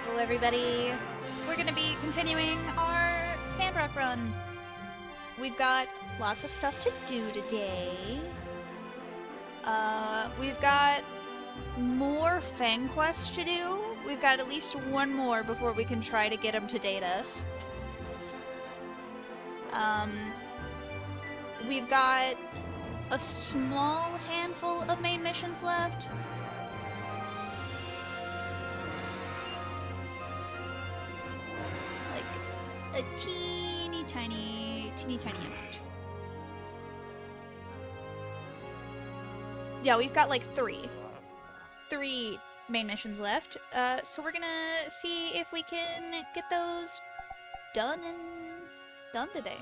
Hello, everybody. We're going to be continuing our Sandrock run. We've got lots of stuff to do today. We've got more Fang quests to do. We've got at least one more before we can try to get him to date us. We've got a small handful of main missions left. Like a teeny tiny amount. Yeah, we've got like three main missions left. So we're gonna see if we can get those done today.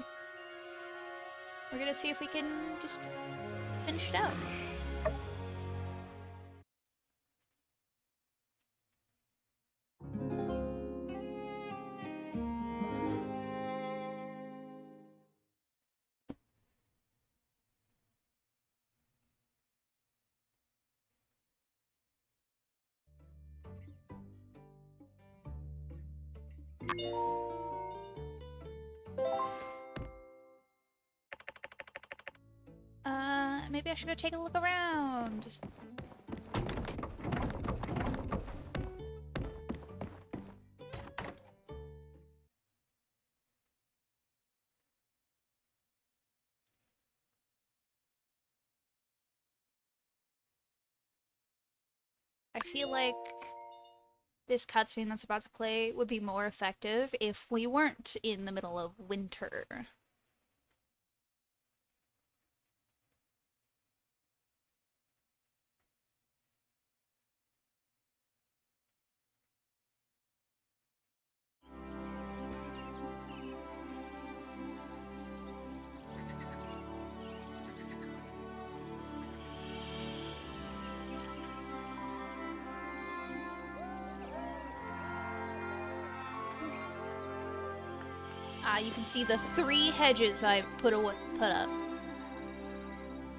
We're gonna see if we can just finish it out. Maybe I should go take a look around. I feel like this cutscene that's about to play would be more effective if we weren't in the middle of winter. You can see the 3 hedges I've put up.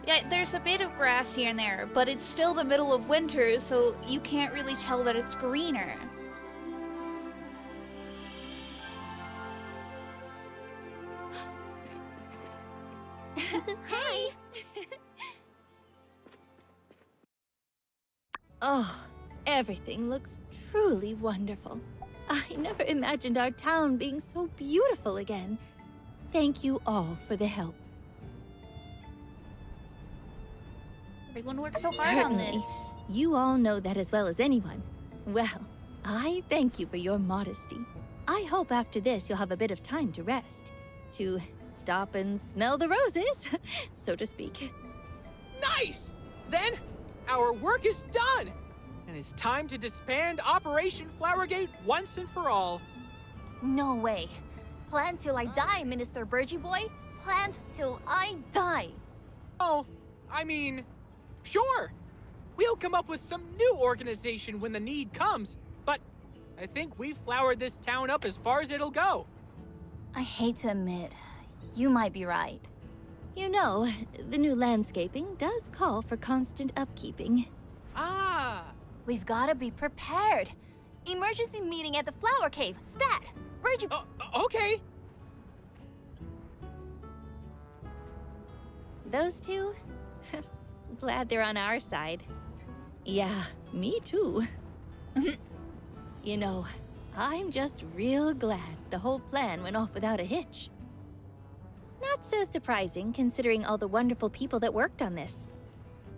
Yeah, there's a bit of grass here and there, but it's still the middle of winter, so you can't really tell that it's greener. Hey! Oh, everything looks truly wonderful. I never imagined our town being so beautiful again. Thank you all for the help. Everyone works so hard on this. You all know that as well as anyone. Well, I thank you for your modesty. I hope after this you'll have a bit of time to rest. To stop and smell the roses, so to speak. Nice! Then, our work is done! And it's time to disband Operation Flowergate once and for all. No way. Plan till I die, Minister Burgie Boy. Plan till I die. Oh, I mean, sure. We'll come up with some new organization when the need comes, but I think we've flowered this town up as far as it'll go. I hate to admit, you might be right. You know, the new landscaping does call for constant upkeeping. Ah! We've gotta be prepared. Emergency meeting at the Flower Cave. Stat! Burgie... Okay. Those two? Glad they're on our side. Yeah, me too. You know, I'm just real glad the whole plan went off without a hitch. Not so surprising, considering all the wonderful people that worked on this.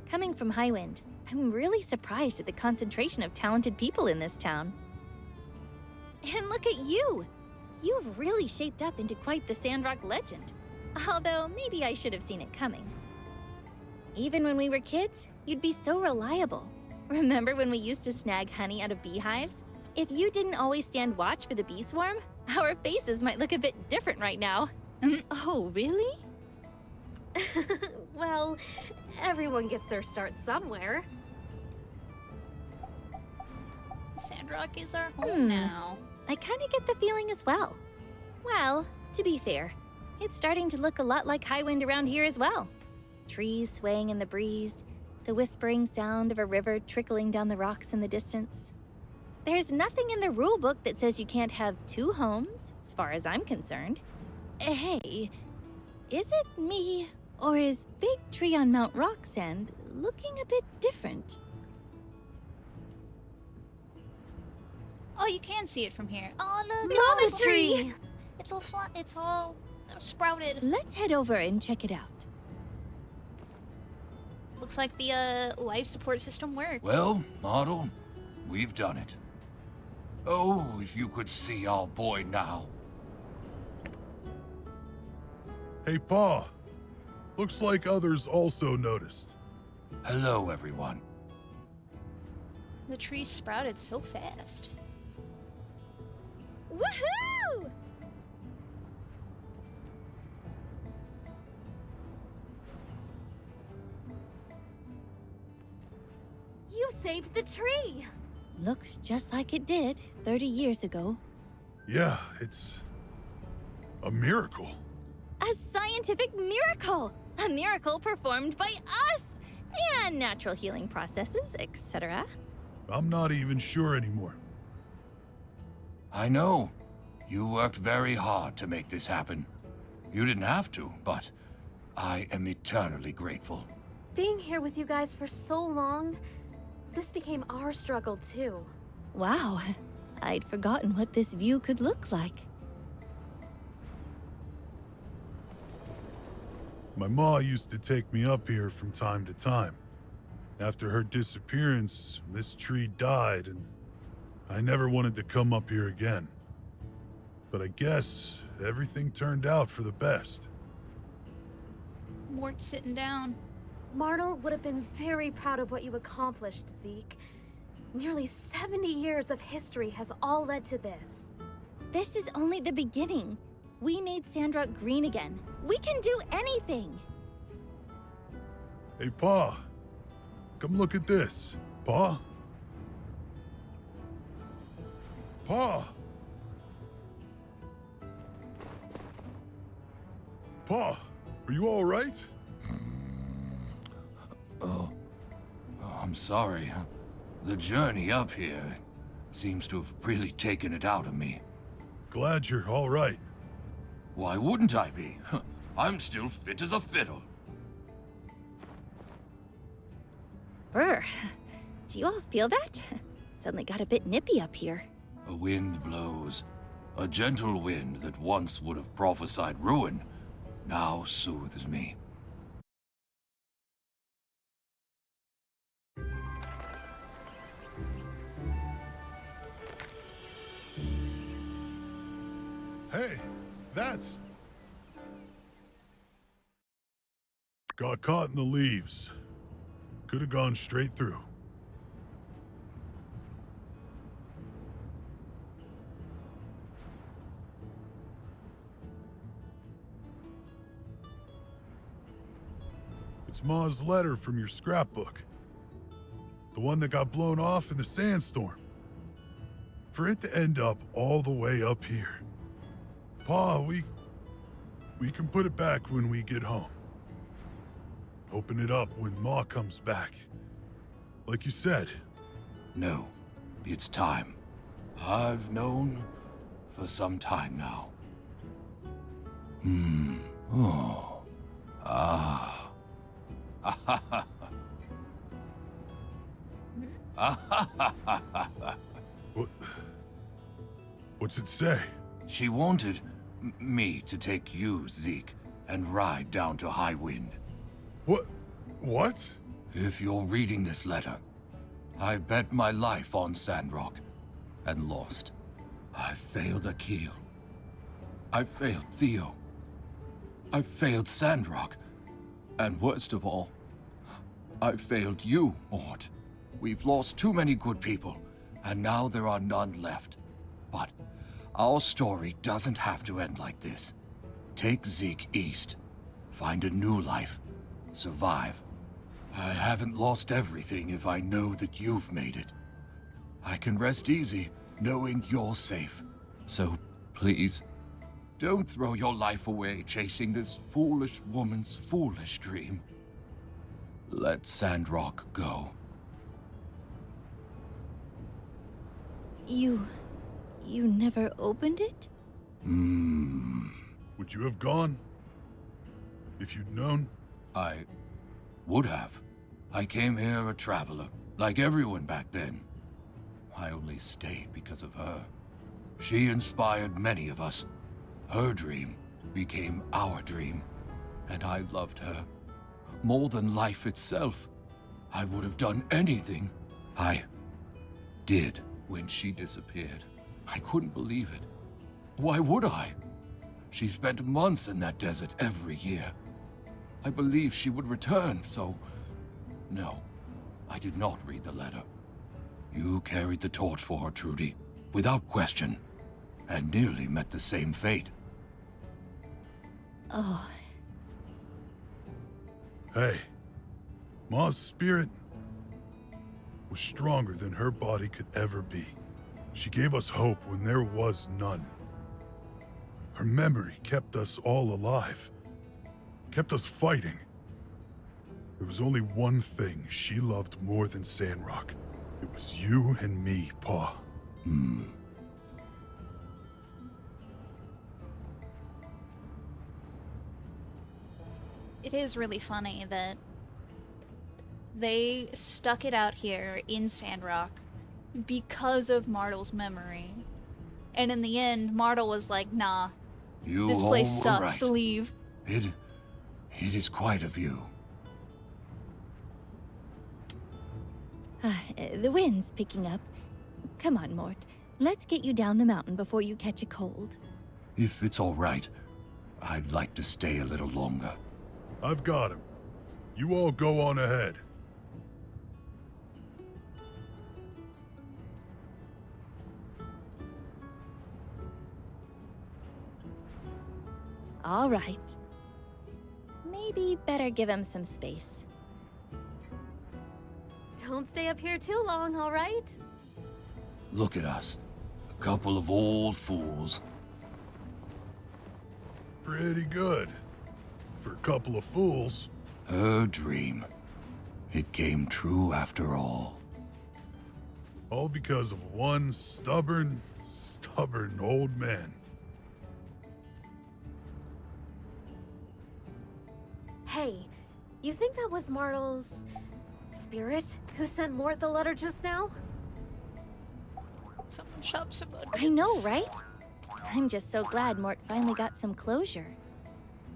Coming from Highwind, I'm really surprised at the concentration of talented people in this town. And look at you! You've really shaped up into quite the Sandrock legend. Although, maybe I should have seen it coming. Even when we were kids, you'd be so reliable. Remember when we used to snag honey out of beehives? If you didn't always stand watch for the bee swarm, our faces might look a bit different right now. Oh, really? Well, everyone gets their start somewhere. Sandrock is our home now. I kind of get the feeling as well. Well, to be fair, it's starting to look a lot like Highwind around here as well. Trees swaying in the breeze, the whispering sound of a river trickling down the rocks in the distance. There's nothing in the rule book that says you can't have 2 homes, as far as I'm concerned. Hey, is it me, or is Big Tree on Mount Rocksand looking a bit different? Oh, you can see it from here. Oh, look, Mama it's all Tree! It's all flat. It's all sprouted. Let's head over and check it out. Looks like the life support system worked. Well, Model, we've done it. Oh, if you could see our boy now. Hey, Pa. Looks like others also noticed. Hello, everyone. The tree sprouted so fast. Woohoo! You saved the tree! Looks just like it did 30 years ago. Yeah, it's a miracle. A scientific miracle! A miracle performed by us! And natural healing processes, etc. I'm not even sure anymore. I know. You worked very hard to make this happen. You didn't have to, but I am eternally grateful. Being here with you guys for so long, this became our struggle too. Wow, I'd forgotten what this view could look like. My ma used to take me up here from time to time. After her disappearance, this tree died, and I never wanted to come up here again. But I guess everything turned out for the best. Mort's sitting down. Martel would have been very proud of what you accomplished, Zeke. Nearly 70 years of history has all led to this. This is only the beginning. We made Sandrock green again. We can do anything! Hey, Pa. Come look at this. Pa? Pa! Pa, are you all right? Oh, I'm sorry. The journey up here seems to have really taken it out of me. Glad you're all right. Why wouldn't I be? I'm still fit as a fiddle. Brr, do you all feel that? Suddenly got a bit nippy up here. A wind blows. A gentle wind that once would have prophesied ruin now soothes me. Hey, that's... Got caught in the leaves. Could have gone straight through. It's Ma's letter from your scrapbook. The one that got blown off in the sandstorm. For it to end up all the way up here. Pa, we can put it back when we get home. Open it up when Ma comes back. Like you said. No, it's time. I've known for some time now. Oh. Ah. What's it say? She wanted me to take you, Zeke, and ride down to High Wind. What? If you're reading this letter, I bet my life on Sandrock and lost. I failed Akil. I failed Theo. I failed Sandrock. And worst of all, I failed you, Mort. We've lost too many good people, and now there are none left. But our story doesn't have to end like this. Take Zeke east. Find a new life. Survive. I haven't lost everything if I know that you've made it. I can rest easy knowing you're safe. So, please, don't throw your life away chasing this foolish woman's foolish dream. Let Sandrock go. You never opened it? Would you have gone? If you'd known? I would have. I came here a traveler, like everyone back then. I only stayed because of her. She inspired many of us. Her dream became our dream, and I loved her. More than life itself. I would have done anything. I did when she disappeared. I couldn't believe it. Why would I? She spent months in that desert every year. I believed she would return, so... No, I did not read the letter. You carried the torch for her, Trudy, without question, and nearly met the same fate. Oh, Hey, Ma's spirit was stronger than her body could ever be. She gave us hope when there was none. Her memory kept us all alive, kept us fighting. There was only one thing she loved more than Sandrock. It was you and me, Pa. it is really funny that they stuck it out here in Sandrock because of Martel's memory. And in the end, Martel was like, nah, You this all place were sucks, right. leave. It is quite a view. The wind's picking up. Come on, Mort. Let's get you down the mountain before you catch a cold. If it's all right, I'd like to stay a little longer. I've got him. You all go on ahead. All right. Maybe better give him some space. Don't stay up here too long, all right? Look at us. A couple of old fools. Pretty good. For a couple of fools. Her dream. It came true after all. All because of one stubborn old man. Hey, you think that was Martel's spirit who sent Mort the letter just now? Someone chop some onions. I know, right? I'm just so glad Mort finally got some closure.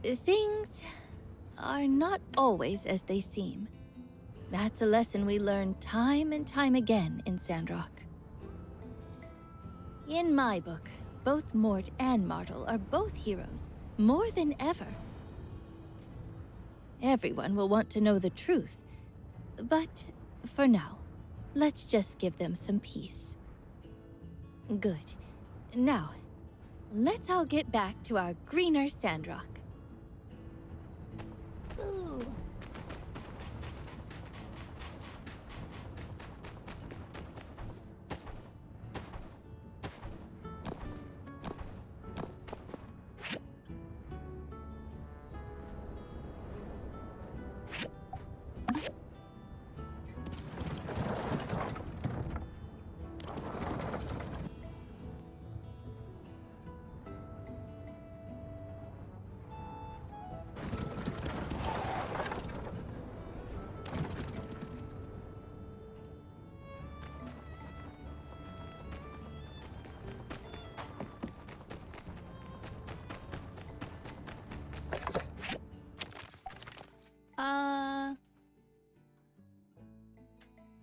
Things are not always as they seem. That's a lesson we learn time and time again in Sandrock. In my book, both Mort and Martel are both heroes, more than ever. Everyone will want to know the truth, but for now, let's just give them some peace. Good. Now, let's all get back to our greener Sandrock. Ooh.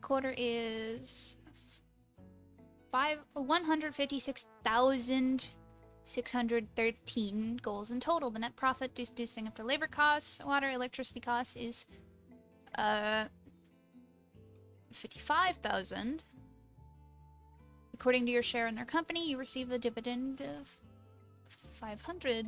Quarter is 156,613 goals in total. The net profit deducing after labor costs, water, electricity costs is 55,000. According to your share in their company, you receive a dividend of 500.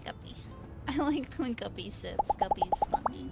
Guppy. I like when Guppy sits. Guppy's funny.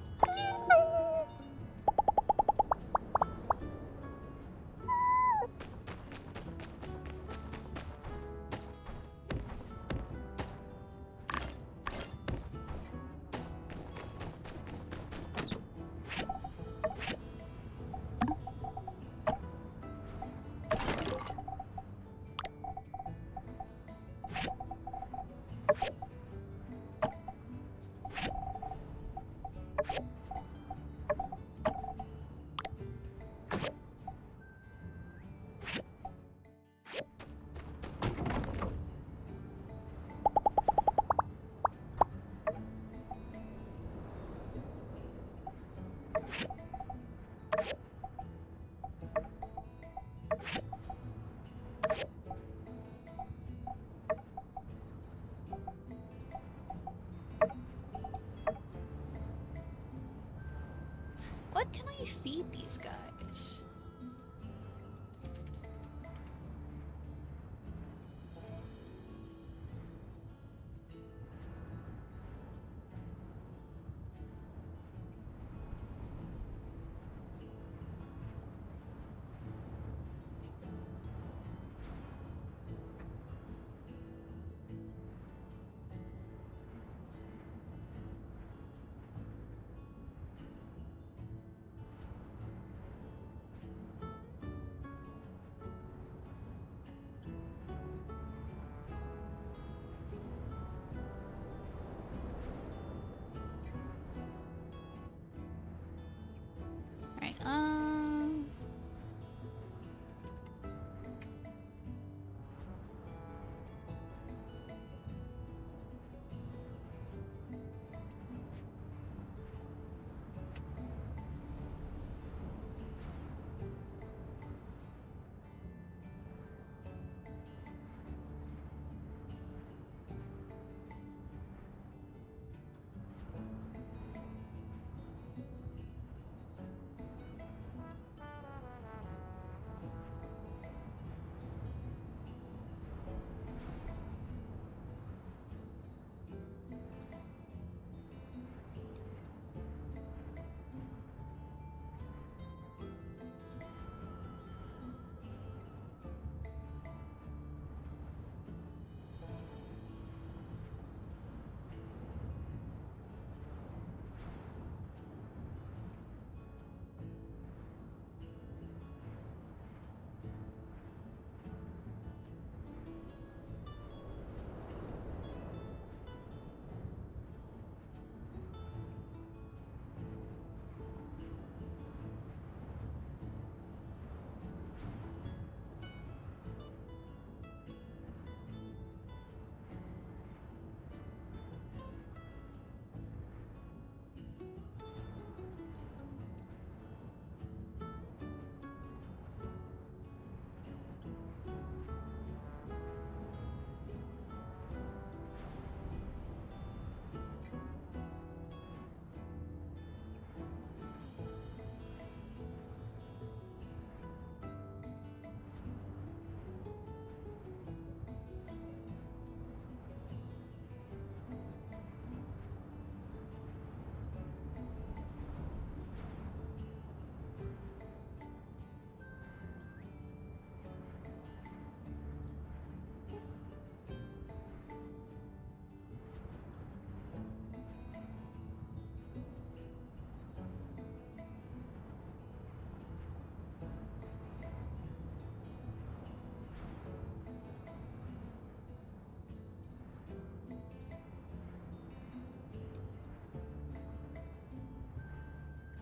What can I feed these guys?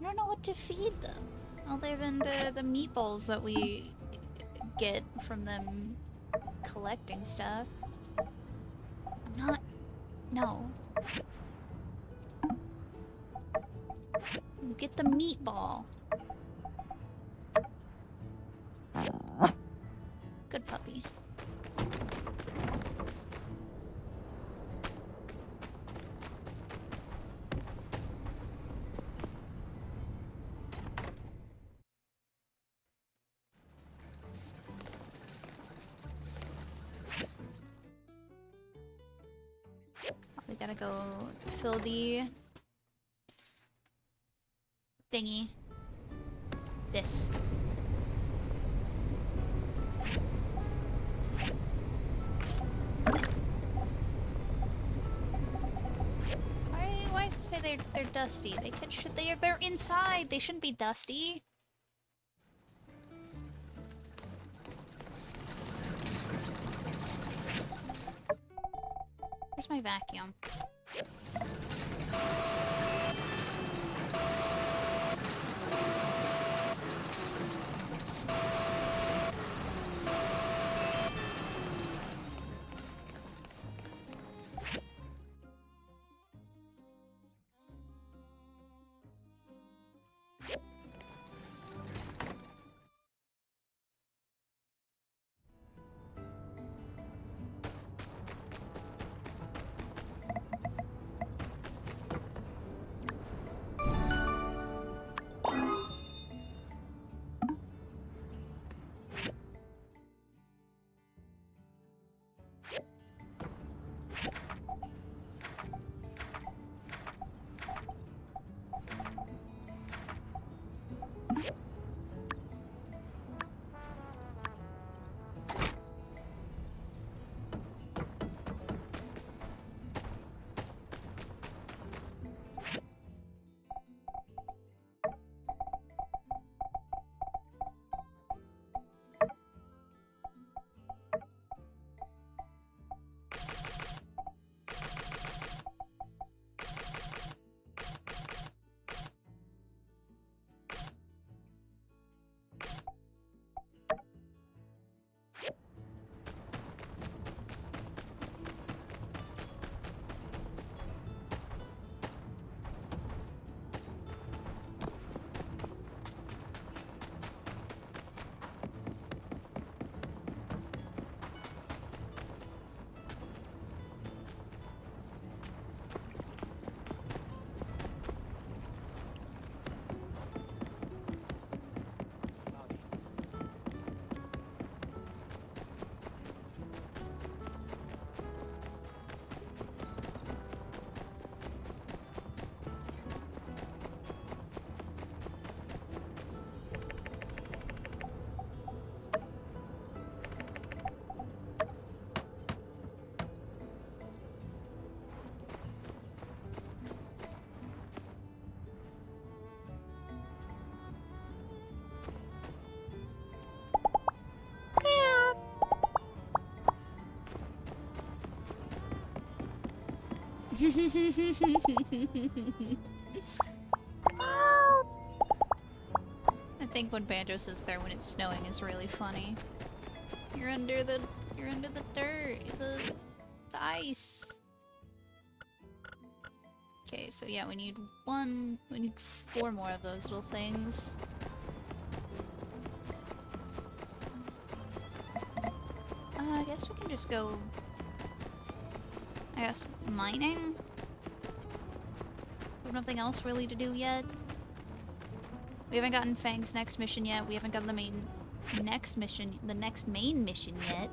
don't know what to feed them. Other than the meatballs that we get from them collecting stuff. I'm not... No. You get the meatball. Good puppy. We gotta go fill the thingy. This. Why does it say they're dusty? They're inside. They shouldn't be dusty. Where's my vacuum? I think when Banjo sits there when it's snowing is really funny. You're under the dirt, the ice. Okay, so yeah, we need 4 more of those little things. I guess we can just go, I guess, mining? There's nothing else really to do yet. We haven't gotten Fang's next mission yet. We haven't gotten the next main mission yet.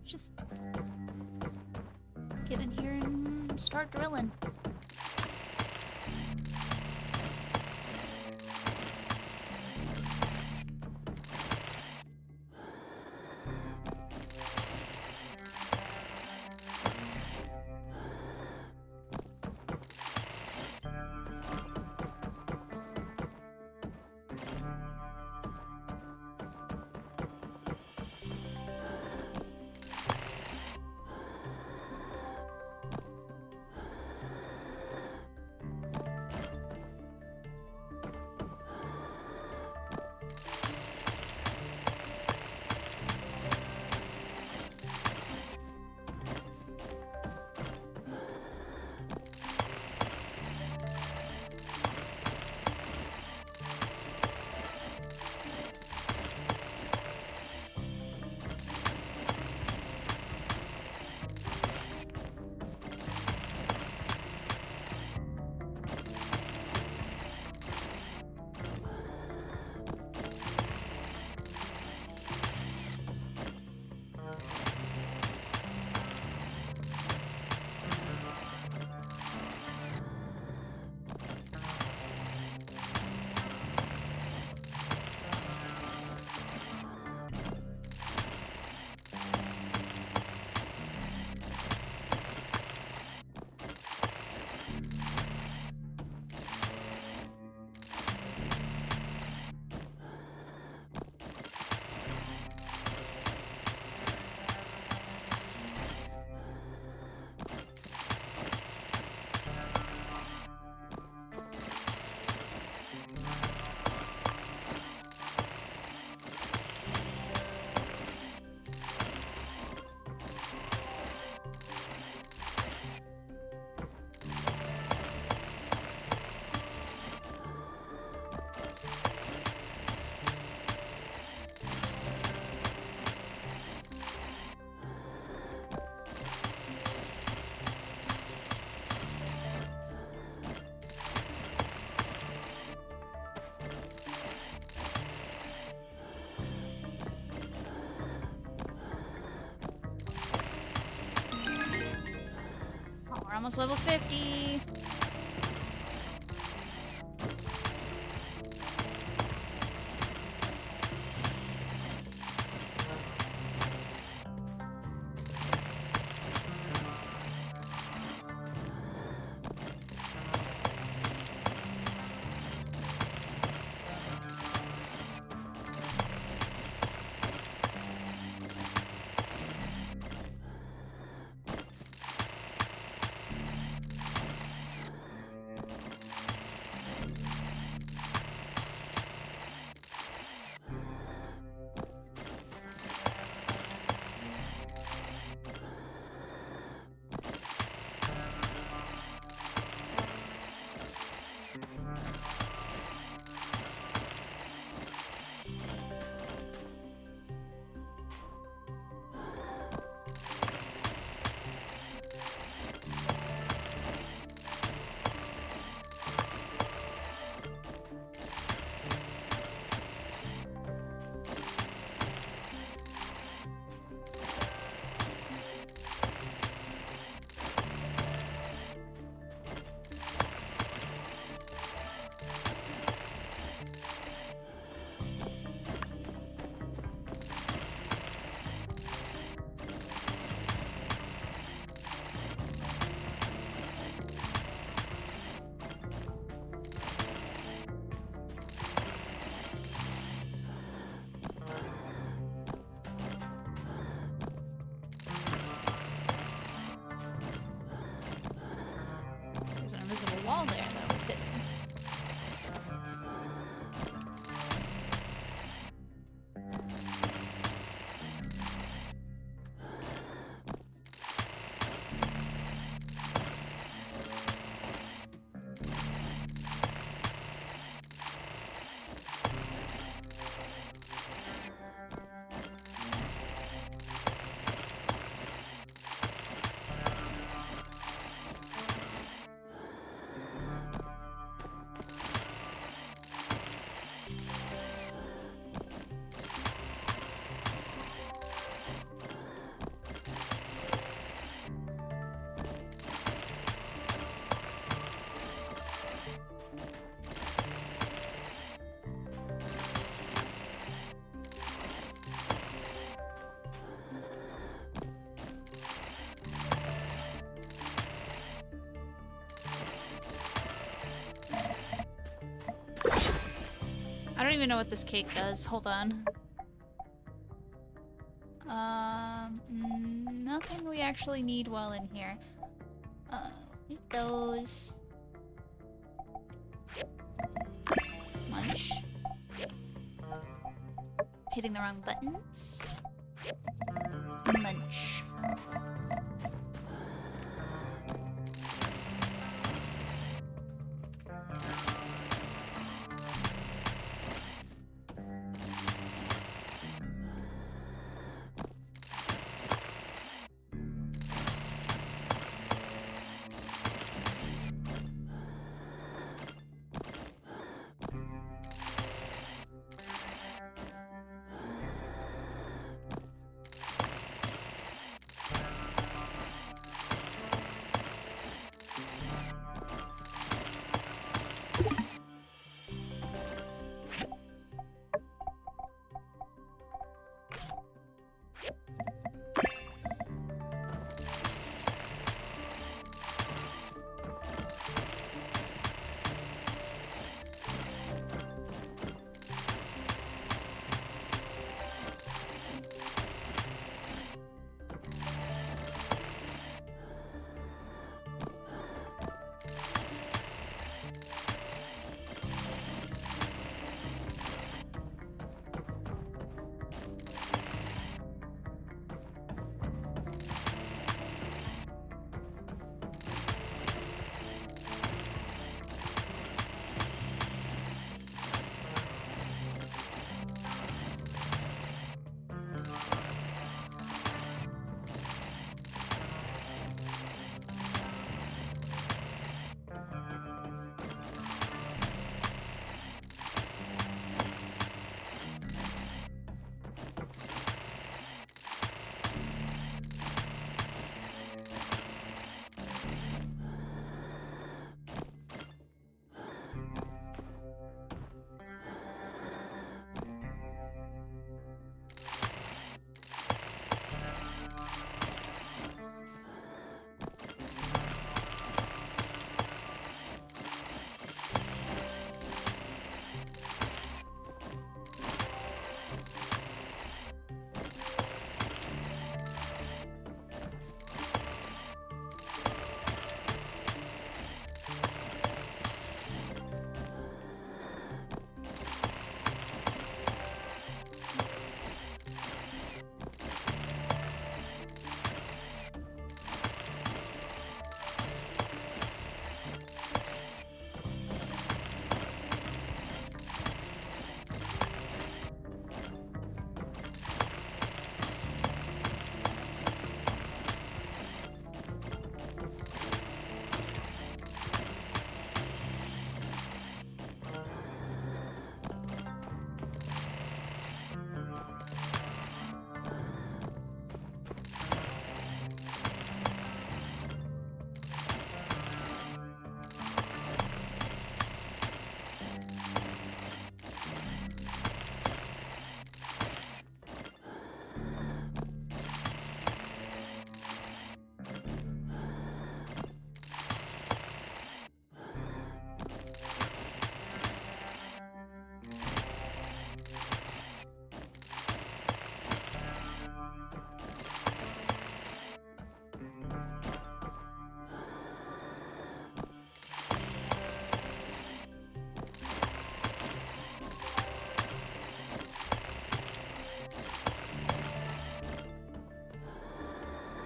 Just get in here and start drilling. Oh, we're almost level 50. even know what this cake does. Hold on. Nothing we actually need while in here. Eat those. Munch. Hitting the wrong buttons. Munch.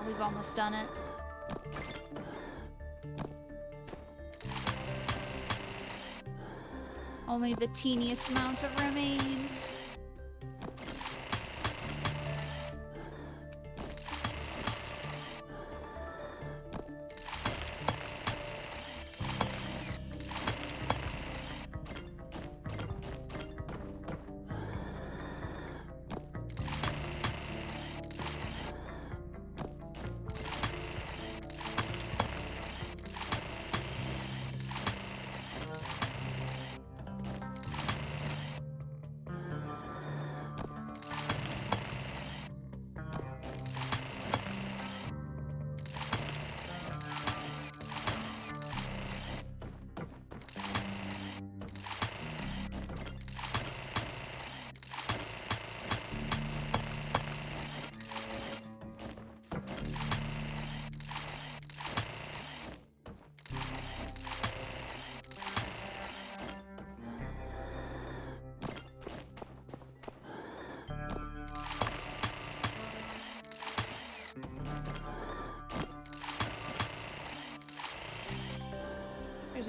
We've almost done it. Only the teeniest amount of remains.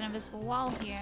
an invisible wall here.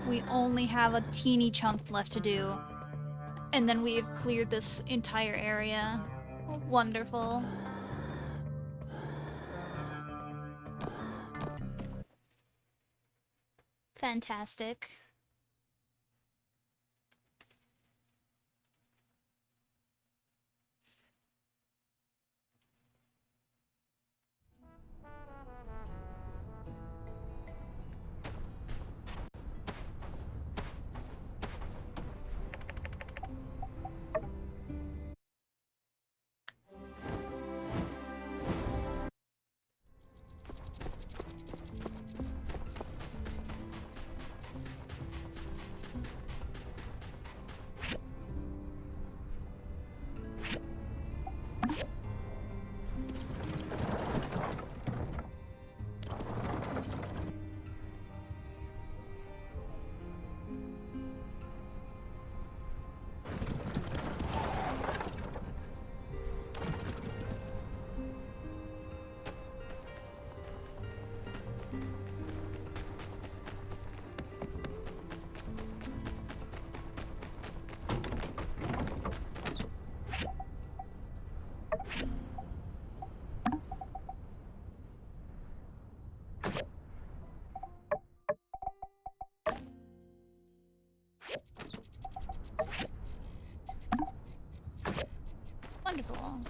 We only have a teeny chunk left to do. And then we have cleared this entire area. Wonderful. Fantastic. Wonderful.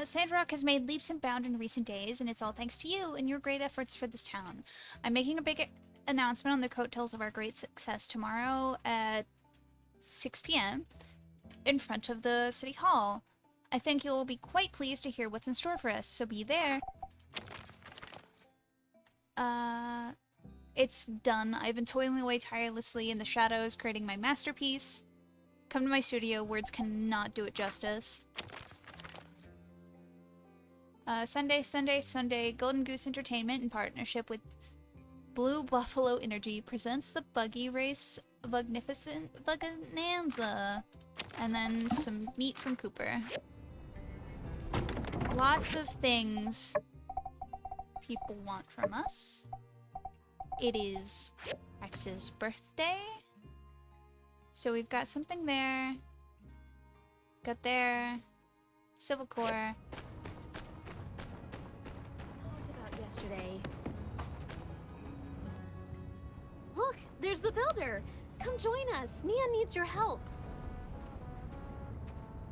Sandrock has made leaps and bounds in recent days, and it's all thanks to you and your great efforts for this town. I'm making a big announcement on the coattails of our great success tomorrow at 6 p.m. in front of the City Hall. I think you'll be quite pleased to hear what's in store for us, so be there. It's done. I've been toiling away tirelessly in the shadows, creating my masterpiece. Come to my studio, words cannot do it justice. Sunday, Golden Goose Entertainment in partnership with Blue Buffalo Energy presents the Buggy Race Magnificent Bugananza. And then some meat from Cooper. Lots of things people want from us. It is Rex's birthday. So we've got something there. Got there. Civil Corps. Talked about yesterday. Look, there's the builder. Come join us. Nia needs your help.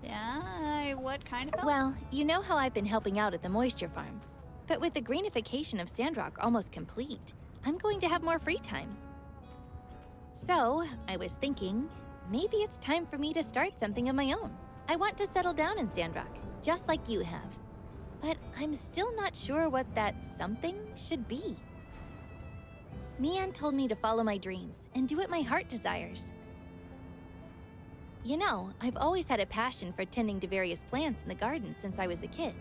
Yeah, what kind of help? Well, you know how I've been helping out at the moisture farm. But with the greenification of Sandrock almost complete, I'm going to have more free time. So, I was thinking, maybe it's time for me to start something of my own. I want to settle down in Sandrock, just like you have. But I'm still not sure what that something should be. Mian told me to follow my dreams and do what my heart desires. You know, I've always had a passion for tending to various plants in the garden since I was a kid.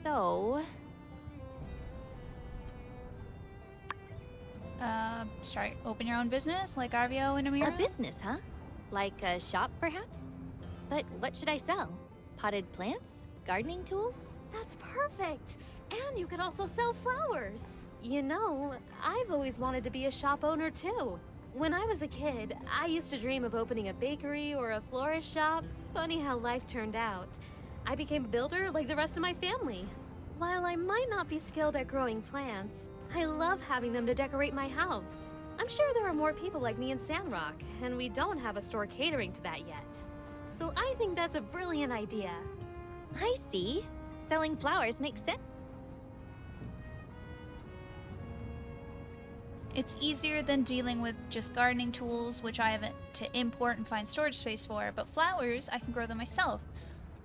So... Open your own business like Arvio and Amira? A business, huh? Like a shop, perhaps? But what should I sell? Potted plants? Gardening tools? That's perfect! And you could also sell flowers. You know, I've always wanted to be a shop owner too. When I was a kid, I used to dream of opening a bakery or a florist shop. Funny how life turned out. I became a builder like the rest of my family. While I might not be skilled at growing plants, I love having them to decorate my house. I'm sure there are more people like me in Sandrock, and we don't have a store catering to that yet. So I think that's a brilliant idea. I see. Selling flowers makes sense. It's easier than dealing with just gardening tools, which I have to import and find storage space for, but flowers, I can grow them myself.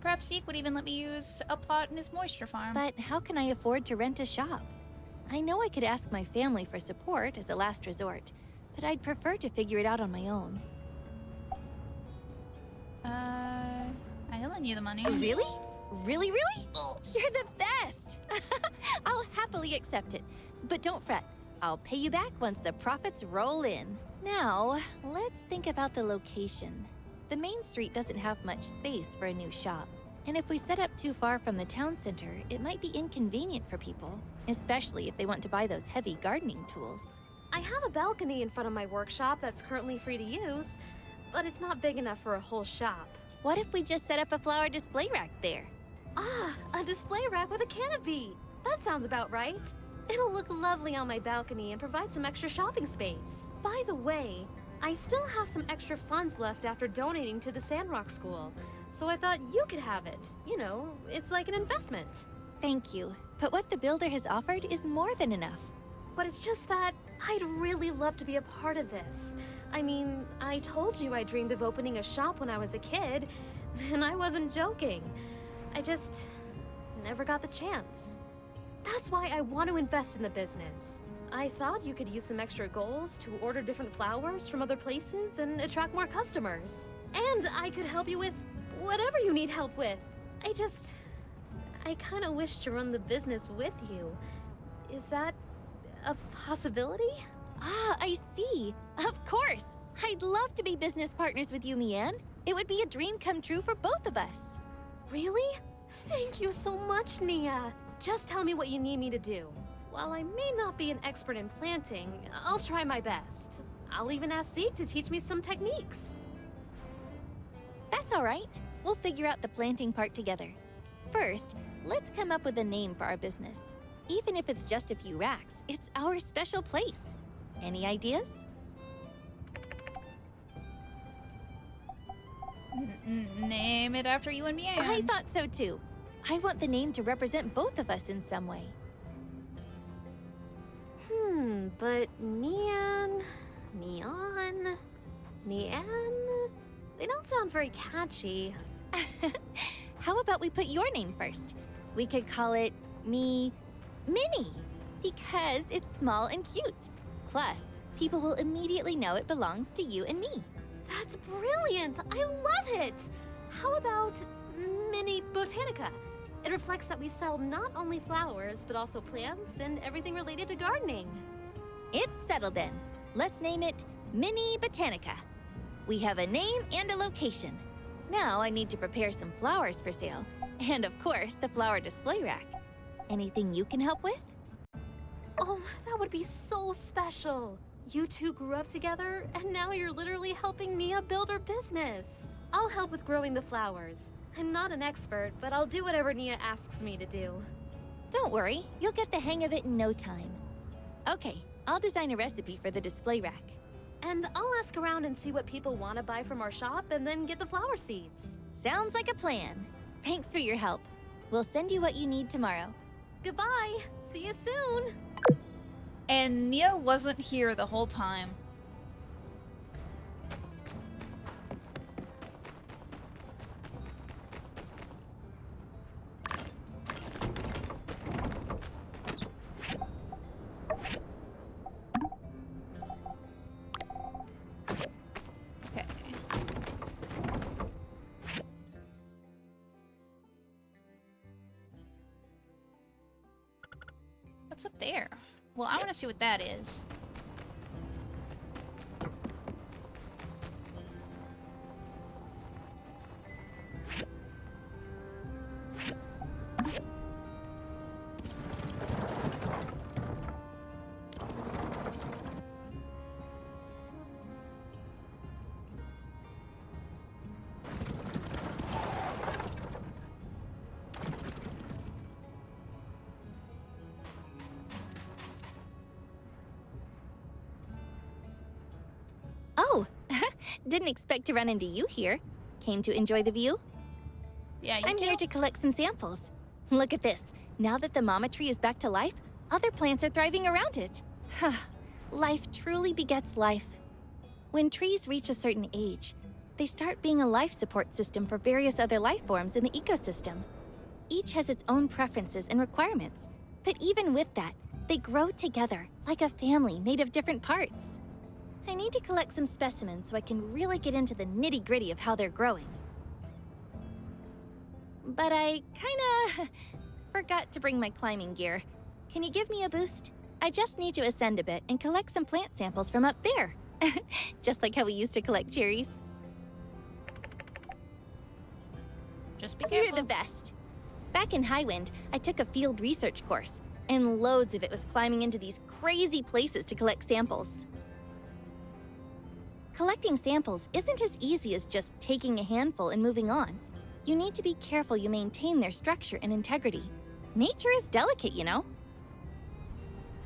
Perhaps Zeke would even let me use a pot in his moisture farm. But how can I afford to rent a shop? I know I could ask my family for support as a last resort, but I'd prefer to figure it out on my own. I lend you the money. Really? Really, really? You're the best! I'll happily accept it. But don't fret. I'll pay you back once the profits roll in. Now, let's think about the location. The main street doesn't have much space for a new shop. And if we set up too far from the town center, it might be inconvenient for people, especially if they want to buy those heavy gardening tools. I have a balcony in front of my workshop that's currently free to use, but it's not big enough for a whole shop. What if we just set up a flower display rack there? Ah, a display rack with a canopy! That sounds about right. It'll look lovely on my balcony and provide some extra shopping space. By the way, I still have some extra funds left after donating to the Sandrock School, so I thought you could have it. You know, it's like an investment. Thank you, but what the builder has offered is more than enough. But it's just that I'd really love to be a part of this. I mean, I told you I dreamed of opening a shop when I was a kid, and I wasn't joking. I just never got the chance. That's why I want to invest in the business. I thought you could use some extra goals to order different flowers from other places and attract more customers. And I could help you with whatever you need help with. I kind of wish to run the business with you. Is that a possibility? Ah, I see. Of course. I'd love to be business partners with you, Mian. It would be a dream come true for both of us. Really? Thank you so much, Nia. Just tell me what you need me to do. While I may not be an expert in planting, I'll try my best. I'll even ask Zeke to teach me some techniques. That's all right. We'll figure out the planting part together. First, let's come up with a name for our business. Even if it's just a few racks, it's our special place. Any ideas? Name it after you and me. I thought so too. I want the name to represent both of us in some way. But Neon, Neon, they don't sound very catchy. How about we put your name first? We could call it Minnie, because it's small and cute. Plus, people will immediately know it belongs to you and me. That's brilliant! I love it! How about Mini Botanica? It reflects that we sell not only flowers, but also plants and everything related to gardening. It's settled then. Let's name it Mini Botanica. We have a name and a location. Now I need to prepare some flowers for sale. And of course, the flower display rack. Anything you can help with? Oh, that would be so special. You two grew up together, and now you're literally helping Nia build her business. I'll help with growing the flowers. I'm not an expert, but I'll do whatever Nia asks me to do. Don't worry, you'll get the hang of it in no time. Okay, I'll design a recipe for the display rack. And I'll ask around and see what people want to buy from our shop and then get the flower seeds. Sounds like a plan. Thanks for your help. We'll send you what you need tomorrow. Goodbye. See you soon. And Mia wasn't here the whole time. Okay. What's up there? Well, I want to see what that is. Oh, didn't expect to run into you here. Came to enjoy the view? Yeah, you I'm here kill- to collect some samples. Look at this. Now that the mama tree is back to life, other plants are thriving around it. Life truly begets life. When trees reach a certain age, they start being a life support system for various other life forms in the ecosystem. Each has its own preferences and requirements, but even with that, they grow together like a family made of different parts. I need to collect some specimens so I can really get into the nitty-gritty of how they're growing. But I kinda forgot to bring my climbing gear. Can you give me a boost? I just need to ascend a bit and collect some plant samples from up there. Just like how we used to collect cherries. Just be You're careful. the best. Back in Highwind, I took a field research course, and loads of it was climbing into these crazy places to collect samples. Collecting samples isn't as easy as just taking a handful and moving on. You need to be careful you maintain their structure and integrity. Nature is delicate, you know.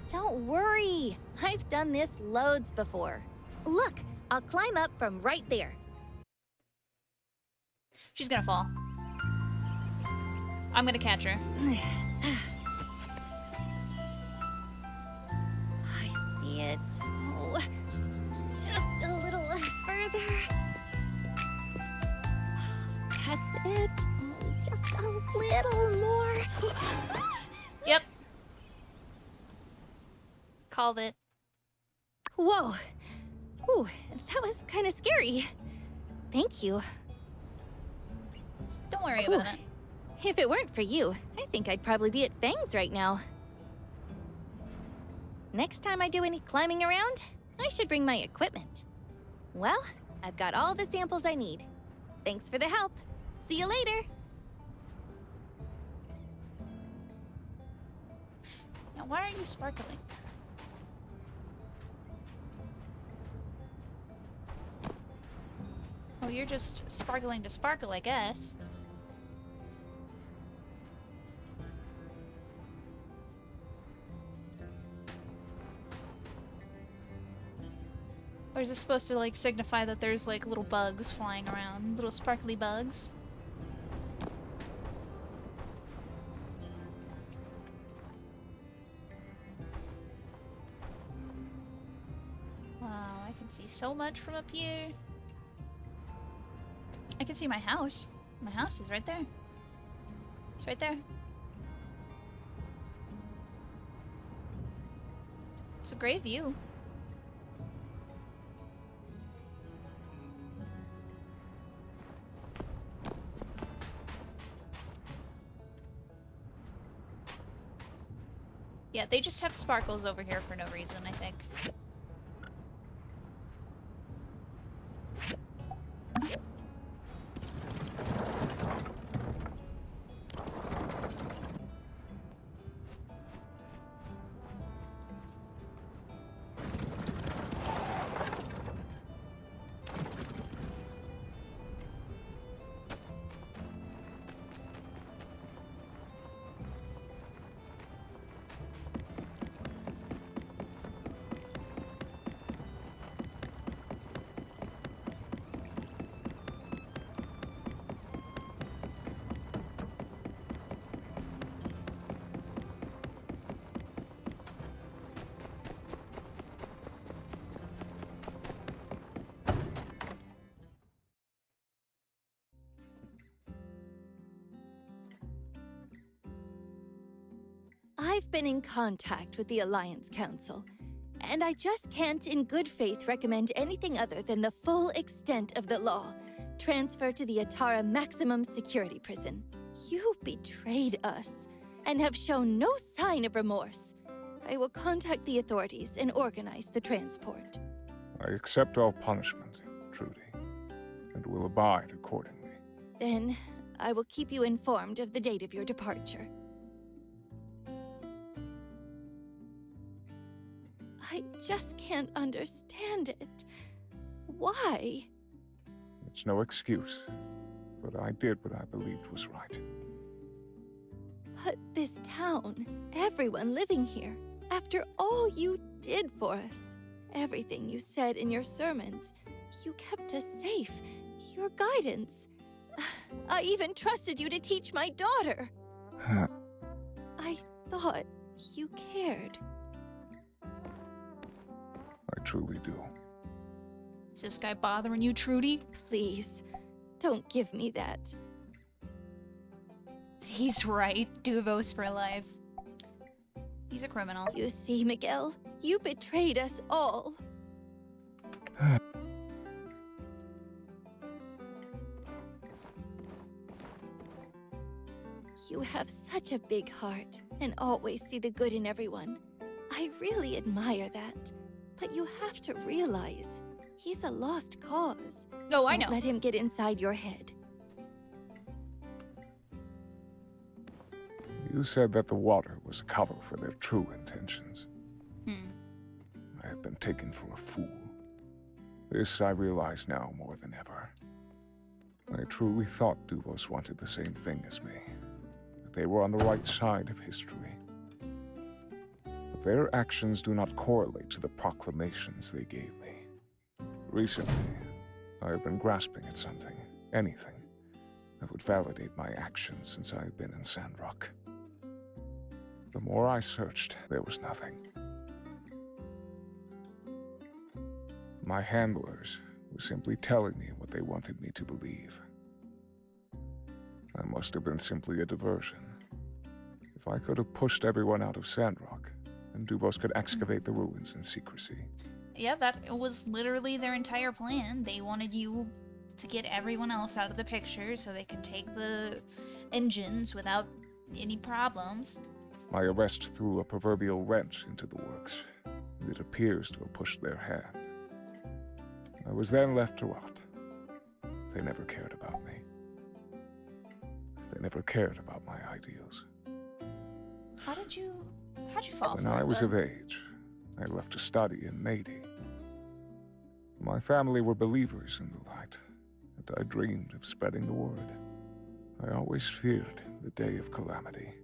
Don't worry, I've done this loads before. Look, I'll climb up from right there. She's gonna fall. I'm gonna catch her. I see it. Oh, just a little further. That's it. Oh, just a little more. Yep. Called it. Whoa. Ooh, that was kind of scary. Thank you. Don't worry about it. If it weren't for you, I think I'd probably be at Fang's right now. Next time I do any climbing around, I should bring my equipment. Well, I've got all the samples I need. Thanks for the help. See you later. Now, why are you sparkling? Oh, you're just sparkling to sparkle, I guess. Or is this supposed to, like, signify that there's, like, little bugs flying around? Little sparkly bugs? Wow, I can see so much from up here. I can see my house. My house is right there. It's right there. It's a great view. Yeah, they just have sparkles over here for no reason, I think. I've been in contact with the Alliance Council, and I just can't in good faith recommend anything other than the full extent of the law. Transfer to the Atara Maximum Security Prison. You betrayed us, and have shown no sign of remorse. I will contact the authorities and organize the transport. I accept all punishment, Trudy, and will abide accordingly. Then, I will keep you informed of the date of your departure. I just can't understand it. Why? It's no excuse, but I did what I believed was right. But this town, everyone living here, after all you did for us, everything you said in your sermons, you kept us safe, your guidance. I even trusted you to teach my daughter. I thought you cared. I truly do. Is this guy bothering you, Trudy? Please, don't give me that. He's right. Duvos for life. He's a criminal. You see, Miguel, you betrayed us all. You have such a big heart and always see the good in everyone. I really admire that. But you have to realize, he's a lost cause. Oh, I know. Don't let him get inside your head. You said that the water was a cover for their true intentions. I have been taken for a fool. This I realize now more than ever. I truly thought Duvos wanted the same thing as me. That they were on the right side of history. But their actions do not correlate to the proclamations they gave me. Recently, I have been grasping at something, anything, that would validate my actions since I have been in Sandrock. The more I searched, there was nothing. My handlers were simply telling me what they wanted me to believe. I must have been simply a diversion. If I could have pushed everyone out of Sandrock, then Duvos could excavate the ruins in secrecy. Yeah, that was literally their entire plan. They wanted you to get everyone else out of the picture so they could take the engines without any problems. My arrest threw a proverbial wrench into the works. It appears to have pushed their hand. I was then left to rot. They never cared about me. They never cared about my ideals. How'd you fall When for I it, was bud? of age, I left to study in Meidi. My family were believers in the light, and I dreamed of spreading the word. I always feared the day of calamity.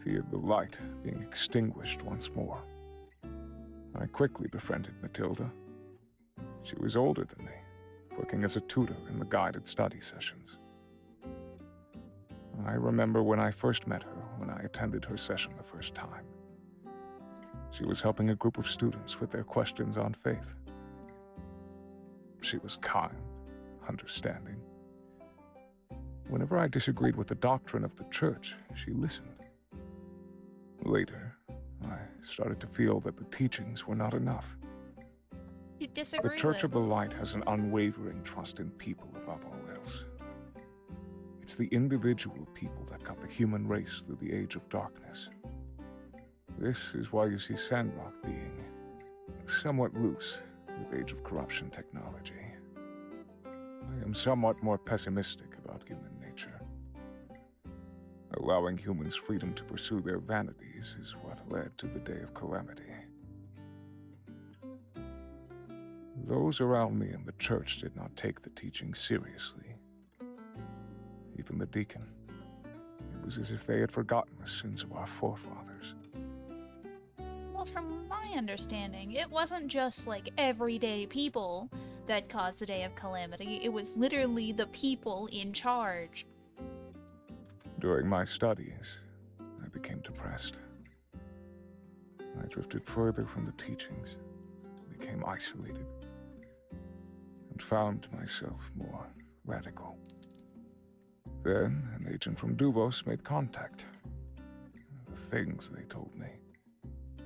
Feared the light being extinguished once more. I quickly befriended Matilda. She was older than me, working as a tutor in the guided study sessions. I remember when I first met her, when I attended her session the first time. She was helping a group of students with their questions on faith. She was kind, understanding. Whenever I disagreed with the doctrine of the church, she listened. Later, I started to feel that the teachings were not enough. You disagree The Church with? of the Light has an unwavering trust in people above all else. It's the individual people that got the human race through the age of darkness. This is why you see Sandrock being somewhat loose with Age of Corruption technology. I am somewhat more pessimistic about human nature. Allowing humans freedom to pursue their vanities is what led to the Day of Calamity. Those around me in the church did not take the teaching seriously. Even the deacon. It was as if they had forgotten the sins of our forefathers. Well, from my understanding, it wasn't just like everyday people that caused the Day of Calamity. It was literally the people in charge. During my studies, I became depressed. I drifted further from the teachings, became isolated, and found myself more radical. Then, an agent from Duvos made contact. The things they told me.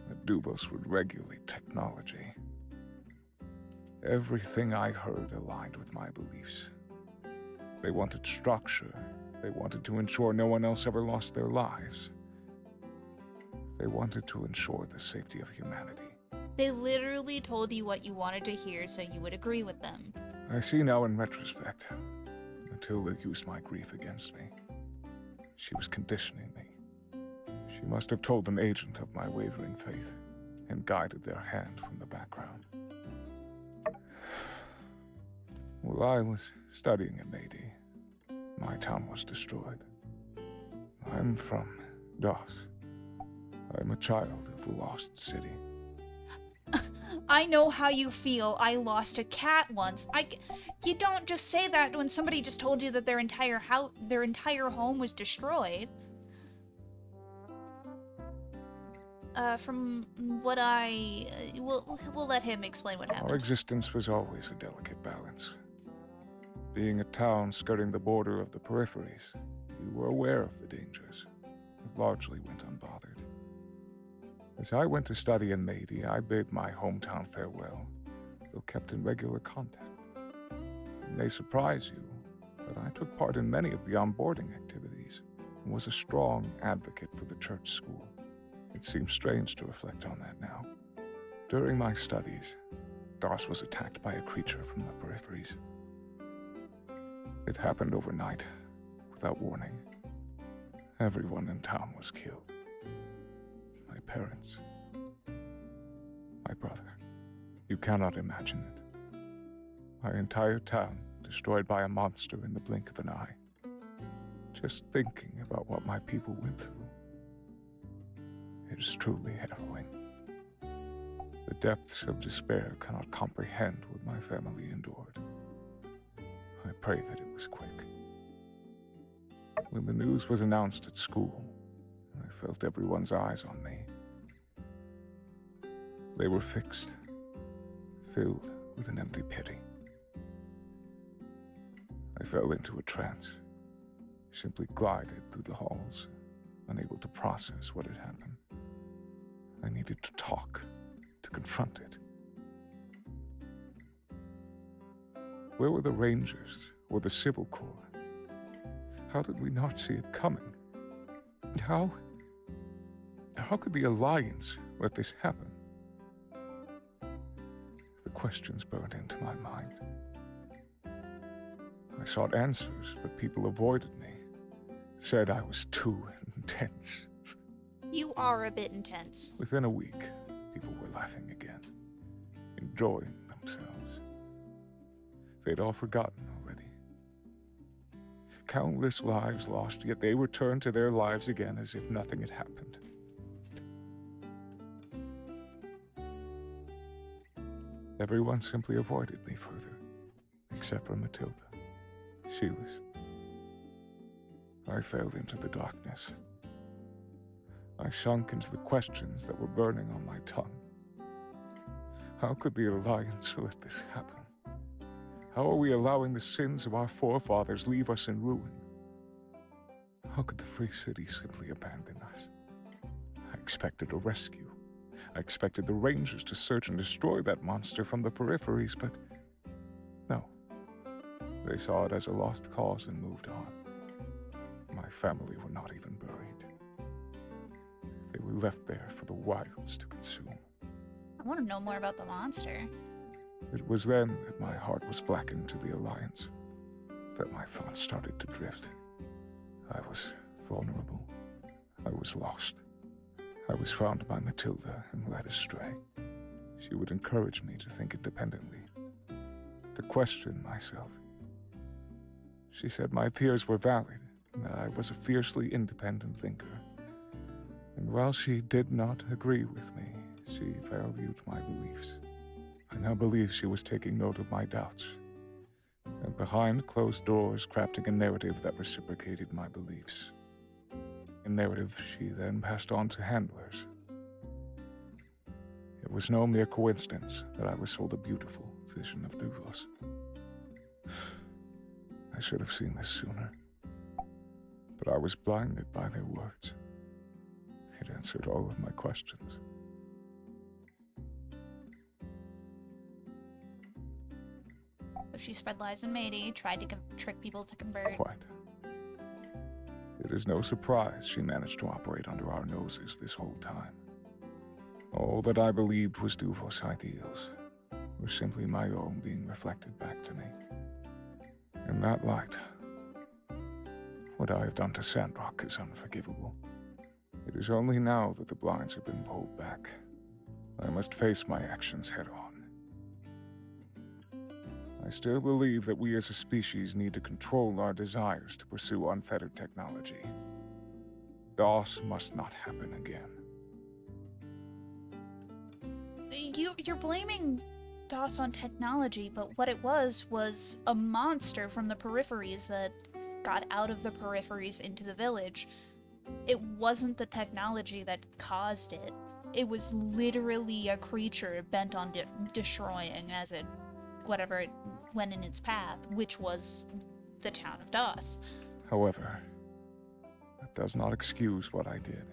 That Duvos would regulate technology. Everything I heard aligned with my beliefs. They wanted structure. They wanted to ensure no one else ever lost their lives. They wanted to ensure the safety of humanity. They literally told you what you wanted to hear so you would agree with them. I see now in retrospect. Matilda used my grief against me. She was conditioning me. She must have told an agent of my wavering faith and guided their hand from the background. While I was studying at Nady, my town was destroyed. I'm from DOS. I'm a child of the lost city. I know how you feel. I lost a cat once. You don't just say that when somebody just told you that their entire home was destroyed. From what we'll let him explain what happened. Our existence was always a delicate balance. Being a town skirting the border of the peripheries, we were aware of the dangers, but largely went unbothered. As I went to study in Nady, I bid my hometown farewell, though kept in regular contact. It may surprise you, but I took part in many of the onboarding activities and was a strong advocate for the church school. It seems strange to reflect on that now. During my studies, DOS was attacked by a creature from the peripheries. It happened overnight, without warning. Everyone in town was killed. My parents. My brother. You cannot imagine it. My entire town destroyed by a monster in the blink of an eye. Just thinking about what my people went through. It is truly harrowing. The depths of despair cannot comprehend what my family endured. I pray that it was quick. When the news was announced at school, I felt everyone's eyes on me. They were fixed, filled with an empty pity. I fell into a trance, simply glided through the halls, unable to process what had happened. I needed to talk, to confront it. Where were the Rangers or the Civil Corps? How did we not see it coming? How could the Alliance let this happen? The questions burned into my mind. I sought answers, but people avoided me, said I was too intense. You are a bit intense. Within a week, people were laughing again, enjoying themselves. They'd all forgotten already. Countless lives lost, yet they returned to their lives again as if nothing had happened. Everyone simply avoided me further, except for Matilda. She listened. I fell into the darkness. I sunk into the questions that were burning on my tongue. How could the Alliance let this happen? How are we allowing the sins of our forefathers leave us in ruin? How could the Free City simply abandon us? I expected a rescue. I expected the Rangers to search and destroy that monster from the peripheries, but no. They saw it as a lost cause and moved on. My family were not even buried. They were left there for the wilds to consume. I want to know more about the monster. It was then that my heart was blackened to the Alliance, that my thoughts started to drift. I was vulnerable. I was lost. I was found by Matilda and led astray. She would encourage me to think independently, to question myself. She said my fears were valid, and that I was a fiercely independent thinker. And while she did not agree with me, she valued my beliefs. I now believe she was taking note of my doubts, and behind closed doors crafting a narrative that reciprocated my beliefs. A narrative she then passed on to handlers. It was no mere coincidence that I was sold a beautiful vision of Duvos. I should have seen this sooner, but I was blinded by their words. It answered all of my questions. So she spread lies on Matey, tried to trick people to convert. Quite. It is no surprise she managed to operate under our noses this whole time. All that I believed was Duvos' ideals were simply my own being reflected back to me. In that light, what I have done to Sandrock is unforgivable. It is only now that the blinds have been pulled back. I must face my actions head on. I still believe that we as a species need to control our desires to pursue unfettered technology. DOS must not happen again. You're blaming DOS on technology, but what it was a monster from the peripheries that got out of the peripheries into the village. It wasn't the technology that caused it. It was literally a creature bent on destroying as it whatever it went in its path, which was the town of DOS. However, that does not excuse what I did.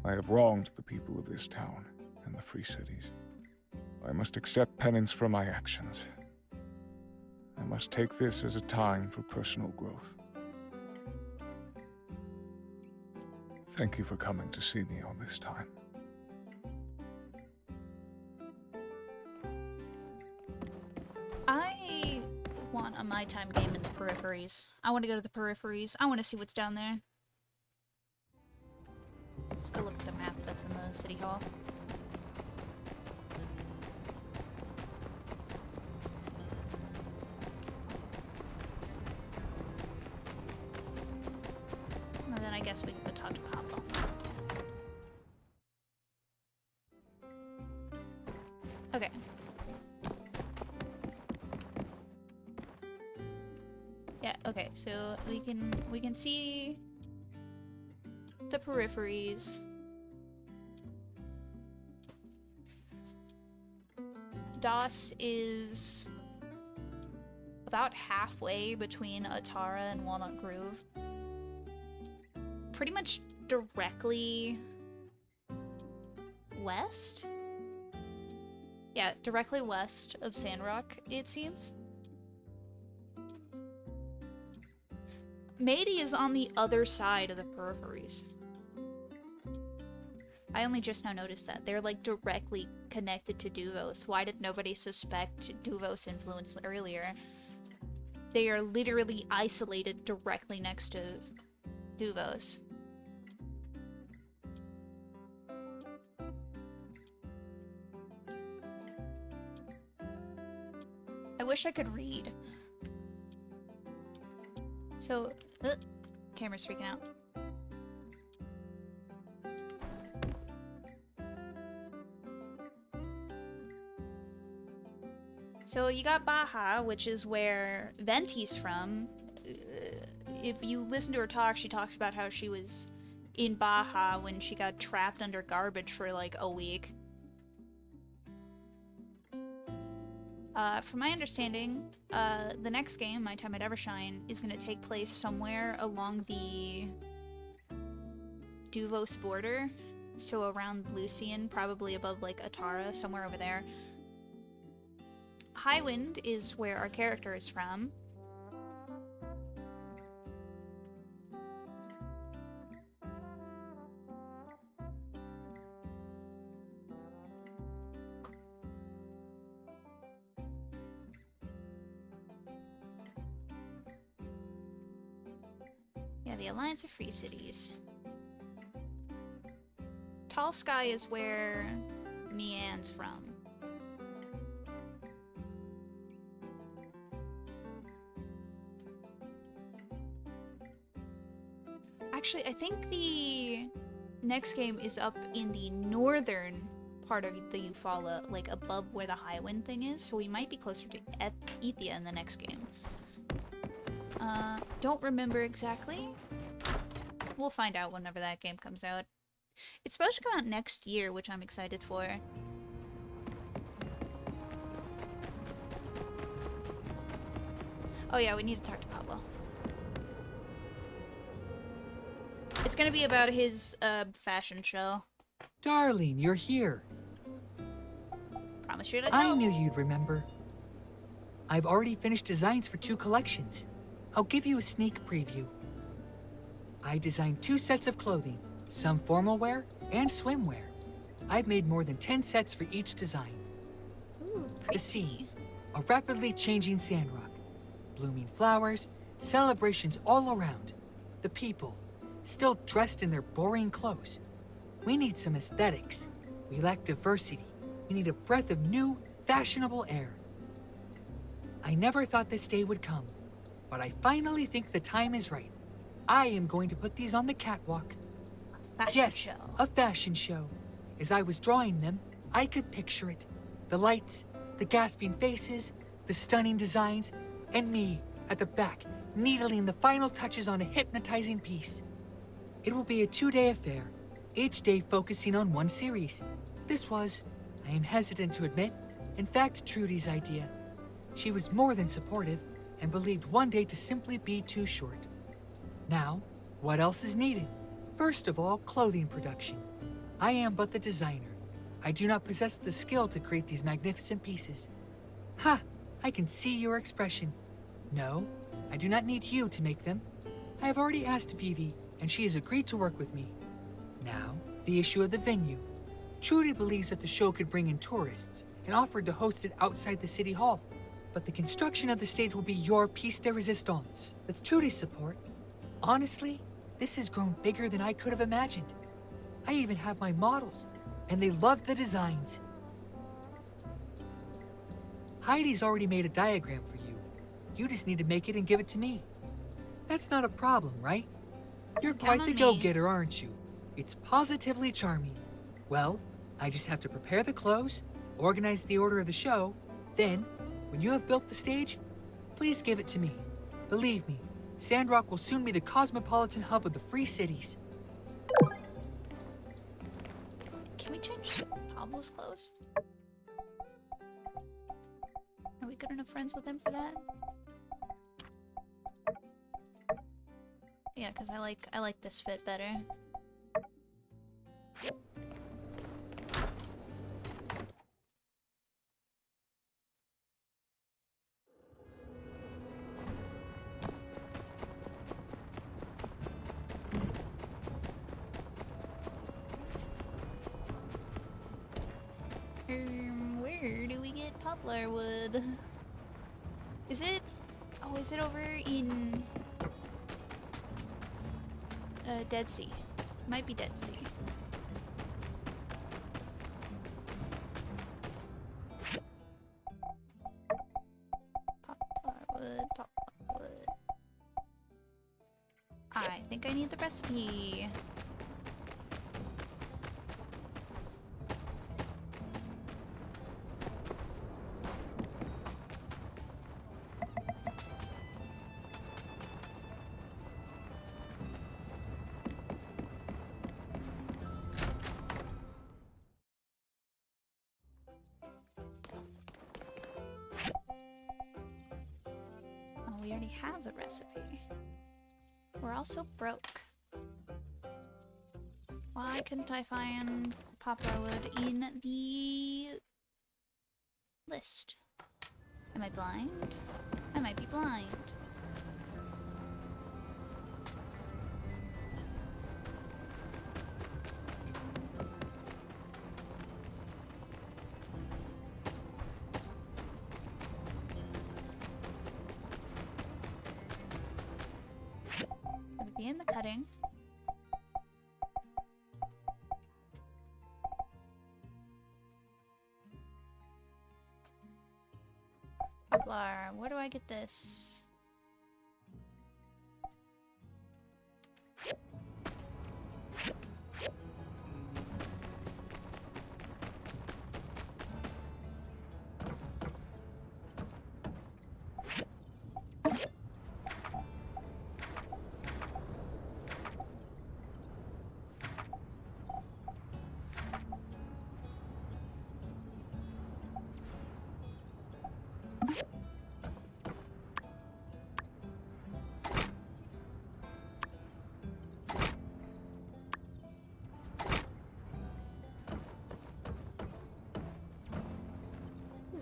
I have wronged the people of this town and the Free Cities. I must accept penance for my actions. I must take this as a time for personal growth. Thank you for coming to see me all this time. I want a My Time game in the peripheries. I want to go to the peripheries. I want to see what's down there. Let's go look at the map that's in the city hall. And then I guess we can go talk to Pablo. Okay. Yeah, okay, so we can see the peripheries. DOS is about halfway between Atara and Walnut Grove. Pretty much directly west? Yeah, directly west of Sandrock, it seems. Matey is on the other side of the peripheries. I only just now noticed that. They're like directly connected to Duvos. Why did nobody suspect Duvos influence earlier? They are literally isolated directly next to Duvos. I wish I could read. So, camera's freaking out. So you got Baja, which is where Venti's from. If you listen to her talk, she talks about how she was in Baja when she got trapped under garbage for like a week. From my understanding, the next game, My Time at Evershine, is going to take place somewhere along the Duvos border. So around Lucian, probably above like Atara, somewhere over there. Highwind is where our character is from. Yeah, the Alliance of Free Cities. Tall Sky is where Mian's from. Actually, I think the next game is up in the northern part of the Eufaula, like above where the Highwind thing is, so we might be closer to Ethia in the next game. Don't remember exactly. We'll find out whenever that game comes out. It's supposed to come out next year, which I'm excited for. Oh yeah, we need to talk to Pablo. It's gonna be about his fashion show. Darling, you're here. Promise you to I help. knew you'd remember. I've already finished designs for 2 collections. I'll give you a sneak preview. I designed 2 sets of clothing, some formal wear and swimwear. I've made more than 10 sets for each design. Ooh, The pretty. scene, a rapidly changing Sandrock. Blooming flowers, celebrations all around. The people, still dressed in their boring clothes. We need some aesthetics. We lack diversity. We need a breath of new, fashionable air. I never thought this day would come, but I finally think the time is right. I am going to put these on the catwalk. Fashion Yes, show. a fashion show. As I was drawing them, I could picture it. The lights, the gasping faces, the stunning designs, and me at the back, needling the final touches on a hypnotizing piece. It will be a 2-day affair, each day focusing on one series. This was, I am hesitant to admit, in fact Trudy's idea. She was more than supportive and believed one day to simply be too short. Now, what else is needed? First of all, clothing production. I am but the designer. I do not possess the skill to create these magnificent pieces. Ha! I can see your expression. No, I do not need you to make them. I have already asked Vivi, and she has agreed to work with me. Now, the issue of the venue. Trudy believes that the show could bring in tourists and offered to host it outside the city hall. But the construction of the stage will be your piece de resistance. With Trudy's support, honestly, this has grown bigger than I could have imagined. I even have my models, and they love the designs. Heidi's already made a diagram for you. You just need to make it and give it to me. That's not a problem, right? You're Count quite the on me. go-getter, aren't you? It's positively charming. Well, I just have to prepare the clothes, organize the order of the show, then, when you have built the stage, please give it to me. Believe me, Sandrock will soon be the cosmopolitan hub of the free cities. Can we change Pablo's clothes? Are we good enough friends with him for that? Yeah, because I like this fit better. Where do we get poplar wood? Is it? Oh, is it over in Dead Sea? Might be Dead Sea. Poplar wood, poplar wood. I think I need the recipe. Oh, we already have the recipe. We're also broke. Why couldn't I find poplar wood in the list? Am I blind? I might be blind. Gonna be in the cutting. Poplar, where do I get this?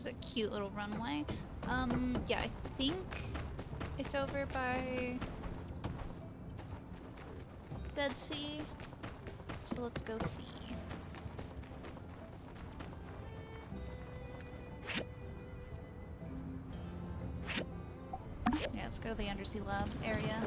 There's a cute little runway. Yeah, I think it's over by Dead Sea. So let's go see. Yeah, let's go to the undersea lab area.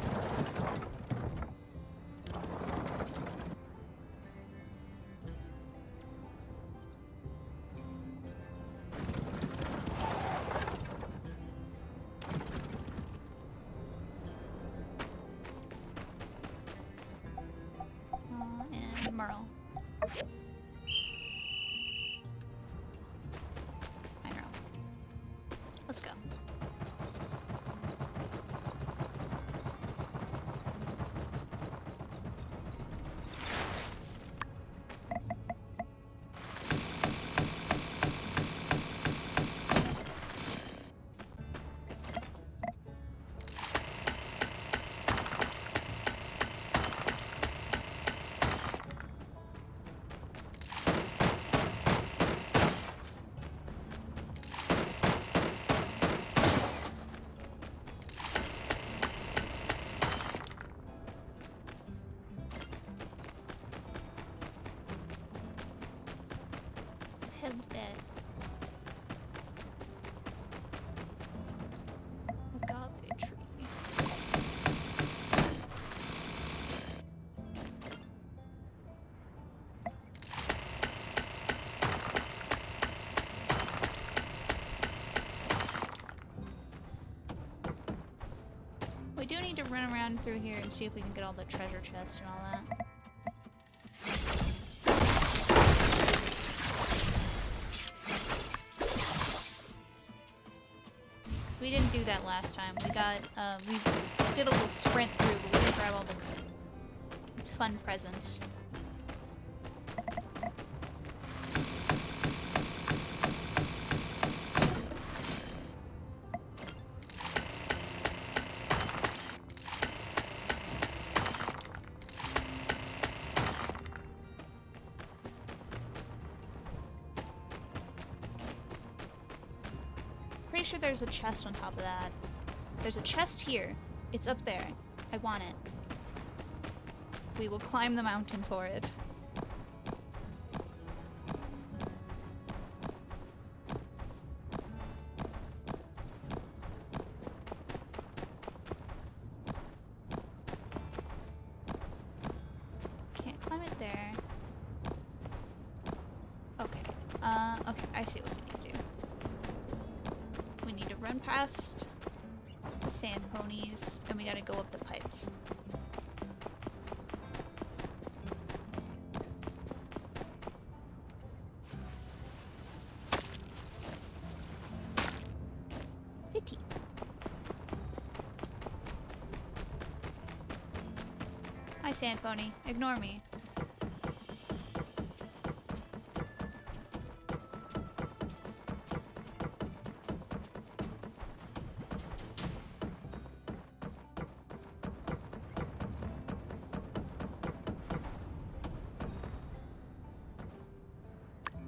And Merle. Hi, Merle. Let's go. Head's dead. Agave tree. We do need to run around through here and see if we can get all the treasure chests and all that. We didn't do that last time. We got, we did a little sprint through, but we didn't grab all the fun presents. Pretty sure there's a chest on top of that. There's a chest here. It's up there. I want it. We will climb the mountain for it. Can't climb it there. Okay. Okay, I see what we need to do. We need to run past the sand ponies, and we gotta go up the pipes. Hi, sand pony. Ignore me.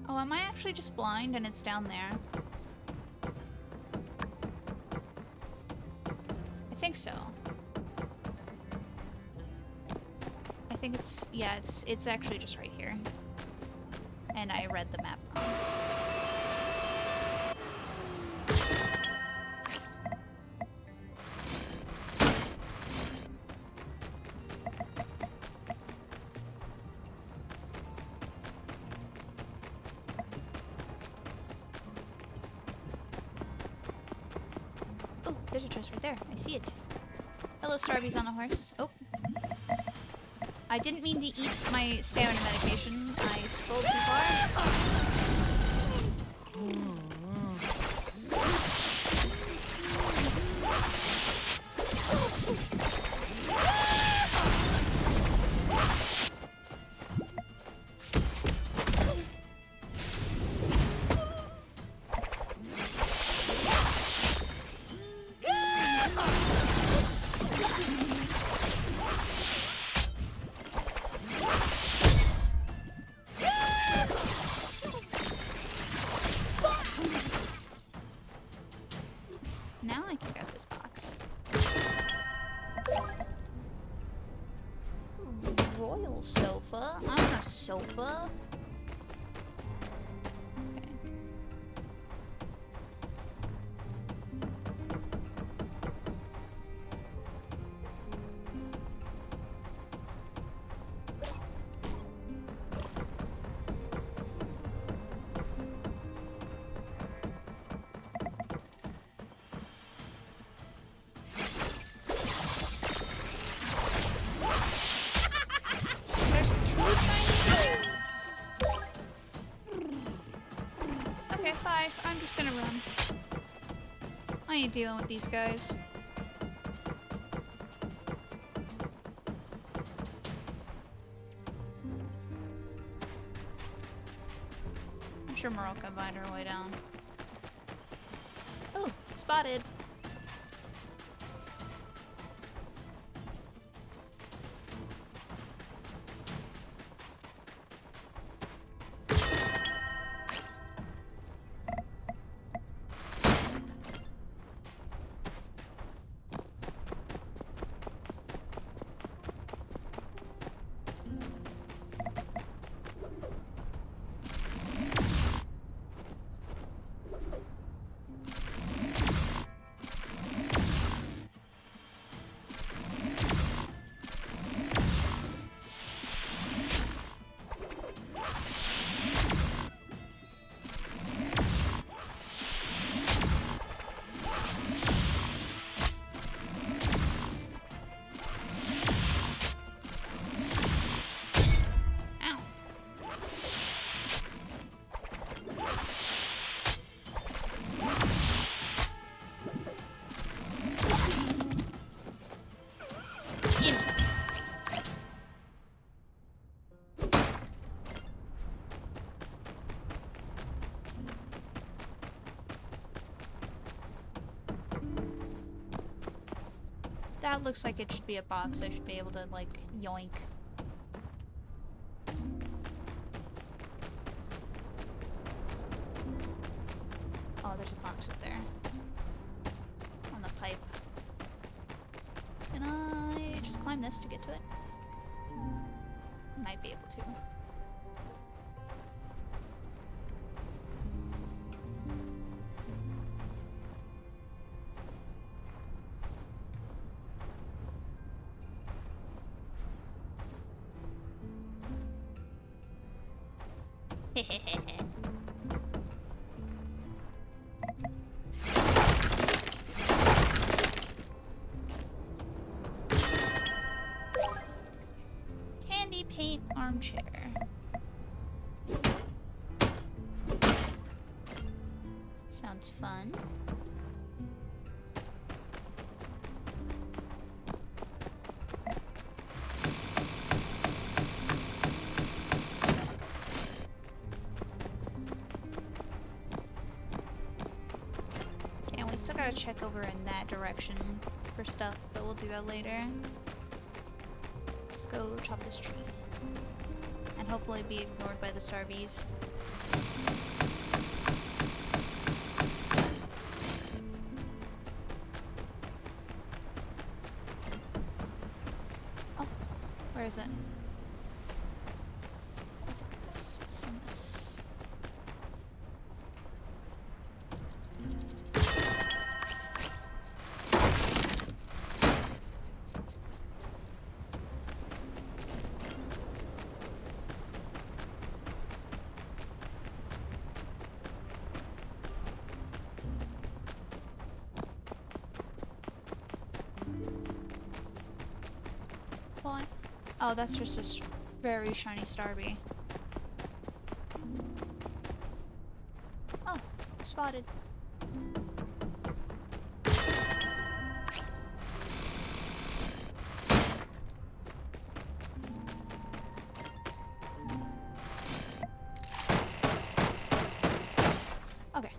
Oh, am I actually just blind and it's down there? I think so. I think it's, yeah, it's actually just right here. And I read the map wrong. Oh, there's a chest right there. I see it. Hello, Starbies on a horse. Oh. I didn't mean to eat my stamina medication. I scrolled too far. royal sofa. I want a sofa. Okay. There's two shiny. Okay, bye. I'm just gonna run. I ain't dealing with these guys. I'm sure Merle can find her way down. Oh, spotted. Ow. Gimme. That looks like it should be a box I should be able to, like, yoink. Oh, there's a box up there. On the pipe. Can I just climb this to get to it? Might be able to. Candy paint armchair. Sounds fun. Okay, and we still gotta check over in that direction for stuff, but we'll do that later. Let's go chop this tree. And hopefully be ignored by the Sarvies. Oh, where is it? Let's take this. Let's send this. What? Oh, that's just a very shiny Starby. Oh, spotted. Okay.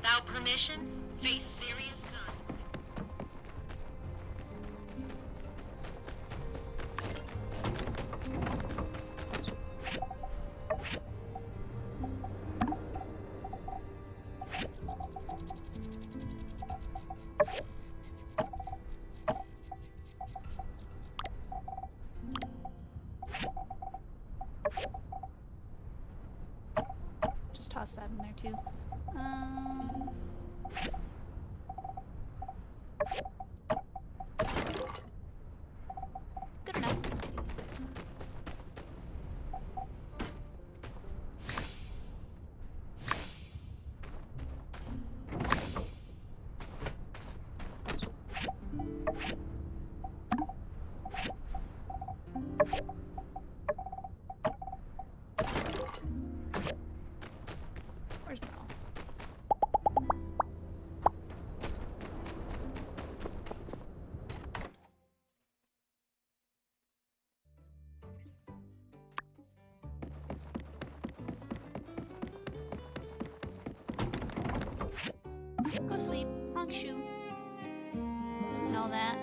without permission face serious consequences. Just toss that in there too. Good enough. Where's Merle? Go sleep, honk shoe, and all that.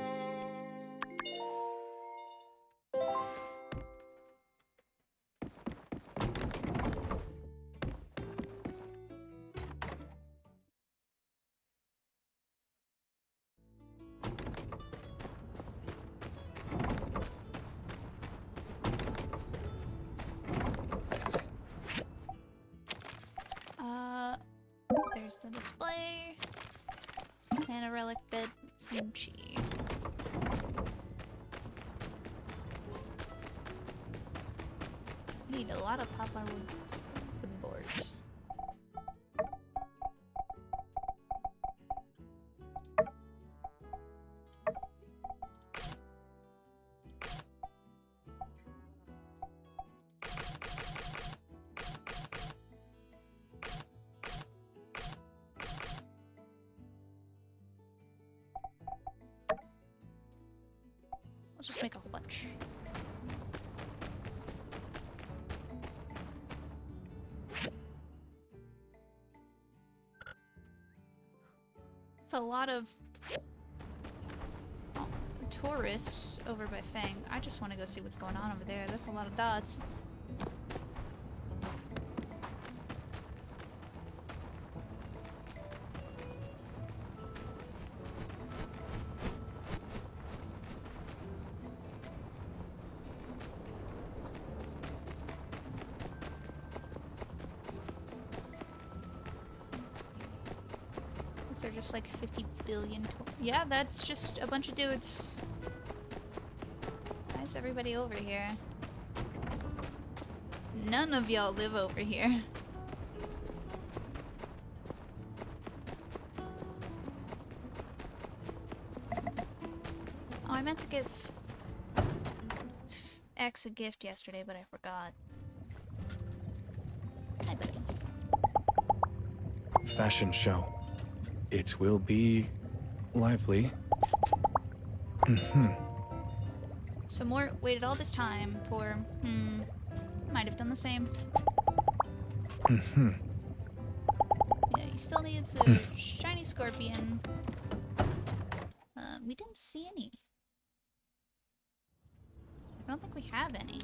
There's the display. And a relic bed from Chi. Need a lot of poplar wooden boards. I'll just make a whole bunch. It's a lot of tourists over by Fang. I just want to go see what's going on over there. That's a lot of dots. Is there just like 50 billion yeah, that's just a bunch of dudes. Why is everybody over here? None of y'all live over here. Oh, I meant to give X a gift yesterday, but I forgot. Hi, buddy. Fashion show. It will be lively. So Mort waited all this time for, might have done the same. Yeah, he still needs a shiny scorpion. We didn't see any. I don't think we have any.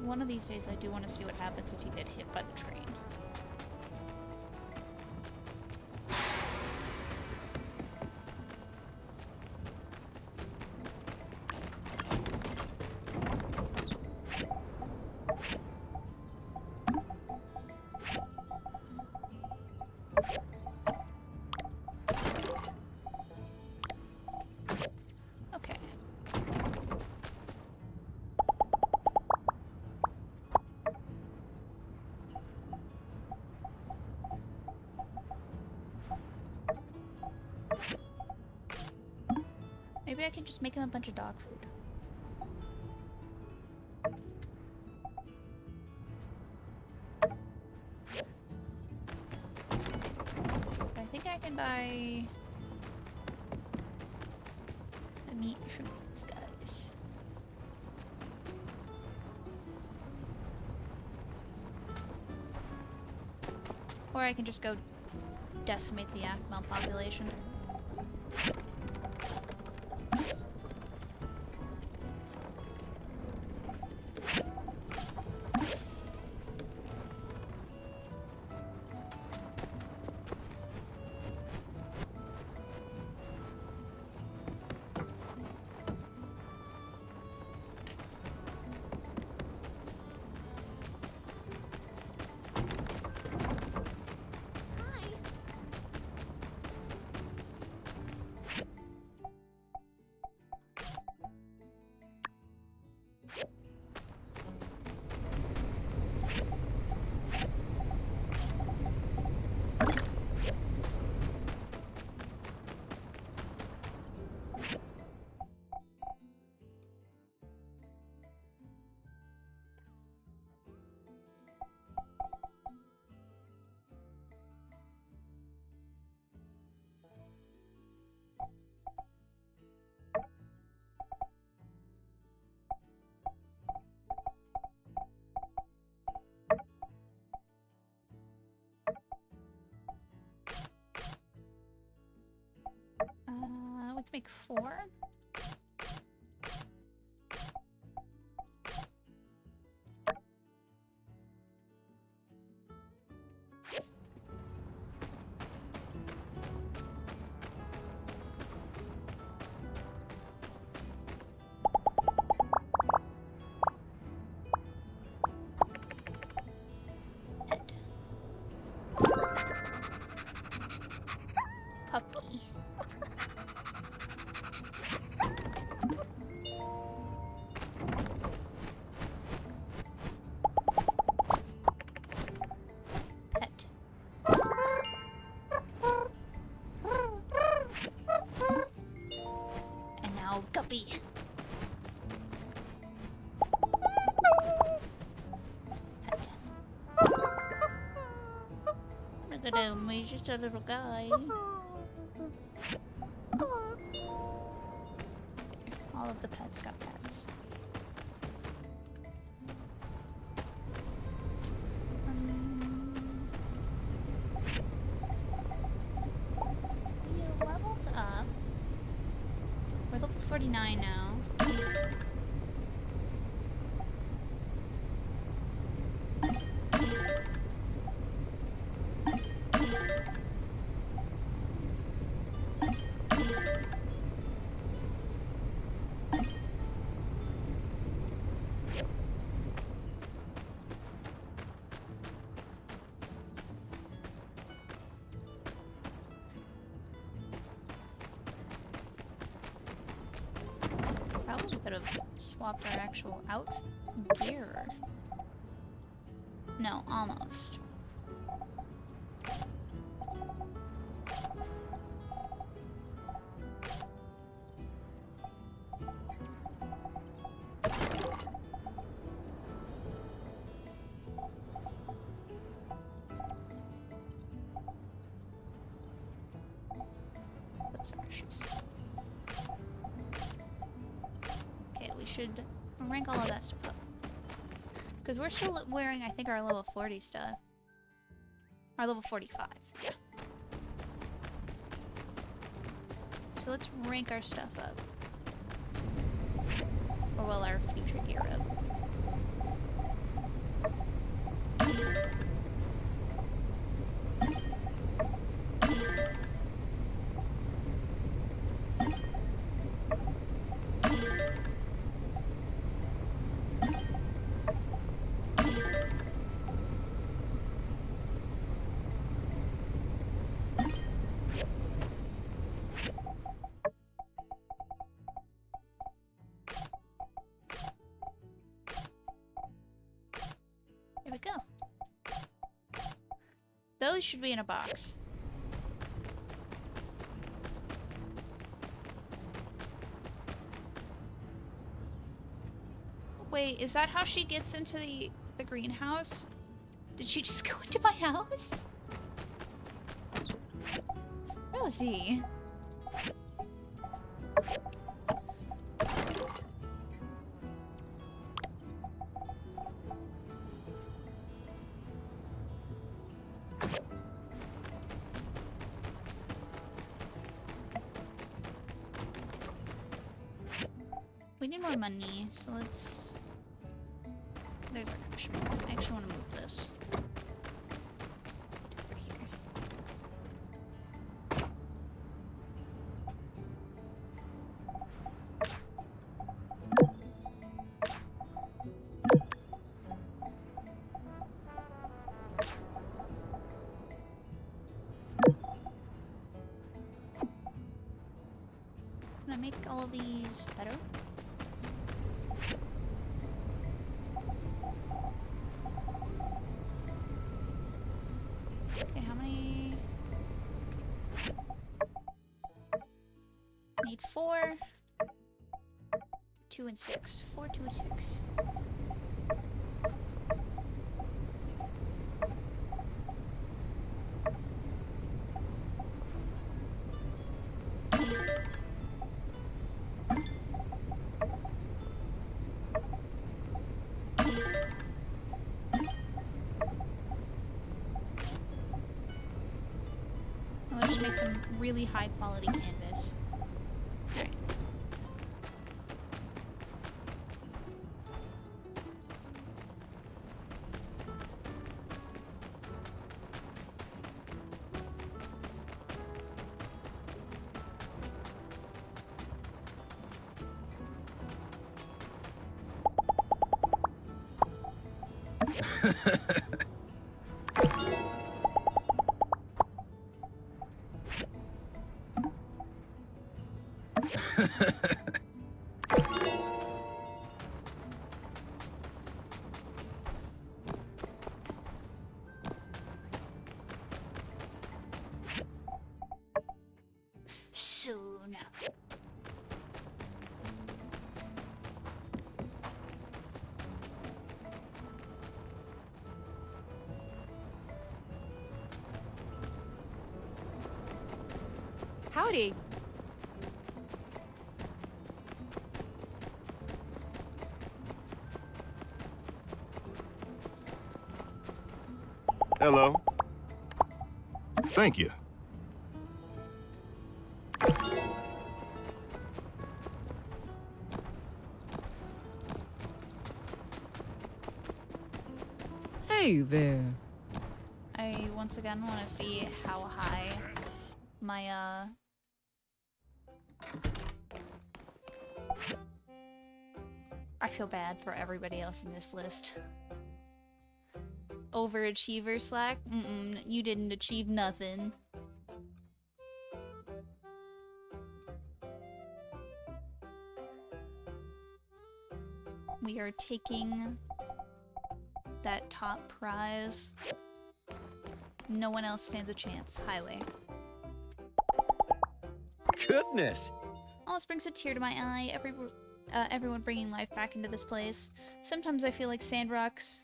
One of these days I do want to see what happens if you get hit by the train. Maybe I can just make him a bunch of dog food. I think I can buy the meat from these guys. Or I can just go decimate the Akmel population. We can make 4. Pet. Puppy. Pet. And now Guppy. Pet. Look at him, he's just a little guy. All of the pets got pets. We leveled up. We're level 49 now. Probably could have swapped our actual out gear. No, almost. Those are issues. Okay, we should rank all of that stuff up. Because we're still wearing, I think, our level 40 stuff. Our level 45, yeah. So let's rank our stuff up. Or well, our future gear up. Here we go. Those should be in a box. Wait, is that how she gets into the greenhouse? Did she just go into my house? Rosie. We need more money, so let's... There's our commission. I actually want to move this. Over here. Can I make all of these better? Okay, how many? Need 4, 2 and 6. 4, 2 and 6. Let's just make some really high quality canvas. Alright. Soon. Howdy. Hello. Thank you. Hey there. I once again want to see how high my I feel bad for everybody else in this list. Overachiever Slack? You didn't achieve nothing. We are taking that top prize. No one else stands a chance. Highway. Goodness! Almost brings a tear to my eye. Everyone bringing life back into this place. Sometimes I feel like Sandrock's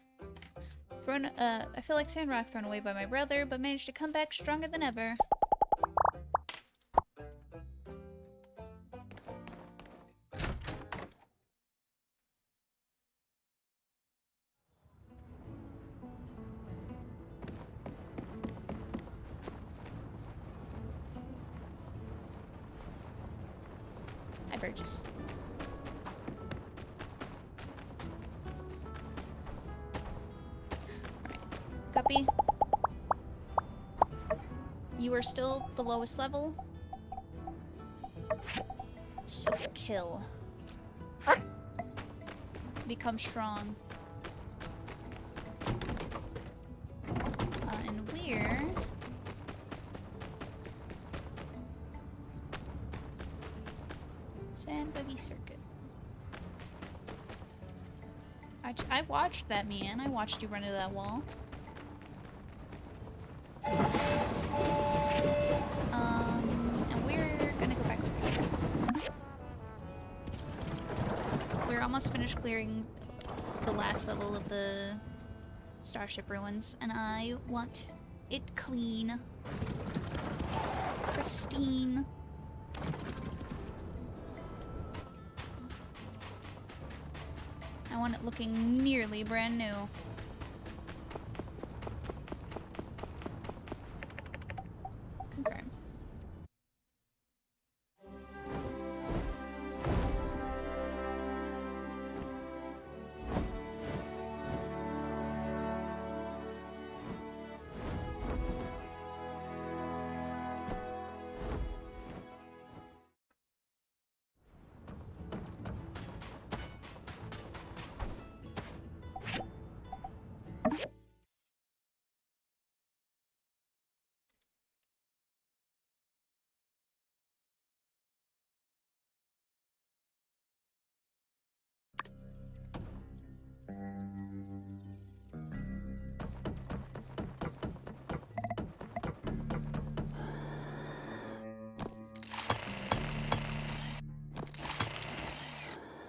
thrown. I feel like Sandrock thrown away by my brother, but managed to come back stronger than ever. Hi, Burgess. Guppy, you are still the lowest level, so kill. Become strong. And we're... Sand Buggy Circuit. I watched that, man. I watched you run into that wall. And we're gonna go back over here. We're almost finished clearing the last level of the Starship Ruins, and I want it clean. Pristine. I want it looking nearly brand new. Confirm.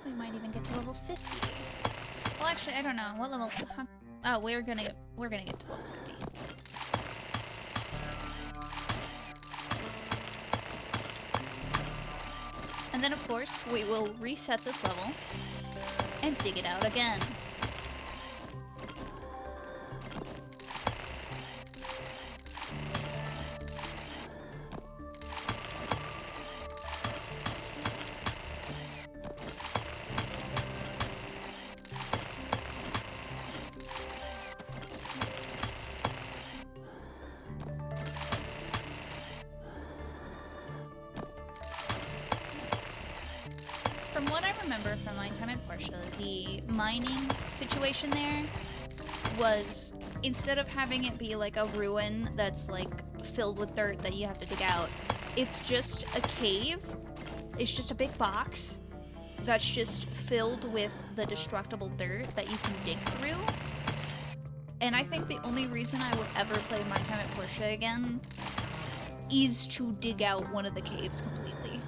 We might even get to level 50. Well, actually, I don't know. What level? Huh? Oh, we're gonna get to level 50. And then, of course, we will reset this level and dig it out again. From what I remember from my time at Portia, the mining situation there was, instead of having it be like a ruin that's like filled with dirt that you have to dig out, it's just a cave. It's just a big box that's just filled with the destructible dirt that you can dig through. And I think the only reason I would ever play my time at Portia again is to dig out one of the caves completely.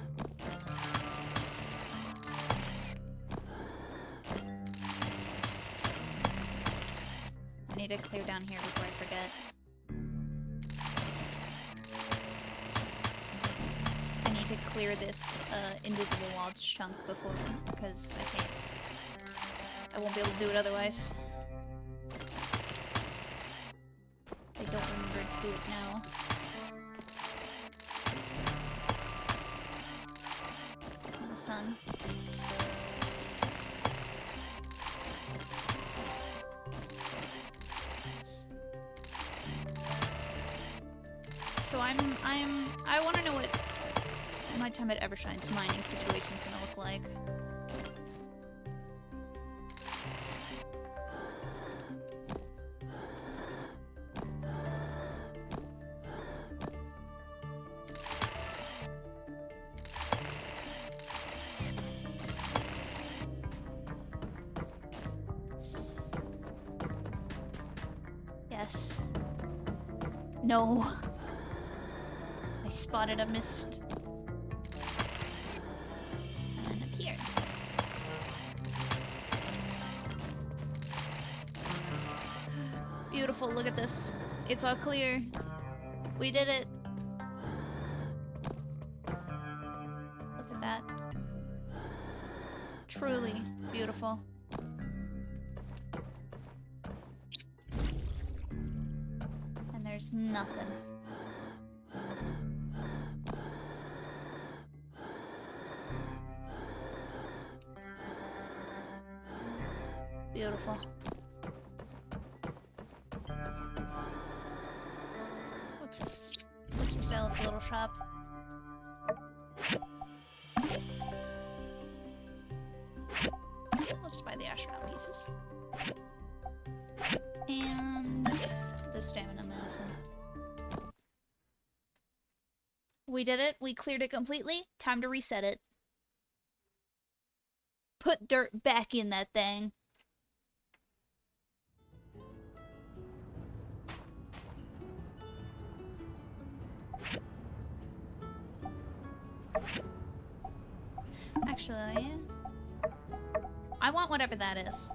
I need to clear down here before I forget. I need to clear this invisible wall chunk before, because I won't be able to do it otherwise. I don't remember to do it now. It's almost done. So I want to know what my time at Evershine's mining situation is gonna look like. Yes. No. I spotted a mist. And up here. Beautiful, look at this. It's all clear. We did it. Look at that. Truly beautiful. And there's nothing. Beautiful. What's for sale at the little shop? We'll just buy the astronaut pieces. And the stamina medicine. We did it. We cleared it completely. Time to reset it. Put dirt back in that thing. Actually, I want whatever that is.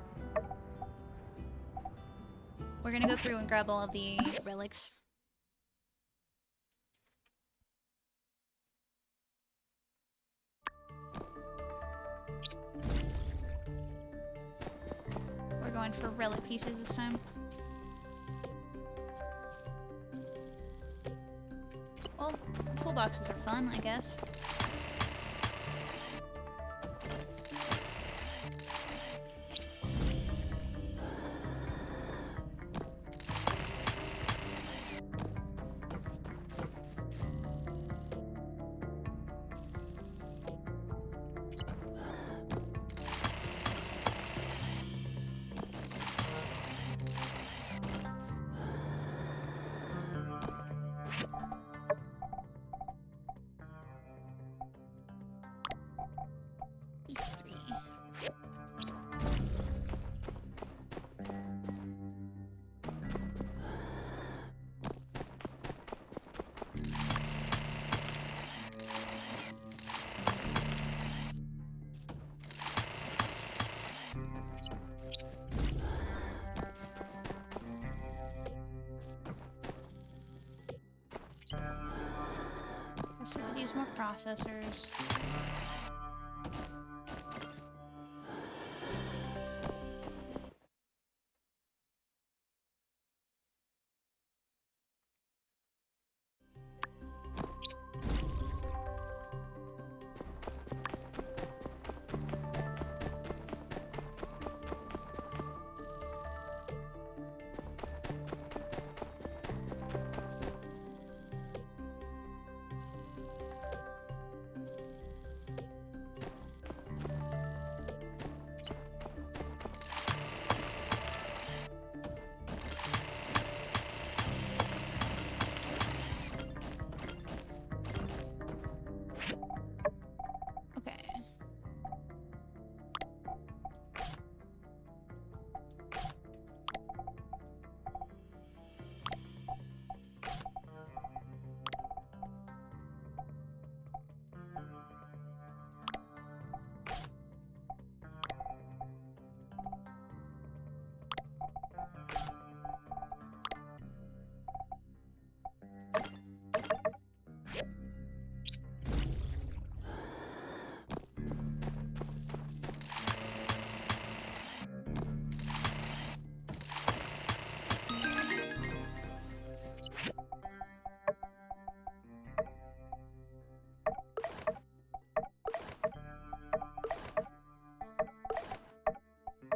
We're gonna go through and grab all of the relics. We're going for relic pieces this time. Well, toolboxes are fun, I guess. These three. Guess we could use more processors. Okay.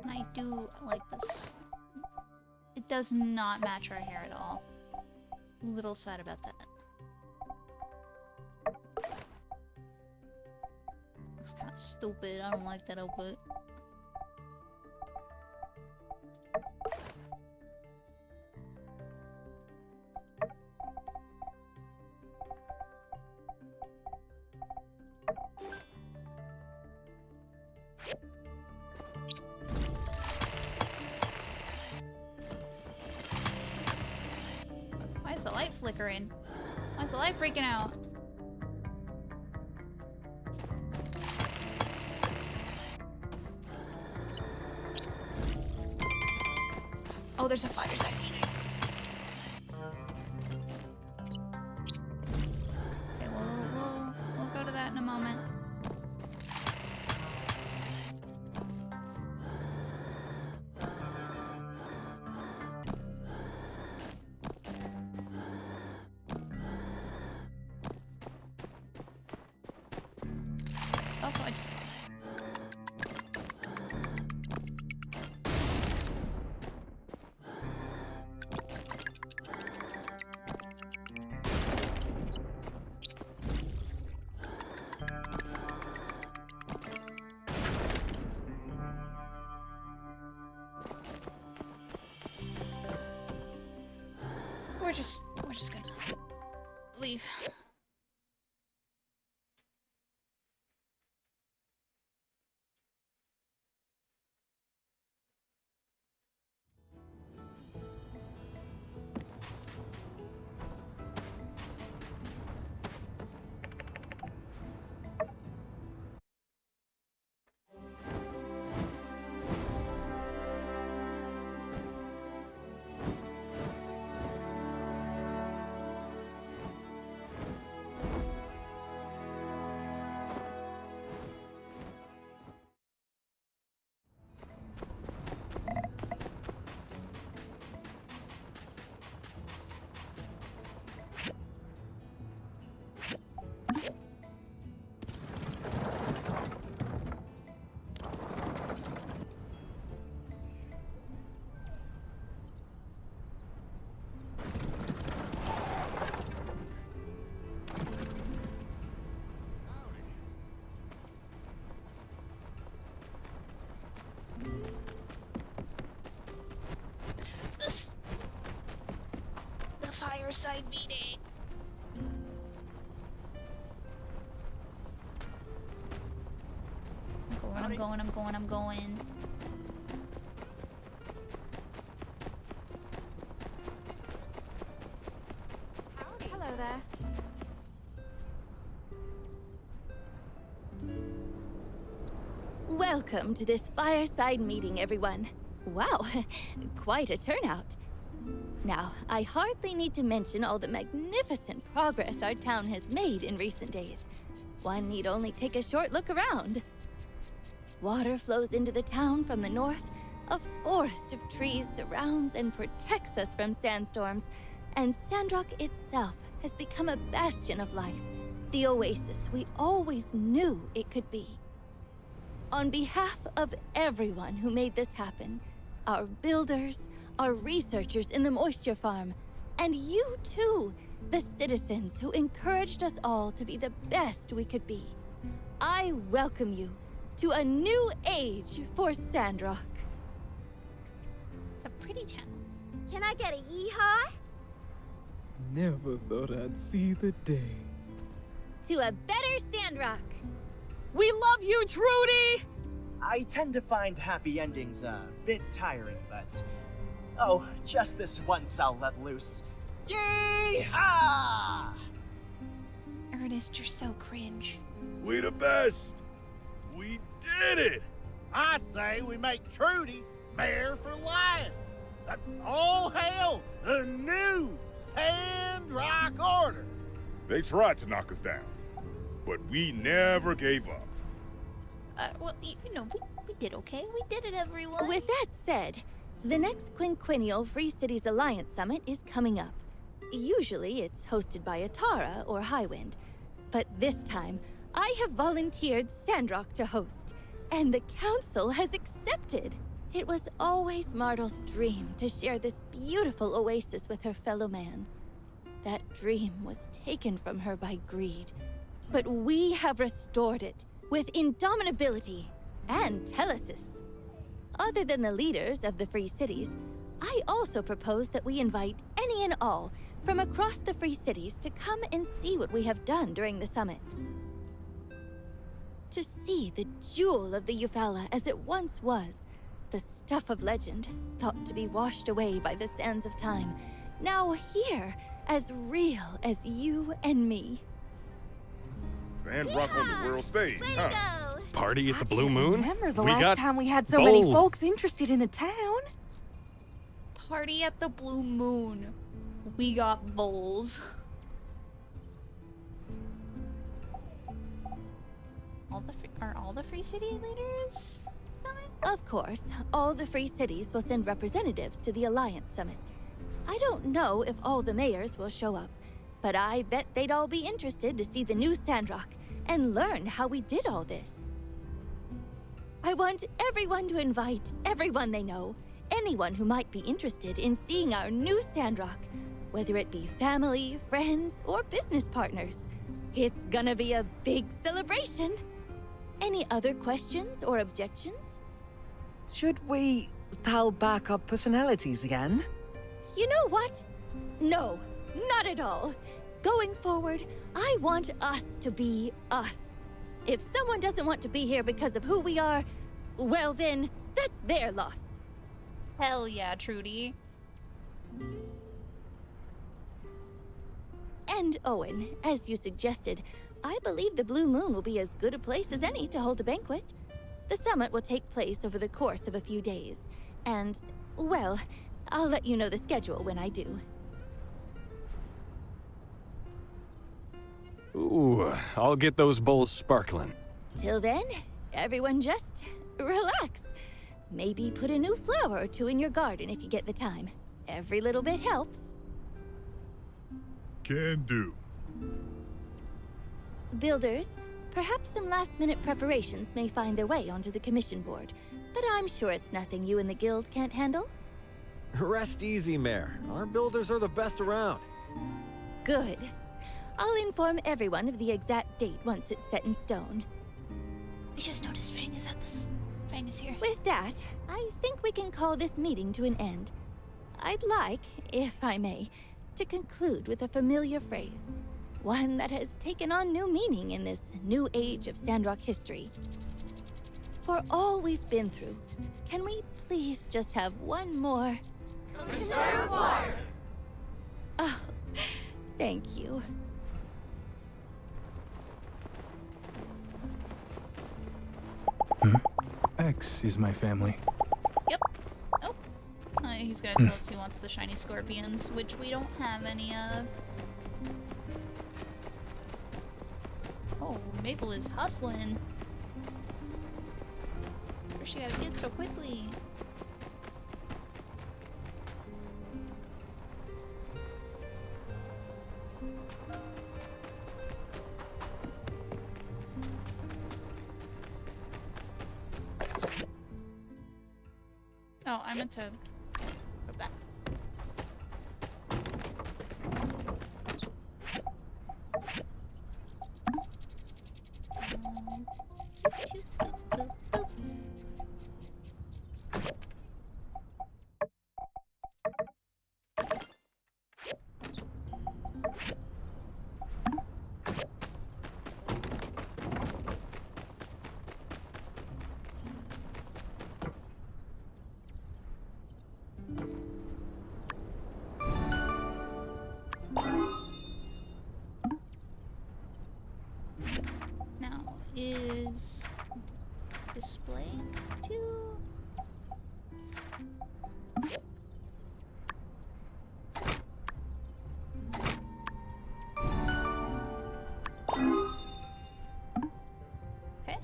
And I do like this. It does not match our hair at all. A little sad about that. Looks kind of stupid. I don't like that outfit. Why is the light flickering? Why is the light freaking out? Oh, there's a fighter side meeting. Okay, we'll go to that in a moment. Also, I just... We're just gonna leave. fireside meeting. I'm going. Hello there. Welcome to this fireside meeting, everyone. Wow, quite a turnout. Now, I hardly need to mention all the magnificent progress our town has made in recent days. One need only take a short look around. Water flows into the town from the north. A forest of trees surrounds and protects us from sandstorms. And Sandrock itself has become a bastion of life. The oasis we always knew it could be. On behalf of everyone who made this happen, our builders, our researchers in the moisture farm, and you too, the citizens who encouraged us all to be the best we could be, I welcome you to a new age for Sandrock. It's a pretty town. Can I get a yeehaw? Never thought I'd see the day. To a better Sandrock. We love you, Trudy! I tend to find happy endings a bit tiring, but... Oh, just this once I'll let loose. Yee-haw! Ernest, you're so cringe. We the best! We did it! I say we make Trudy mayor for life. All hail the new Sandrock order. They tried to knock us down, but we never gave up. Well, you know, we did okay. We did it, everyone. With that said, the next quinquennial Free Cities Alliance Summit is coming up. Usually it's hosted by Atara or Highwind, but this time I have volunteered Sandrock to host, and the council has accepted. It was always Martel's dream to share this beautiful oasis with her fellow man. That dream was taken from her by greed, but we have restored it with indomitability and telesis. Other than the leaders of the Free Cities, I also propose that we invite any and all from across the Free Cities to come and see what we have done during the summit. To see the jewel of the Eufaula as it once was, the stuff of legend, thought to be washed away by the sands of time, now here, as real as you and me. Sandrock on the world stage, huh? Party at the Blue Moon? Remember the We last got time we had so many bowls. folks interested in the town? Party at the Blue Moon. We got bowls. Are all the Free City leaders coming? Of course, all the Free Cities will send representatives to the Alliance Summit. I don't know if all the mayors will show up, but I bet they'd all be interested to see the new Sandrock and learn how we did all this. I want everyone to invite everyone they know, anyone who might be interested in seeing our new Sandrock, whether it be family, friends, or business partners. It's gonna be a big celebration. Any other questions or objections? Should we dial back our personalities again? You know what? No, not at all. Going forward, I want us to be us. If someone doesn't want to be here because of who we are, well then, that's their loss. Hell yeah, Trudy. And Owen, as you suggested, I believe the Blue Moon will be as good a place as any to hold a banquet. The summit will take place over the course of a few days, and, well, I'll let you know the schedule when I do. Ooh, I'll get those bowls sparkling. Till then, everyone just relax. Maybe put a new flower or two in your garden if you get the time. Every little bit helps. Can do. Builders, perhaps some last-minute preparations may find their way onto the commission board, but I'm sure it's nothing you and the guild can't handle. Rest easy, Mayor. Our builders are the best around. Good. I'll inform everyone of the exact date once it's set in stone. I just noticed Fang is here. With that, I think we can call this meeting to an end. I'd like, if I may, to conclude with a familiar phrase, one that has taken on new meaning in this new age of Sandrock history. For all we've been through, can we please just have one more? Conserve water! Oh, thank you. X is my family. Yep. Oh. He's gonna tell us he wants the shiny scorpions, which we don't have any of. Oh, Maple is hustling. Where's she gotta get so quickly? Oh, I meant to grab that. Now is display two. Okay.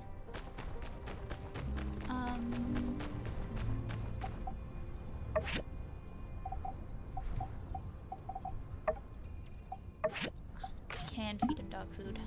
Can feed him dog food.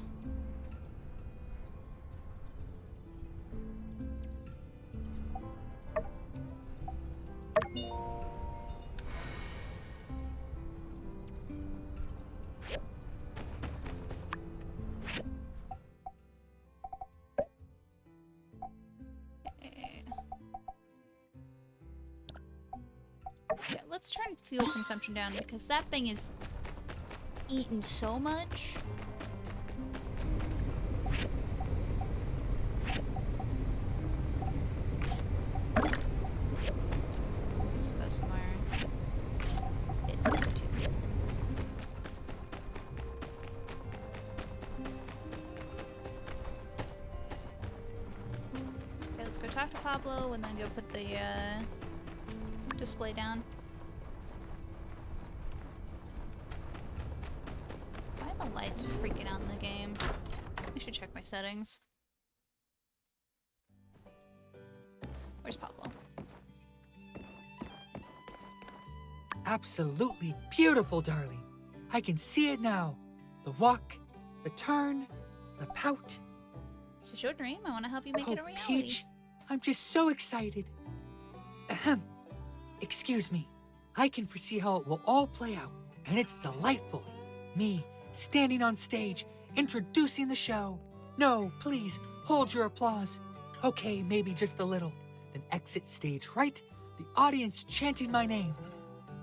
Yeah, let's turn fuel consumption down because that thing is eating so much. Let's throw some iron. It's going to. Okay, let's go talk to Pablo and then go put the display down. Why are the lights freaking out in the game? I should check my settings. Where's Pablo? Absolutely beautiful, darling. I can see it now. The walk, the turn, the pout. Is it your dream? I want to help you make it a reality. Peach, I'm just so excited. Ahem. Excuse me. I can foresee how it will all play out, and it's delightful. Me, standing on stage, introducing the show. No, please, hold your applause. Okay, maybe just a little. Then exit stage right, the audience chanting my name.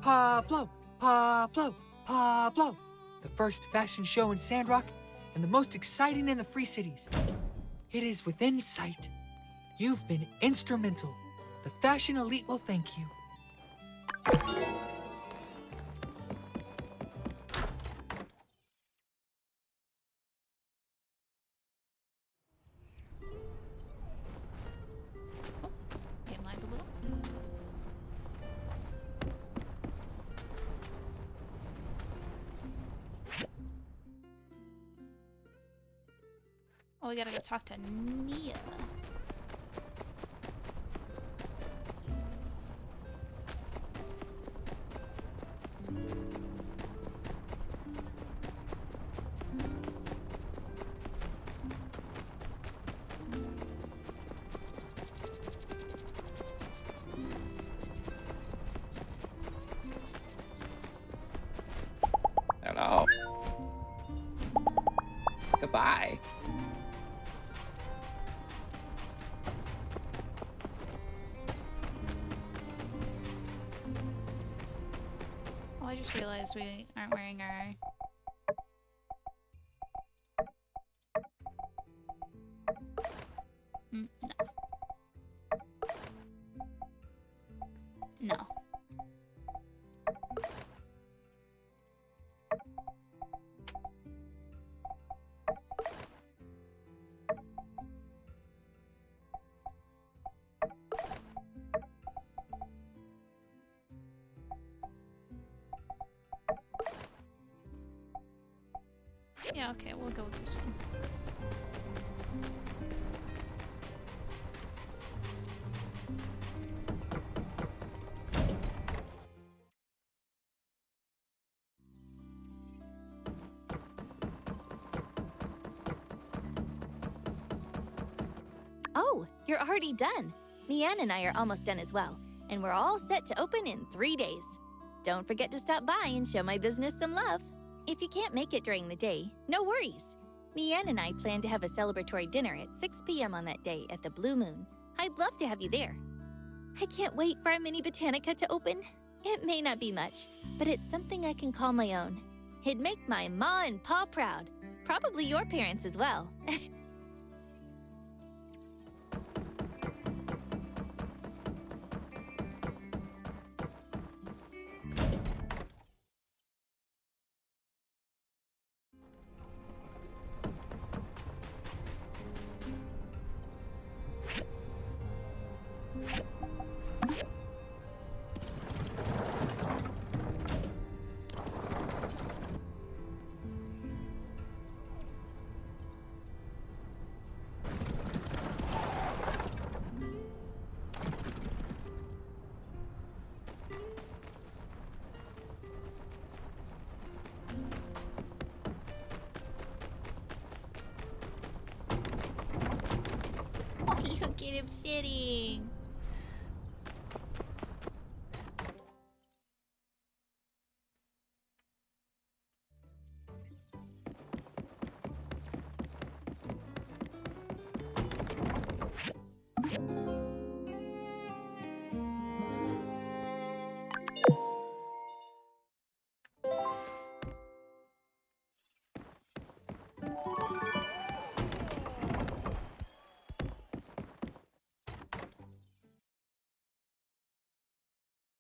Pablo, Pablo, Pablo. The first fashion show in Sandrock, and the most exciting in the Free Cities. It is within sight. You've been instrumental. The fashion elite will thank you. Game lagged a little. Oh, we gotta go talk to Nia. Hello. Goodbye. Oh, I just realized we aren't wearing our... no. No. Yeah, okay, we'll go with this one. Oh, you're already done. Mian and I are almost done as well, and we're all set to open in 3 days. Don't forget to stop by and show my business some love. If you can't make it during the day, no worries. Mian and I plan to have a celebratory dinner at 6 p.m. on that day at the Blue Moon. I'd love to have you there. I can't wait for our mini botanica to open. It may not be much, but it's something I can call my own. It'd make my ma and pa proud. Probably your parents as well. Oh, look at him sitting.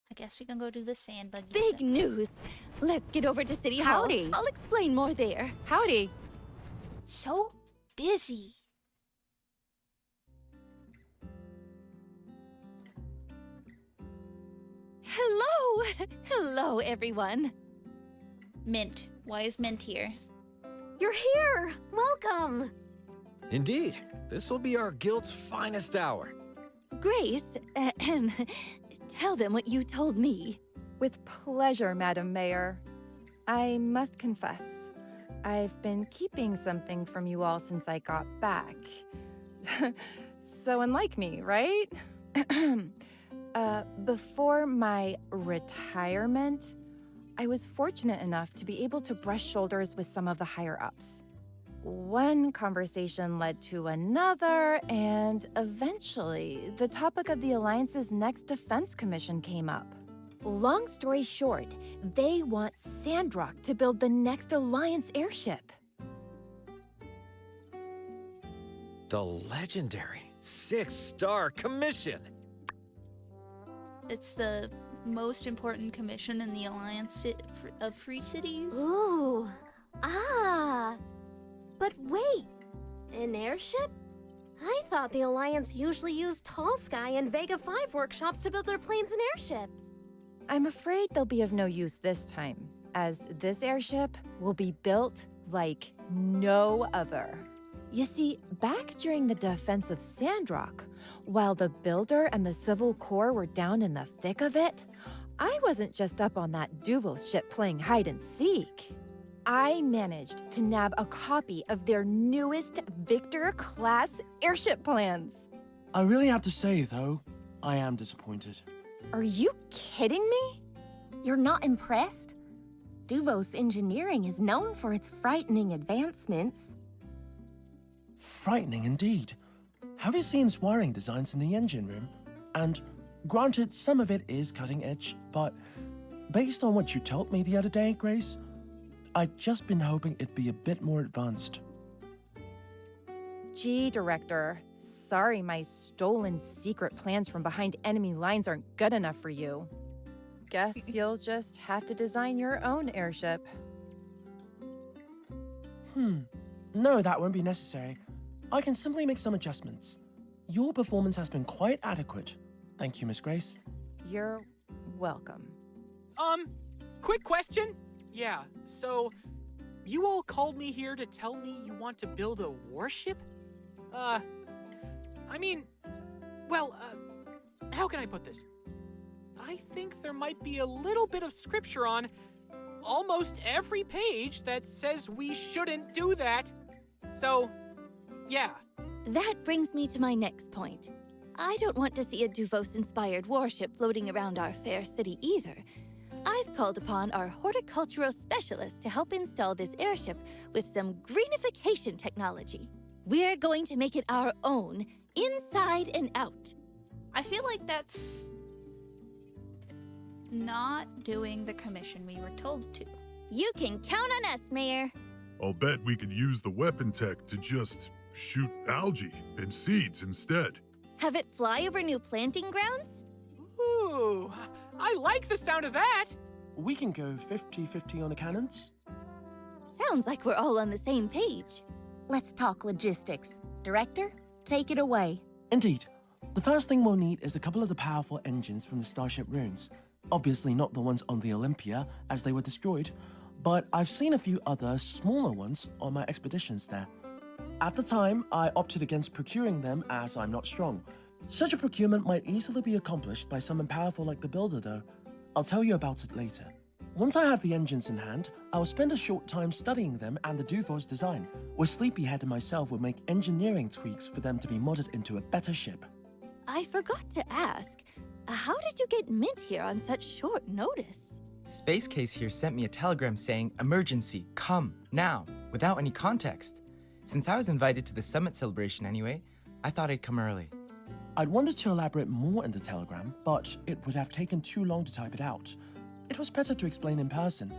I guess we can go do the sand buggy Big stuff. news! Let's get over to City Hall. Howdy. I'll explain more there. Howdy. So busy. Hello! Hello, everyone. Mint. Why is Mint here? You're here! Welcome! Indeed, this will be our guild's finest hour. Grace, tell them what you told me. With pleasure, Madam Mayor. I must confess, I've been keeping something from you all since I got back. So unlike me, right? Before my retirement, I was fortunate enough to be able to brush shoulders with some of the higher-ups. One conversation led to another, and eventually, the topic of the Alliance's next defense commission came up. Long story short, they want Sandrock to build the next Alliance airship. The legendary 6-star commission. It's the most important commission in the Alliance of Free Cities. Ooh. Ah. But wait. An airship? I thought the Alliance usually used Tall Sky and Vega 5 workshops to build their planes and airships. I'm afraid they'll be of no use this time, as this airship will be built like no other. You see, back during the defense of Sandrock, while the Builder and the Civil Corps were down in the thick of it, I wasn't just up on that Duvos ship playing hide and seek. I managed to nab a copy of their newest Victor-class airship plans. I really have to say, though, I am disappointed. Are you kidding me? You're not impressed? Duvos engineering is known for its frightening advancements. Frightening indeed. Have you seen its wiring designs in the engine room? And granted, some of it is cutting edge, but based on what you told me the other day, Grace, I'd just been hoping it'd be a bit more advanced. Gee, Director. Sorry my stolen secret plans from behind enemy lines aren't good enough for you. Guess you'll just have to design your own airship. No, that won't be necessary. I can simply make some adjustments. Your performance has been quite adequate. Thank you, Miss Grace. You're welcome. Quick question? Yeah, so you all called me here to tell me you want to build a warship? How can I put this? I think there might be a little bit of scripture on almost every page that says we shouldn't do that. So, yeah. That brings me to my next point. I don't want to see a Duvos-inspired warship floating around our fair city either. I've called upon our horticultural specialist to help install this airship with some greenification technology. We're going to make it our own, inside and out. I feel like that's not doing the commission we were told to. You can count on us, Mayor. I'll bet we could use the weapon tech to just shoot algae and seeds instead. Have it fly over new planting grounds? Ooh, I like the sound of that. We can go 50-50 on the cannons. Sounds like we're all on the same page. Let's talk logistics. Director, take it away. Indeed. The first thing we'll need is a couple of the powerful engines from the Starship ruins. Obviously not the ones on the Olympia, as they were destroyed, but I've seen a few other, smaller ones on my expeditions there. At the time, I opted against procuring them as I'm not strong. Such a procurement might easily be accomplished by someone powerful like the builder, though. I'll tell you about it later. Once I have the engines in hand, I'll spend a short time studying them and the Duvos design, where Sleepyhead and myself will make engineering tweaks for them to be modded into a better ship. I forgot to ask, how did you get Mint here on such short notice? Space Case here sent me a telegram saying, "Emergency, come, now," without any context. Since I was invited to the summit celebration anyway, I thought I'd come early. I'd wanted to elaborate more in the telegram, but it would have taken too long to type it out. It was better to explain in person.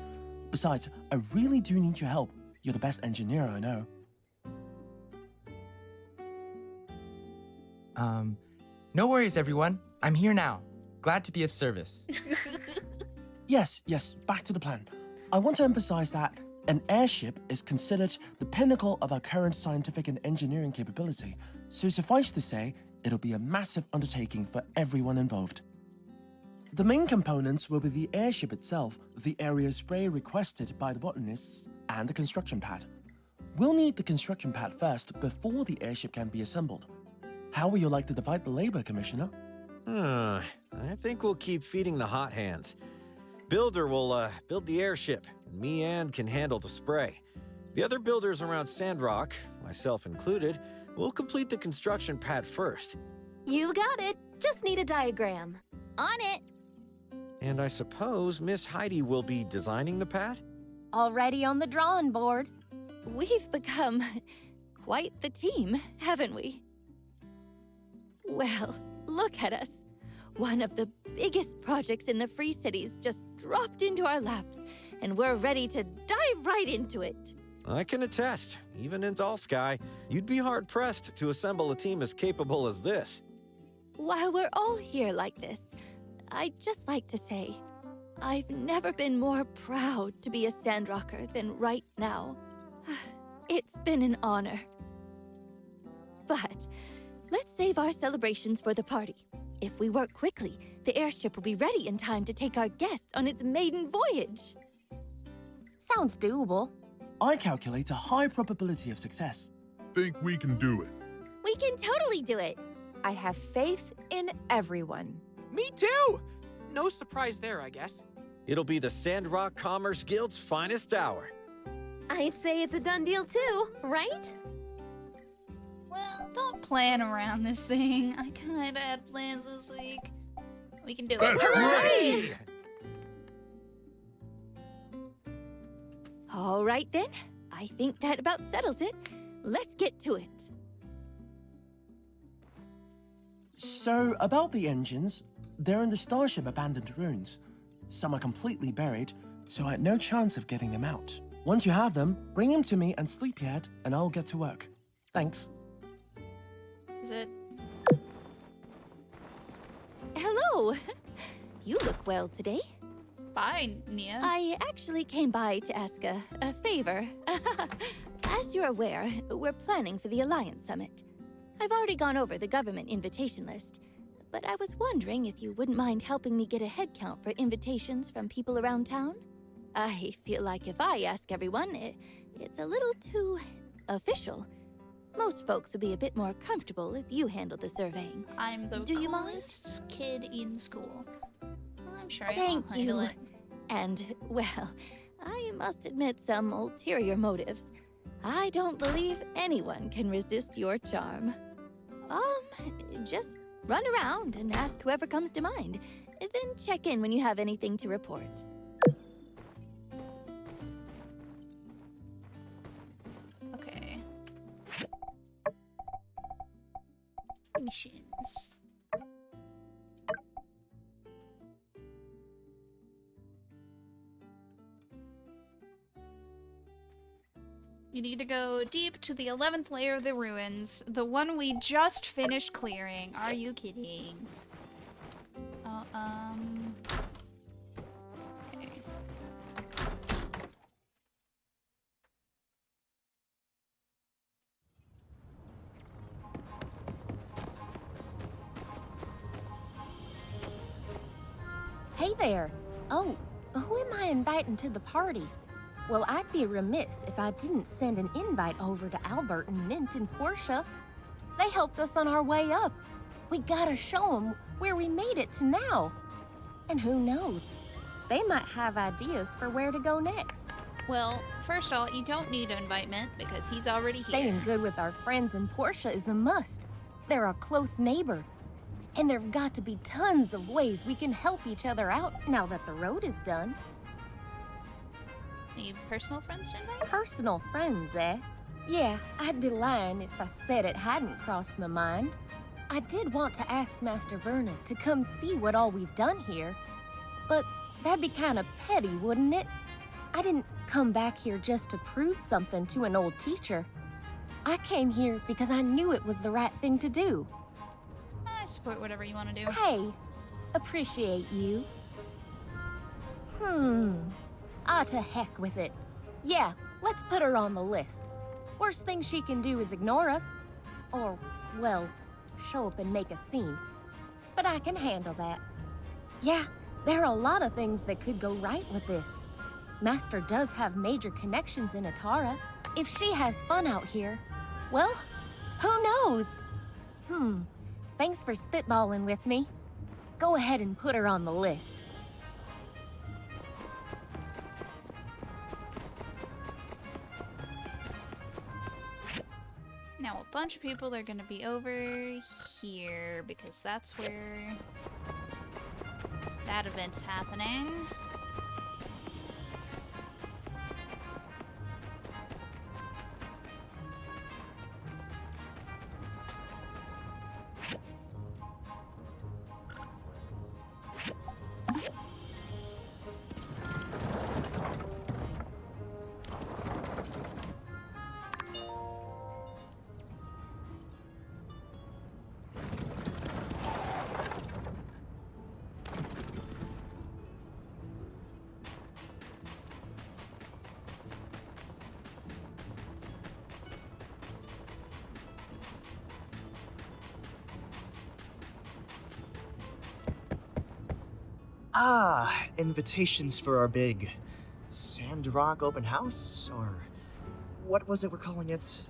Besides, I really do need your help. You're the best engineer I know. No worries, everyone. I'm here now. Glad to be of service. Yes, back to the plan. I want to emphasize that an airship is considered the pinnacle of our current scientific and engineering capability, so suffice to say, it'll be a massive undertaking for everyone involved. The main components will be the airship itself, the area spray requested by the botanists, and the construction pad. We'll need the construction pad first before the airship can be assembled. How would you like to divide the labor, Commissioner? I think we'll keep feeding the hot hands. Builder will build the airship. Me and can handle the spray. The other builders around Sandrock, myself included, will complete the construction pad first. You got it. Just need a diagram. On it. And I suppose Miss Heidi will be designing the pad? Already on the drawing board. We've become quite the team, haven't we? Well, look at us. One of the biggest projects in the Free Cities just dropped into our laps, and we're ready to dive right into it. I can attest, even in All Sky, you'd be hard-pressed to assemble a team as capable as this. While we're all here like this, I'd just like to say, I've never been more proud to be a Sandrocker than right now. It's been an honor. But let's save our celebrations for the party. If we work quickly, the airship will be ready in time to take our guests on its maiden voyage. Sounds doable. I calculate a high probability of success. Think we can do it. We can totally do it. I have faith in everyone. Me too! No surprise there, I guess. It'll be the Sandrock Commerce Guild's finest hour. I'd say it's a done deal too, right? Well, don't plan around this thing. I kinda had plans this week. We can do it. That's right! All right then. I think that about settles it. Let's get to it. So, about the engines, they're in the Starship abandoned ruins. Some are completely buried, so I had no chance of getting them out. Once you have them, bring them to me and Sleepyhead, and I'll get to work. Thanks. Is it? Hello! You look well today. Bye, Nia. I actually came by to ask a favor. As you're aware, we're planning for the Alliance Summit. I've already gone over the government invitation list, but I was wondering if you wouldn't mind helping me get a head count for invitations from people around town? I feel like if I ask everyone, it's a little too official. Most folks would be a bit more comfortable if you handled the surveying. I'm the Do you mind? coolest kid in school. I'm sure I Thank can handle you. it. And, well, I must admit some ulterior motives. I don't believe anyone can resist your charm. Just run around and ask whoever comes to mind. Then check in when you have anything to report. Okay. Missions. You need to go deep to the 11th layer of the ruins, the one we just finished clearing. Are you kidding? Okay. Hey there. Oh, who am I inviting to the party? Well, I'd be remiss if I didn't send an invite over to Albert and Mint and Portia. They helped us on our way up. We gotta show them where we made it to now. And who knows? They might have ideas for where to go next. Well, first of all, you don't need to invite Mint because he's already Staying here. good with our friends and Portia is a must. They're a close neighbor. And there've got to be tons of ways we can help each other out now that the road is done. Need personal friends to invite? Personal friends, eh? Yeah, I'd be lying if I said it hadn't crossed my mind. I did want to ask Master Verna to come see what all we've done here. But that'd be kind of petty, wouldn't it? I didn't come back here just to prove something to an old teacher. I came here because I knew it was the right thing to do. I support whatever you want to do. Hey, appreciate you. To heck with it. Yeah, let's put her on the list. Worst thing she can do is ignore us. Or, well, show up and make a scene. But I can handle that. Yeah, there are a lot of things that could go right with this. Master does have major connections in Atara. If she has fun out here, well, who knows? Thanks for spitballing with me. Go ahead and put her on the list. Now a bunch of people are gonna be over here because that's where that event's happening. Invitations for our big Sandrock open house? Or what was it we're calling it?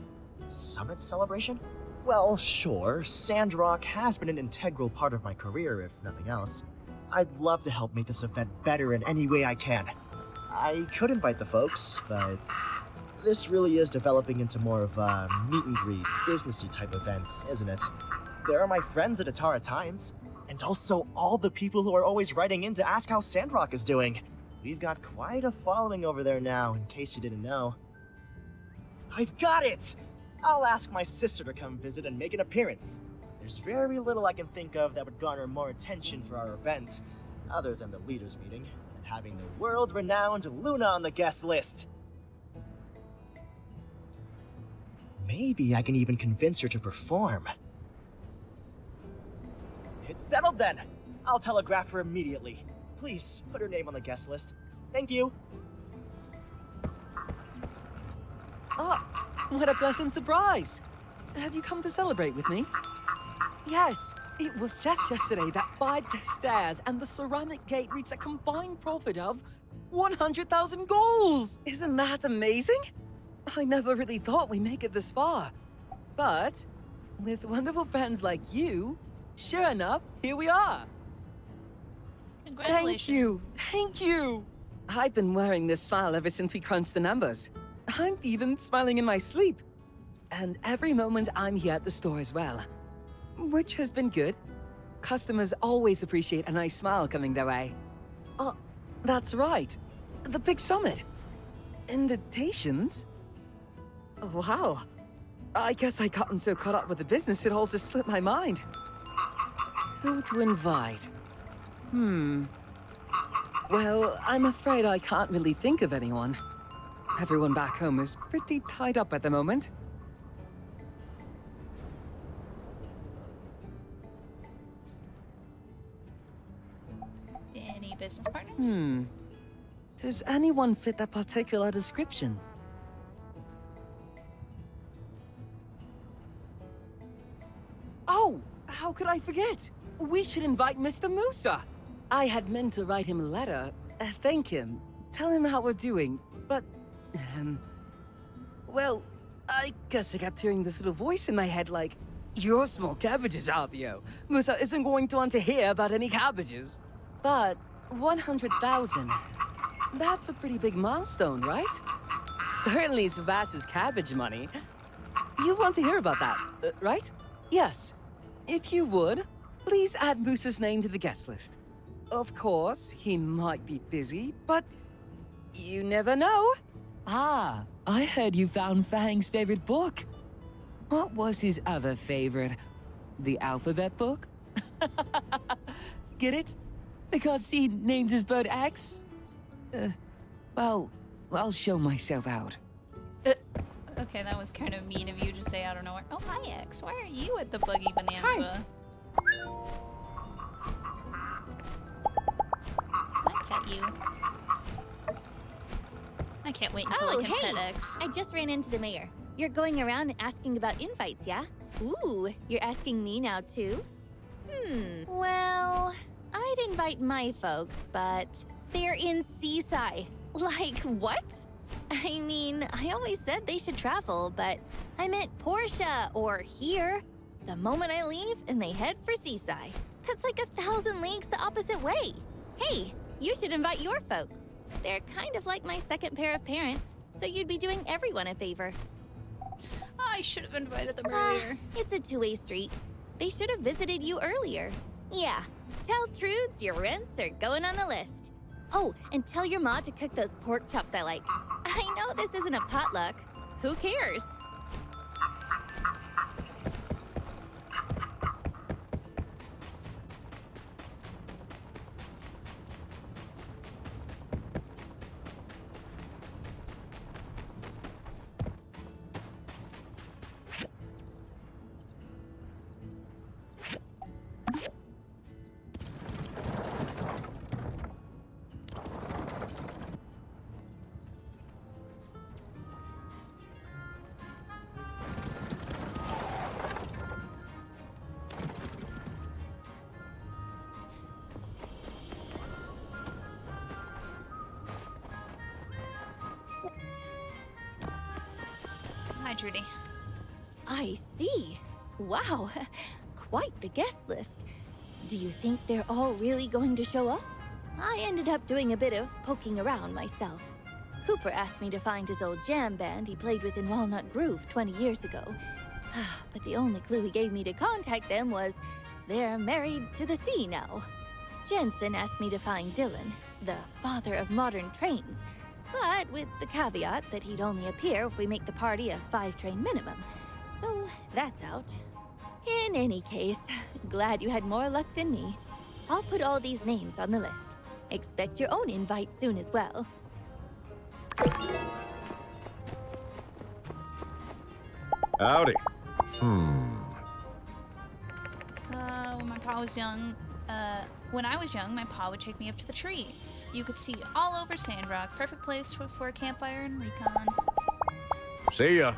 Summit celebration? Well, sure, Sandrock has been an integral part of my career, if nothing else. I'd love to help make this event better in any way I can. I could invite the folks, but this really is developing into more of a meet and greet, businessy type events, isn't it? There are my friends at Atara Times. And also all the people who are always writing in to ask how Sandrock is doing. We've got quite a following over there now, in case you didn't know. I've got it! I'll ask my sister to come visit and make an appearance. There's very little I can think of that would garner more attention for our event, other than the leaders' meeting. having the world-renowned Luna on the guest list. Maybe I can even convince her to perform. It's settled then. I'll telegraph her immediately. Please, put her name on the guest list. Thank you. Ah, what a pleasant surprise! Have you come to celebrate with me? Yes, it was just yesterday that Bide the Stairs and the Ceramic Gate reached a combined profit of 100,000 goals! Isn't that amazing? I never really thought we'd make it this far. But, with wonderful friends like you, sure enough, here we are. Congratulations. Thank you, thank you! I've been wearing this smile ever since we crunched the numbers. I'm even smiling in my sleep. And every moment I'm here at the store as well. Which has been good. Customers always appreciate a nice smile coming their way. Oh, that's right. The big summit. Invitations? Oh, wow. I guess I gotten so caught up with the business it all just slipped my mind. Who to invite? Well, I'm afraid I can't really think of anyone. Everyone back home is pretty tied up at the moment. Any business partners? Does anyone fit that particular description? Oh, how could I forget? We should invite Mr. Musa. I had meant to write him a letter, thank him, tell him how we're doing, but, well, I guess I kept hearing this little voice in my head like, "You're small cabbages, Alvio. Musa isn't going to want to hear about any cabbages." But 100,000, that's a pretty big milestone, right? Certainly surpasses cabbage money. You'll want to hear about that, right? Yes. If you would, please add Musa's name to the guest list. Of course, he might be busy, but you never know. Ah, I heard you found Fang's favorite book. What was his other favorite? The alphabet book? Get it? Because he named his bird X? Well, I'll show myself out. Okay, that was kind of mean of you to say out of nowhere. Oh, hi, X. Why are you at the Buggy Bonanza? I pet you. I can't wait until I can pet X. I just ran into the mayor. You're going around and asking about invites, yeah? Ooh, you're asking me now too? Well, I'd invite my folks, but they're in Seaside. Like, what? I mean, I always said they should travel, but I meant Portia or here. The moment I leave and they head for Seaside. That's like 1,000 leagues the opposite way. Hey, you should invite your folks. They're kind of like my second pair of parents, so you'd be doing everyone a favor. I should have invited them earlier. It's a two-way street. They should have visited you earlier. Yeah, tell Trudes your rents are going on the list. Oh, and tell your ma to cook those pork chops I like. I know this isn't a potluck. Who cares? Hi, Trudy. I see. Wow, quite the guest list. Do you think they're all really going to show up? I ended up doing a bit of poking around myself. Cooper asked me to find his old jam band he played with in Walnut Grove 20 years ago. But the only clue he gave me to contact them was they're married to the sea now. Jensen asked me to find Dylan, the father of modern trains, but with the caveat that he'd only appear if we make the party a 5-train minimum. So that's out. In any case, glad you had more luck than me. I'll put all these names on the list. Expect your own invite soon as well. Howdy. When my pa was young, when I was young, my pa would take me up to the tree. You could see all over Sandrock. Perfect place for a campfire and recon. See ya.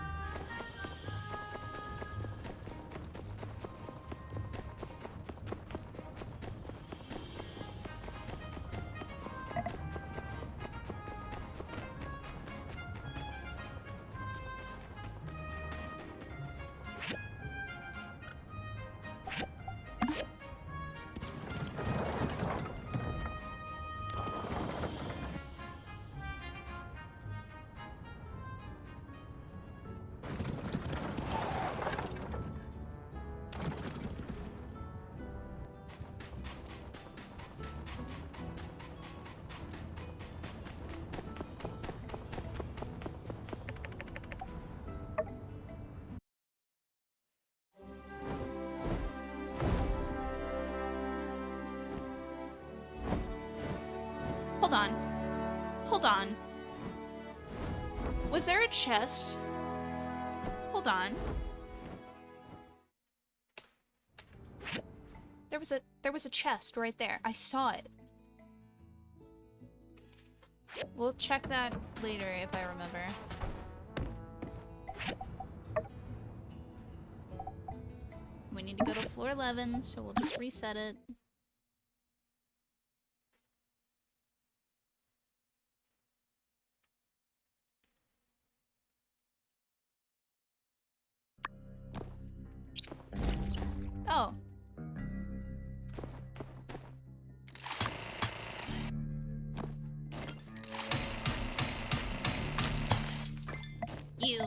Hold on. Hold on. Was there a chest? Hold on. There was a chest right there. I saw it. We'll check that later if I remember. We need to go to floor 11, so we'll just reset it. Oh. You.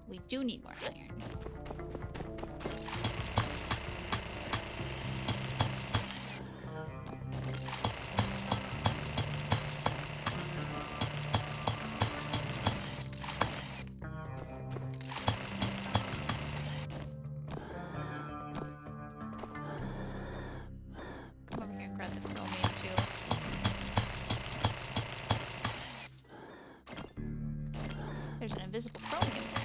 We do need more iron. Come over here and grab the chromium too. There's an invisible chromium there.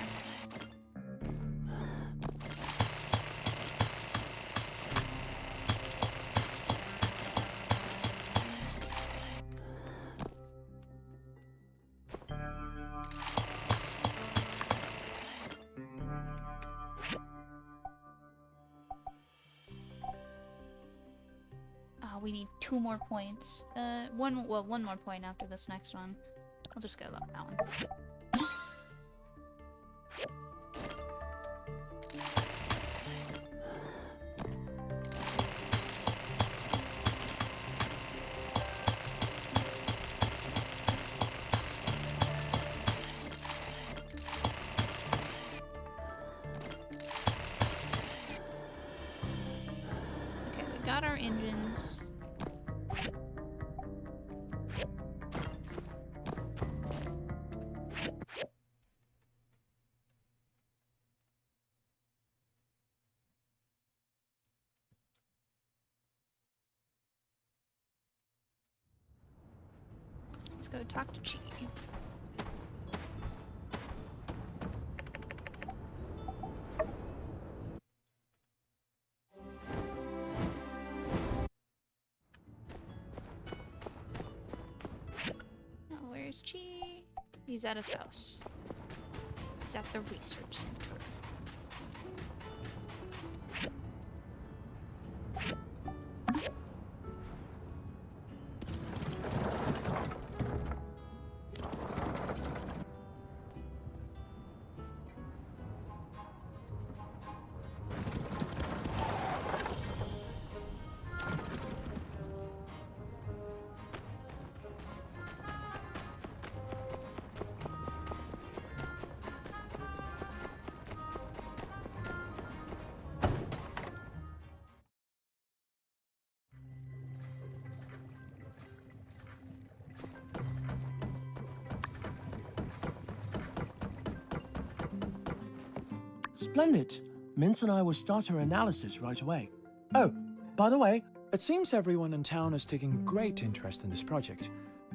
We need 2 more points. One more point after this next one. I'll just go that one. Okay, we got our engines. Let's go talk to Chi. Where's Chi? He's at his house. He's at the research center. Splendid. Mint and I will start our analysis right away. Oh, by the way, It seems everyone in town is taking great interest in this project.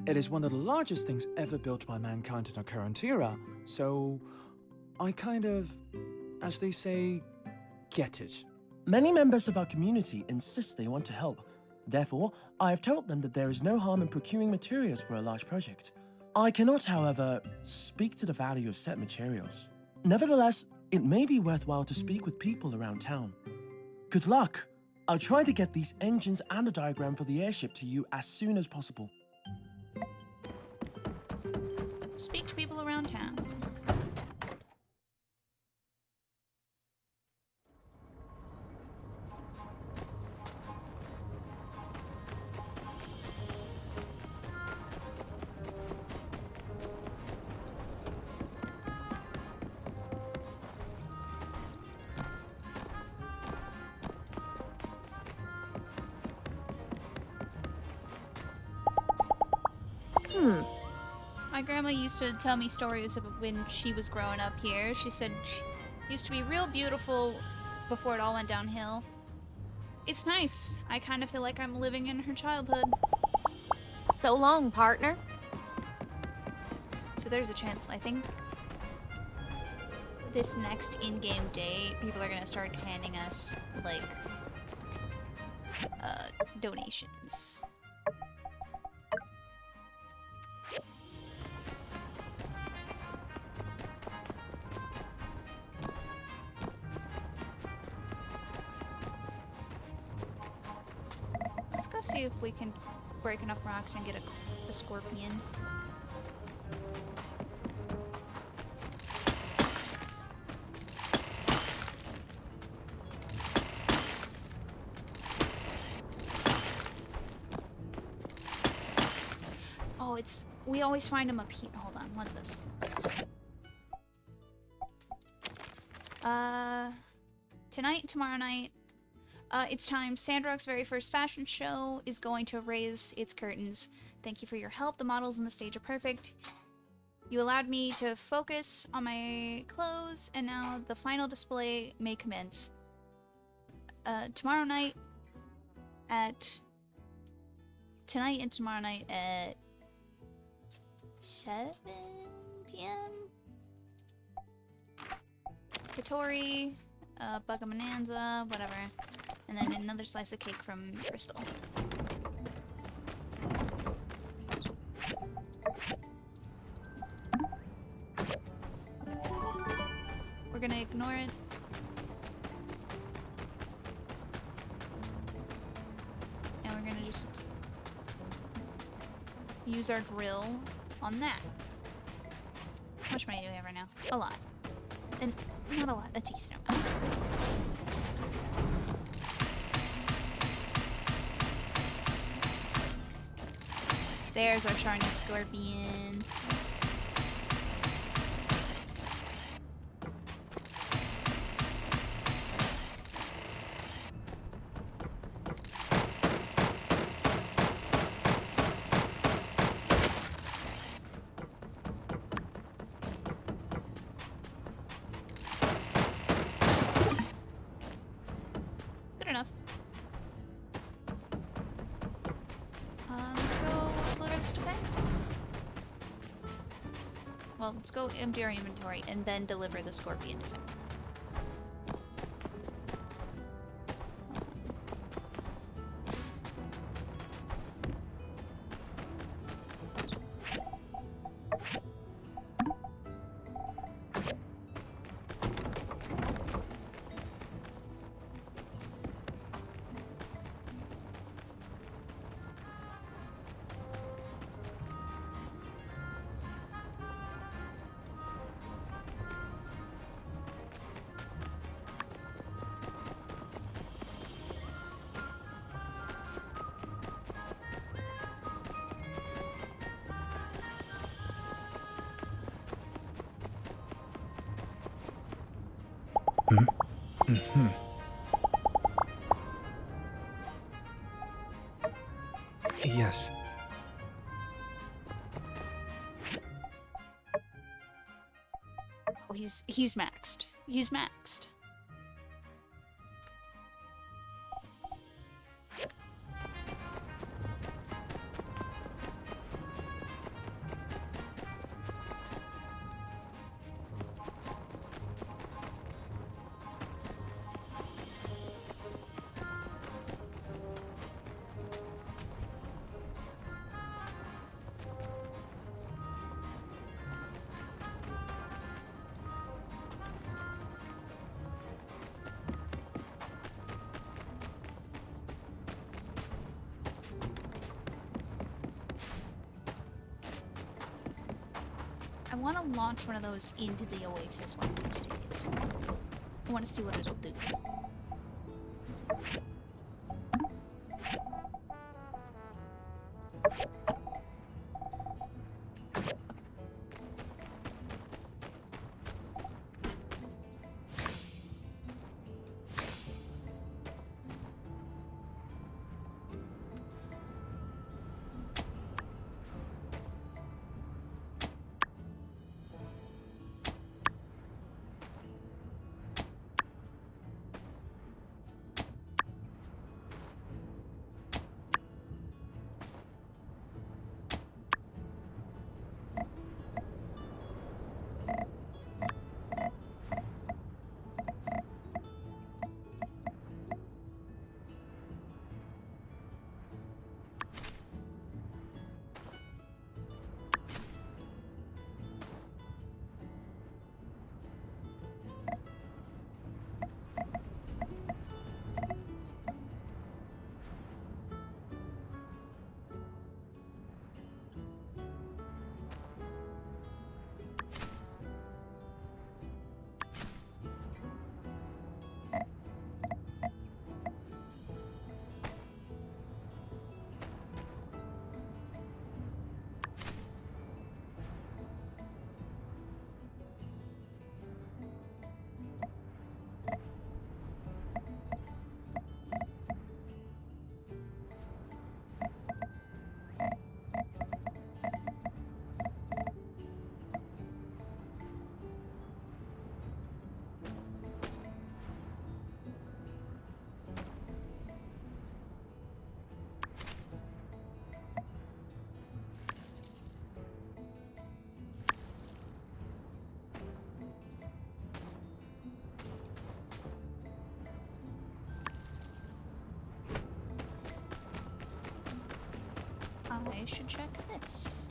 It is one of the largest things ever built by mankind in our current era, so I kind of, as they say, get it. many members of our community insist they want to help. Therefore, I have told them that there is no harm in procuring materials for a large project. I cannot, however, speak to the value of set materials. Nevertheless, it may be worthwhile to speak with people around town. Good luck! I'll try to get these engines and a diagram for the airship to you as soon as possible. Speak to people around town. My grandma used to tell me stories of when she was growing up here. She said she used to be real beautiful before it all went downhill. It's nice. I kind of feel like I'm living in her childhood. So long, partner. So there's a chance, I think, this next in-game day, people are gonna start handing us, like, donations. Let's go see if we can break enough rocks and get a scorpion. Oh, we always find them up here. Hold on, what's this? Tonight and tomorrow night, it's time. Sandrock's very first fashion show is going to raise its curtains. Thank you for your help. The models on the stage are perfect. You allowed me to focus on my clothes, and now the final display may commence. Tonight and tomorrow night at 7 p.m. Katori, Bugga Bonanza, whatever. And then another slice of cake from Crystal. We're gonna ignore it. And we're gonna just use our drill on that. How much money do we have right now? A lot. And not a lot, a decent amount. There's our shiny scorpion. Good enough. Let's go deliver this to Faye. Well, let's go empty our inventory and then deliver the scorpion to Faye. Mm-hmm. Yes. Oh, he's maxed. He's maxed. I want to launch one of those into the Oasis one of these days. I want to see what it'll do. I should check this.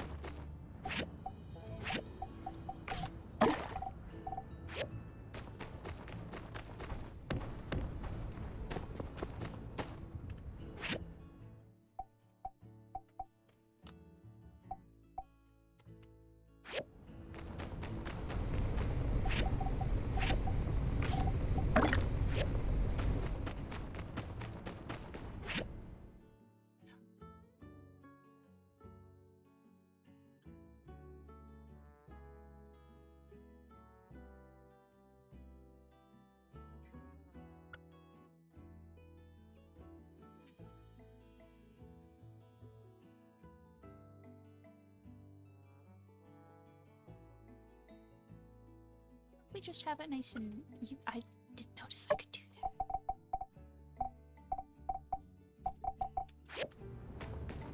We just have it nice and... I didn't notice I could do that.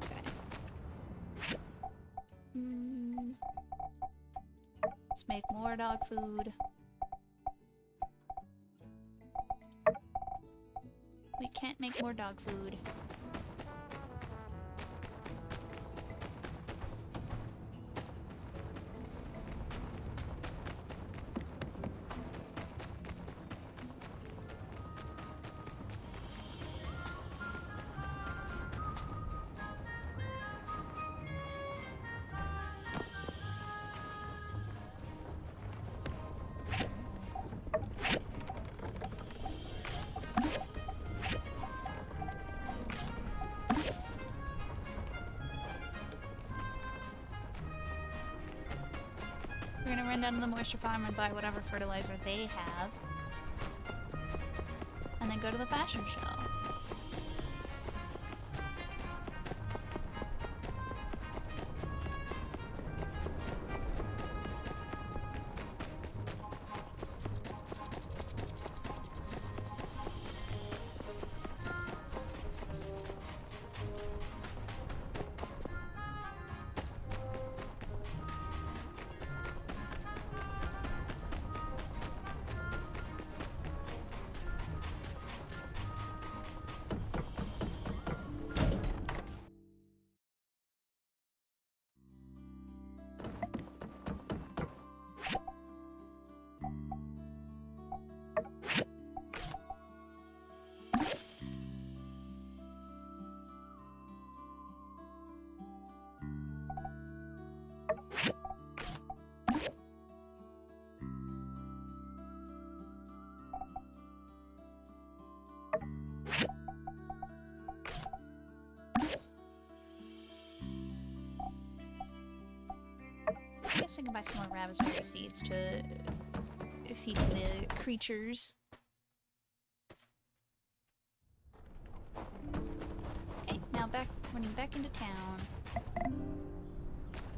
Okay. Let's make more dog food. We can't make more dog food. We're gonna run down to the moisture farm and buy whatever fertilizer they have. then go to the fashion show. I guess we can buy some more raspberry seeds to feed to the creatures. Okay, now running back into town.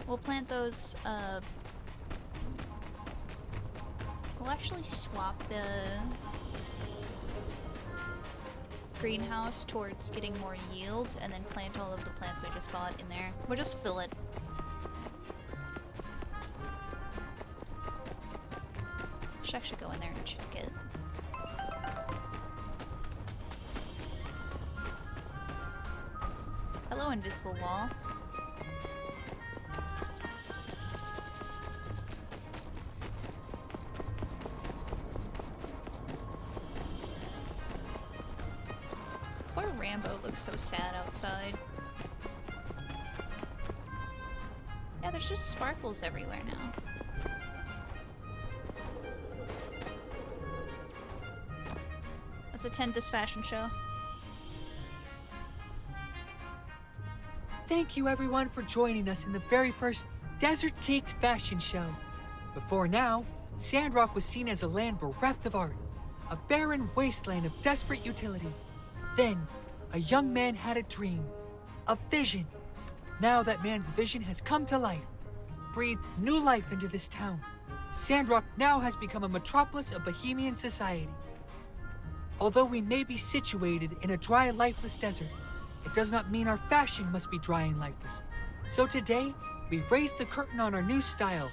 We'll plant those, we'll actually swap the greenhouse towards getting more yield, and then plant all of the plants we just bought in there. We'll just fill it. Should actually go in there and check it. Hello, invisible wall. Poor Rambo looks so sad outside. Yeah, there's just sparkles everywhere now. Let's attend this fashion show. Thank you everyone for joining us in the very first Desert Teaked fashion show. Before now, Sandrock was seen as a land bereft of art, a barren wasteland of desperate utility. Then, a young man had a dream, a vision. Now that man's vision has come to life, breathed new life into this town. Sandrock now has become a metropolis of Bohemian society. Although we may be situated in a dry, lifeless desert, it does not mean our fashion must be dry and lifeless. So today, we've raised the curtain on our new style,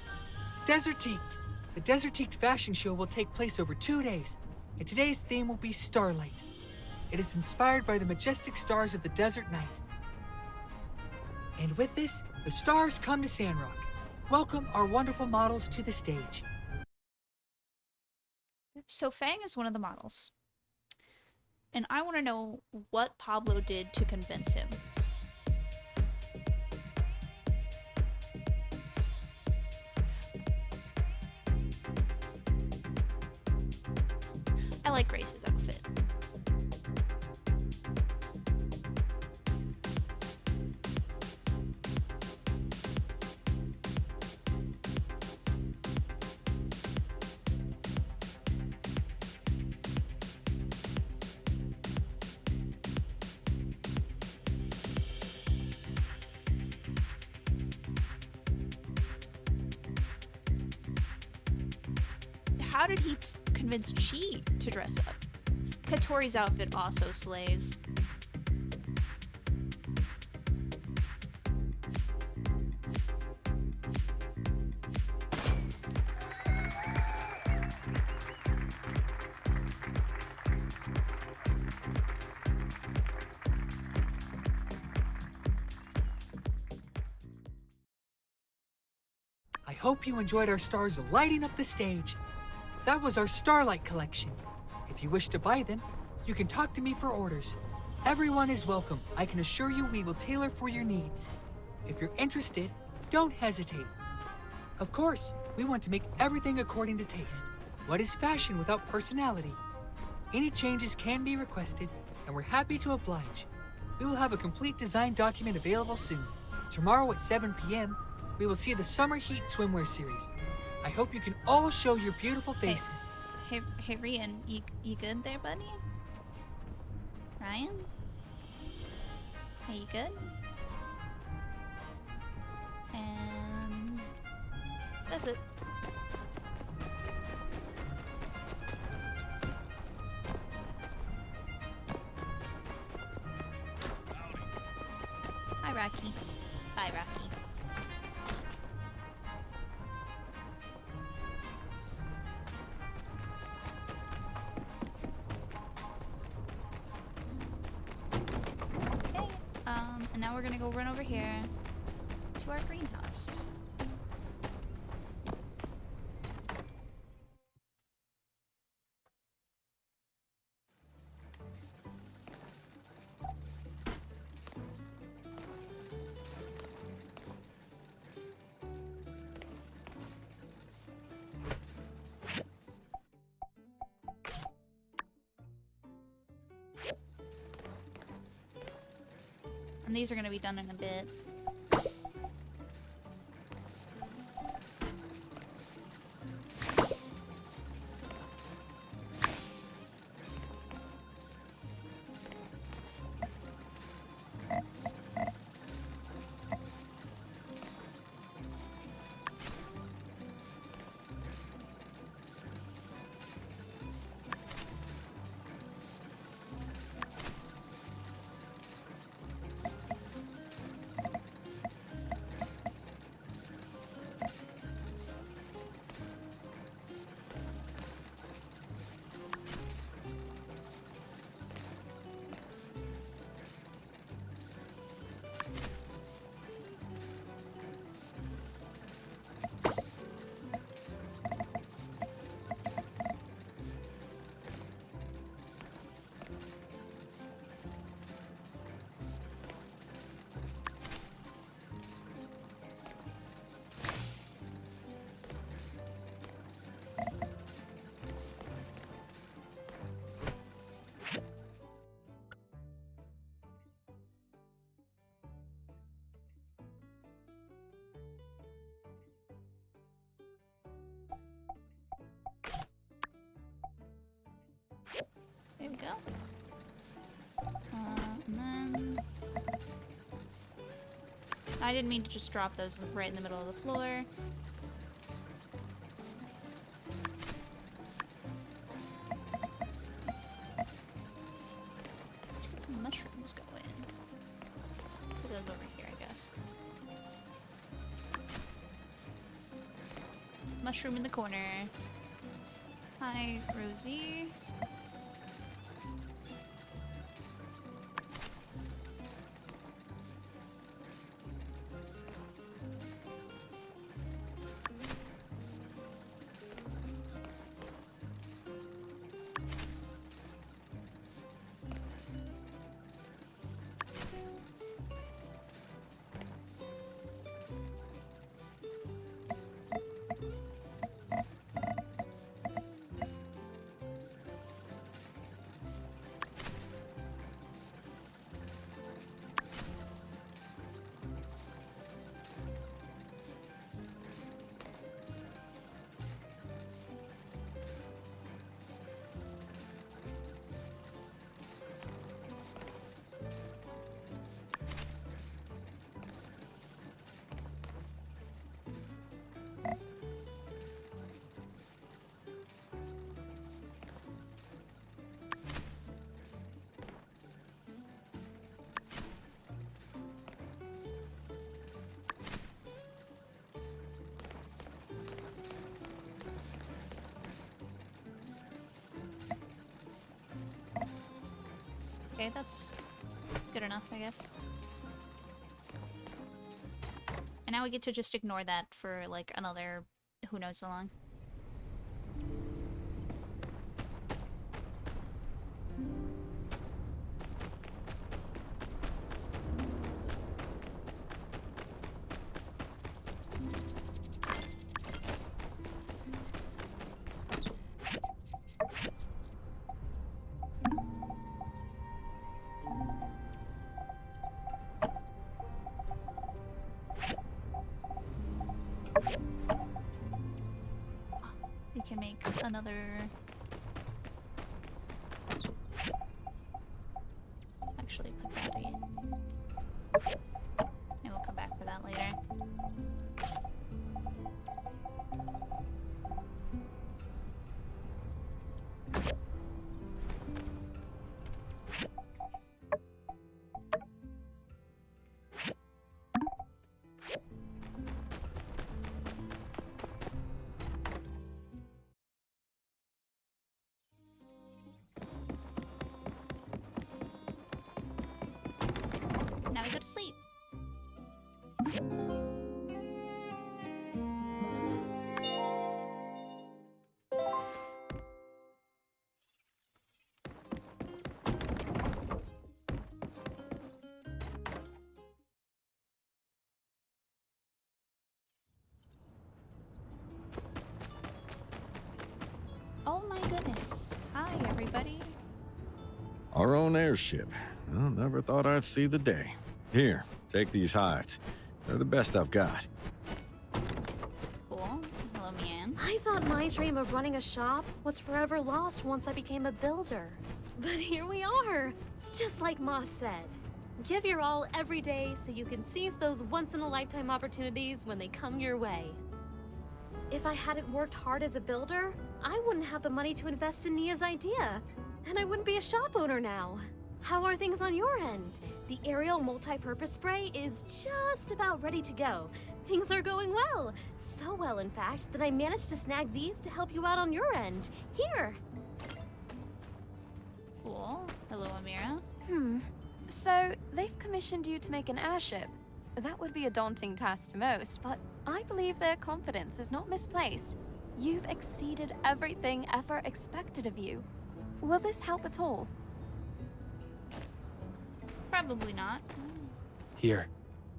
Desert Teaked. The Desert Teaked fashion show will take place over 2 days, and today's theme will be Starlight. It is inspired by the majestic stars of the desert night. And with this, the stars come to Sandrock. Welcome our wonderful models to the stage. So Fang is one of the models. And I want to know what Pablo did to convince him. I like Grace's outfit. How did he convince Chi to dress up? Katori's outfit also slays. I hope you enjoyed our stars lighting up the stage. That was our Starlight collection. If you wish to buy them, you can talk to me for orders. Everyone is welcome. I can assure you we will tailor for your needs. If you're interested, don't hesitate. Of course, we want to make everything according to taste. What is fashion without personality? Any changes can be requested, and we're happy to oblige. We will have a complete design document available soon. Tomorrow at 7 p.m., we will see the Summer Heat Swimwear Series. I hope you can all show your beautiful faces. Hey, Rian, you good there, buddy? Ryan? Are you good? And that's it. Hi, Rocky. Bye, Rocky. Okay, and now we're gonna go run over here to our greenhouse. And these are gonna be done in a bit. There we go. And then... I didn't mean to just drop those right in the middle of the floor. Let's get some mushrooms going. Put those over here, I guess. Mushroom in the corner. Hi, Rosie. Okay, that's good enough, I guess. And now we get to just ignore that for, like, another who knows how long. We can make another now we go to sleep. Oh my goodness. Hi, everybody. Our own airship. Well, never thought I'd see the day. Here, take these hides. They're the best I've got. Cool. Hello, Mian. I thought my dream of running a shop was forever lost once I became a builder. But here we are. It's just like Ma said. Give your all every day so you can seize those once-in-a-lifetime opportunities when they come your way. If I hadn't worked hard as a builder, I wouldn't have the money to invest in Nia's idea. And I wouldn't be a shop owner now. How are things on your end? The aerial multi-purpose spray is just about ready to go. Things are going well. So well, in fact, that I managed to snag these to help you out on your end. Here. Cool. Hello, Amira. So, they've commissioned you to make an airship. That would be a daunting task to most, but I believe their confidence is not misplaced. You've exceeded everything ever expected of you. Will this help at all? Probably not. Here,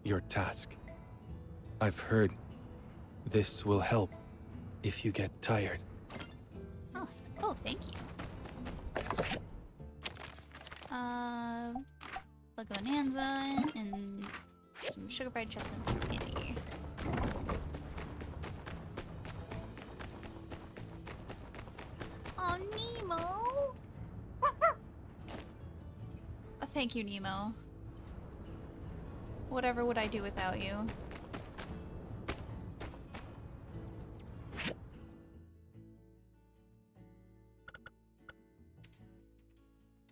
your task. I've heard this will help if you get tired. Oh, thank you. Like a bonanza and some sugar fried chestnuts for Kitty. Oh, Nemo! Oh, thank you, Nemo. Whatever would I do without you?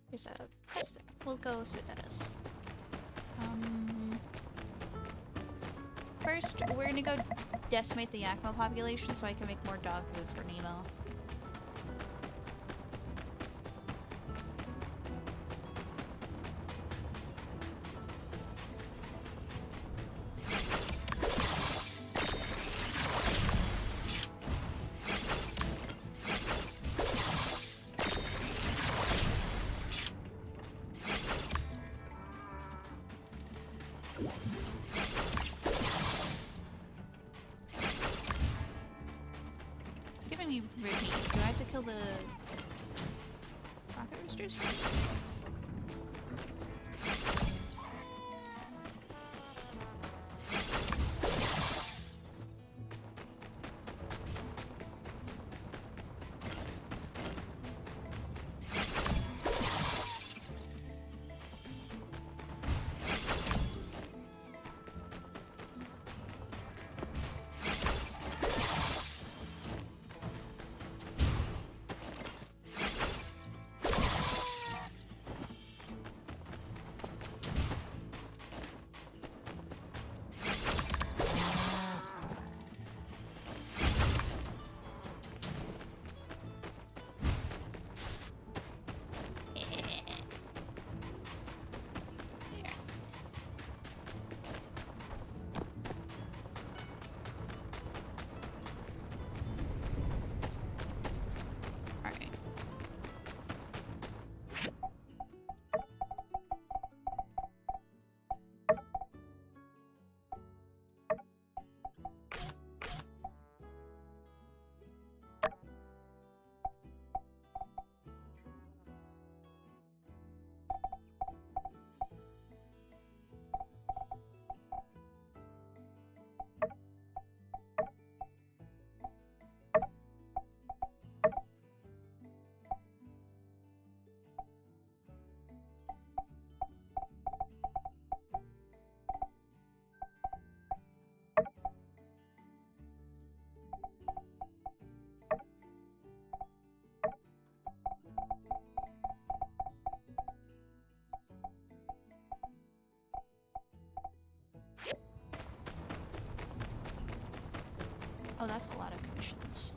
There's a quest there. We'll go see what that is. First, we're gonna go decimate the Yakima population so I can make more dog food for Nemo. It's giving me red meat. Do I have to kill the rocket roosters first? Oh, that's a lot of commissions.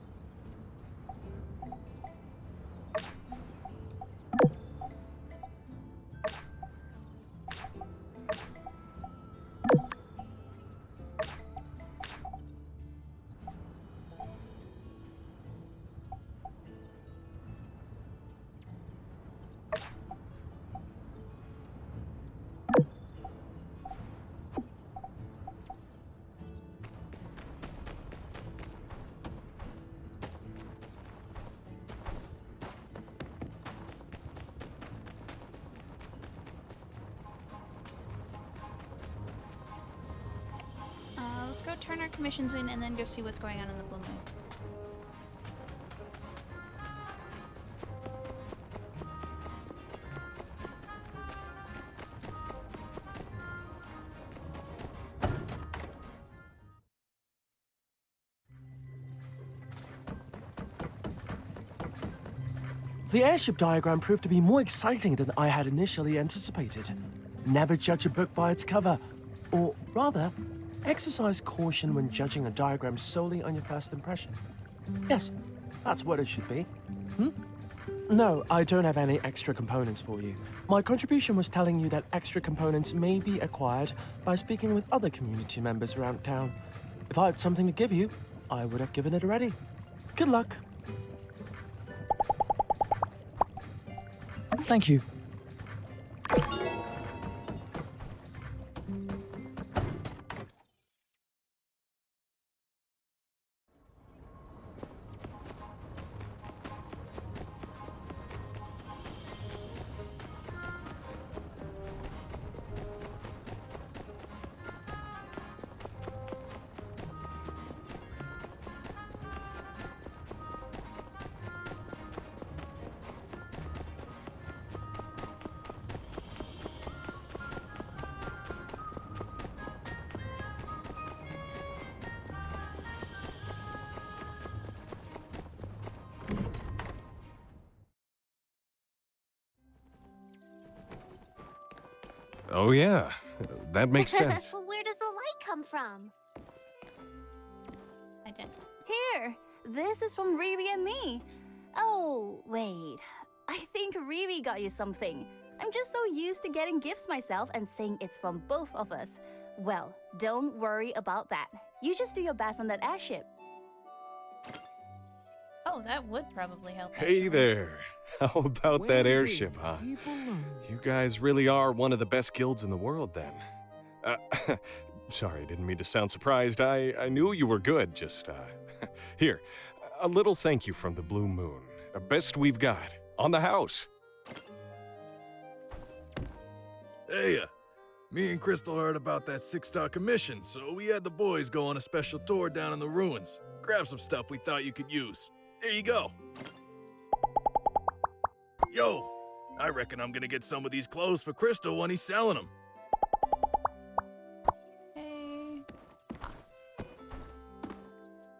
let's go turn our commissions in and then go see what's going on in the Blue Moon. The airship diagram proved to be more exciting than I had initially anticipated. Never judge a book by its cover. Or rather, exercise caution when judging a diagram solely on your first impression. Yes, that's what it should be. No, I don't have any extra components for you. My contribution was telling you that extra components may be acquired by speaking with other community members around town. If I had something to give you, I would have given it already. Good luck. Thank you. Oh, yeah. That makes sense. Well, where does the light come from? I did. Here, this is from Riri and me. Oh, wait. I think Riri got you something. I'm just so used to getting gifts myself and saying it's from both of us. Well, don't worry about that. You just do your best on that airship. Oh, that would probably help. Hey there. How about that airship, huh? You guys really are one of the best guilds in the world, then. Sorry, didn't mean to sound surprised. I knew you were good, just, Here, a little thank you from the Blue Moon. Best we've got. On the house. Hey, me and Crystal heard about that 6-star commission, so we had the boys go on a special tour down in the ruins. Grab some stuff we thought you could use. Here you go. Yo, I reckon I'm gonna get some of these clothes for Crystal when he's selling them.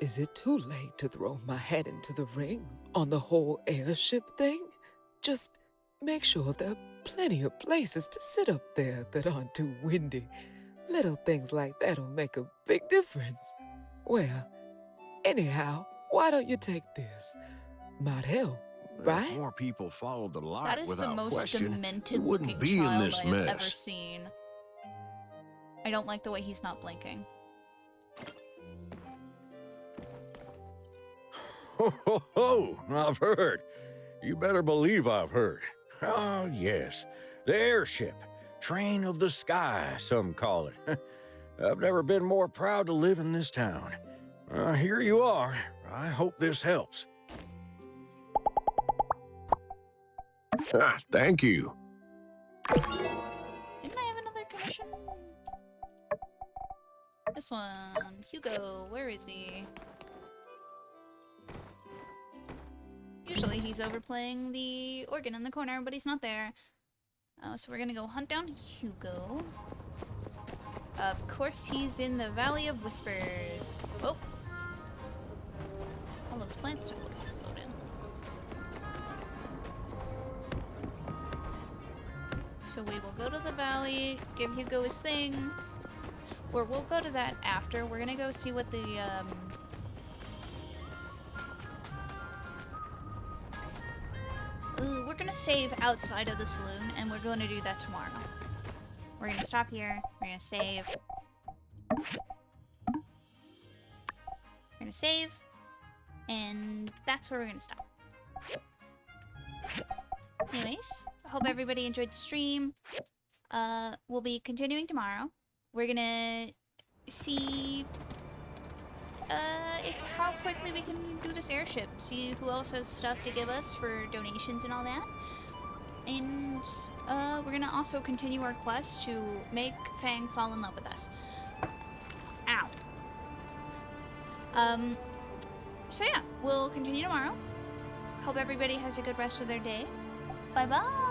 Is it too late to throw my head into the ring on the whole airship thing? Just make sure there are plenty of places to sit up there that aren't too windy. Little things like that'll make a big difference. Well, anyhow, why don't you take this? Might help, right? If more people followed the light That is the without most question, demented we wouldn't looking be in child this I have ever mess. seen. I don't like the way he's not blinking. Ho, ho, ho! I've heard. You better believe I've heard. Oh, yes. The airship. Train of the sky, some call it. I've never been more proud to live in this town. Here you are. I hope this helps. Thank you. Didn't I have another commission? This one. Hugo, where is he? Usually he's overplaying the organ in the corner, but he's not there. So we're gonna go hunt down Hugo. Of course he's in the Valley of Whispers. Oh! All those plants took a little explode in. So we will go to the valley, give Hugo his thing. Or we'll go to that after. We're gonna go see what the, we're gonna save outside of the saloon, and we're gonna do that tomorrow. We're gonna stop here, we're gonna save. We're gonna save, and that's where we're gonna stop. Anyways, I hope everybody enjoyed the stream. We'll be continuing tomorrow. We're gonna see how quickly we can do this airship. See who else has stuff to give us for donations and all that. And we're gonna also continue our quest to make Fang fall in love with us. Ow. So yeah, we'll continue tomorrow. Hope everybody has a good rest of their day. Bye bye.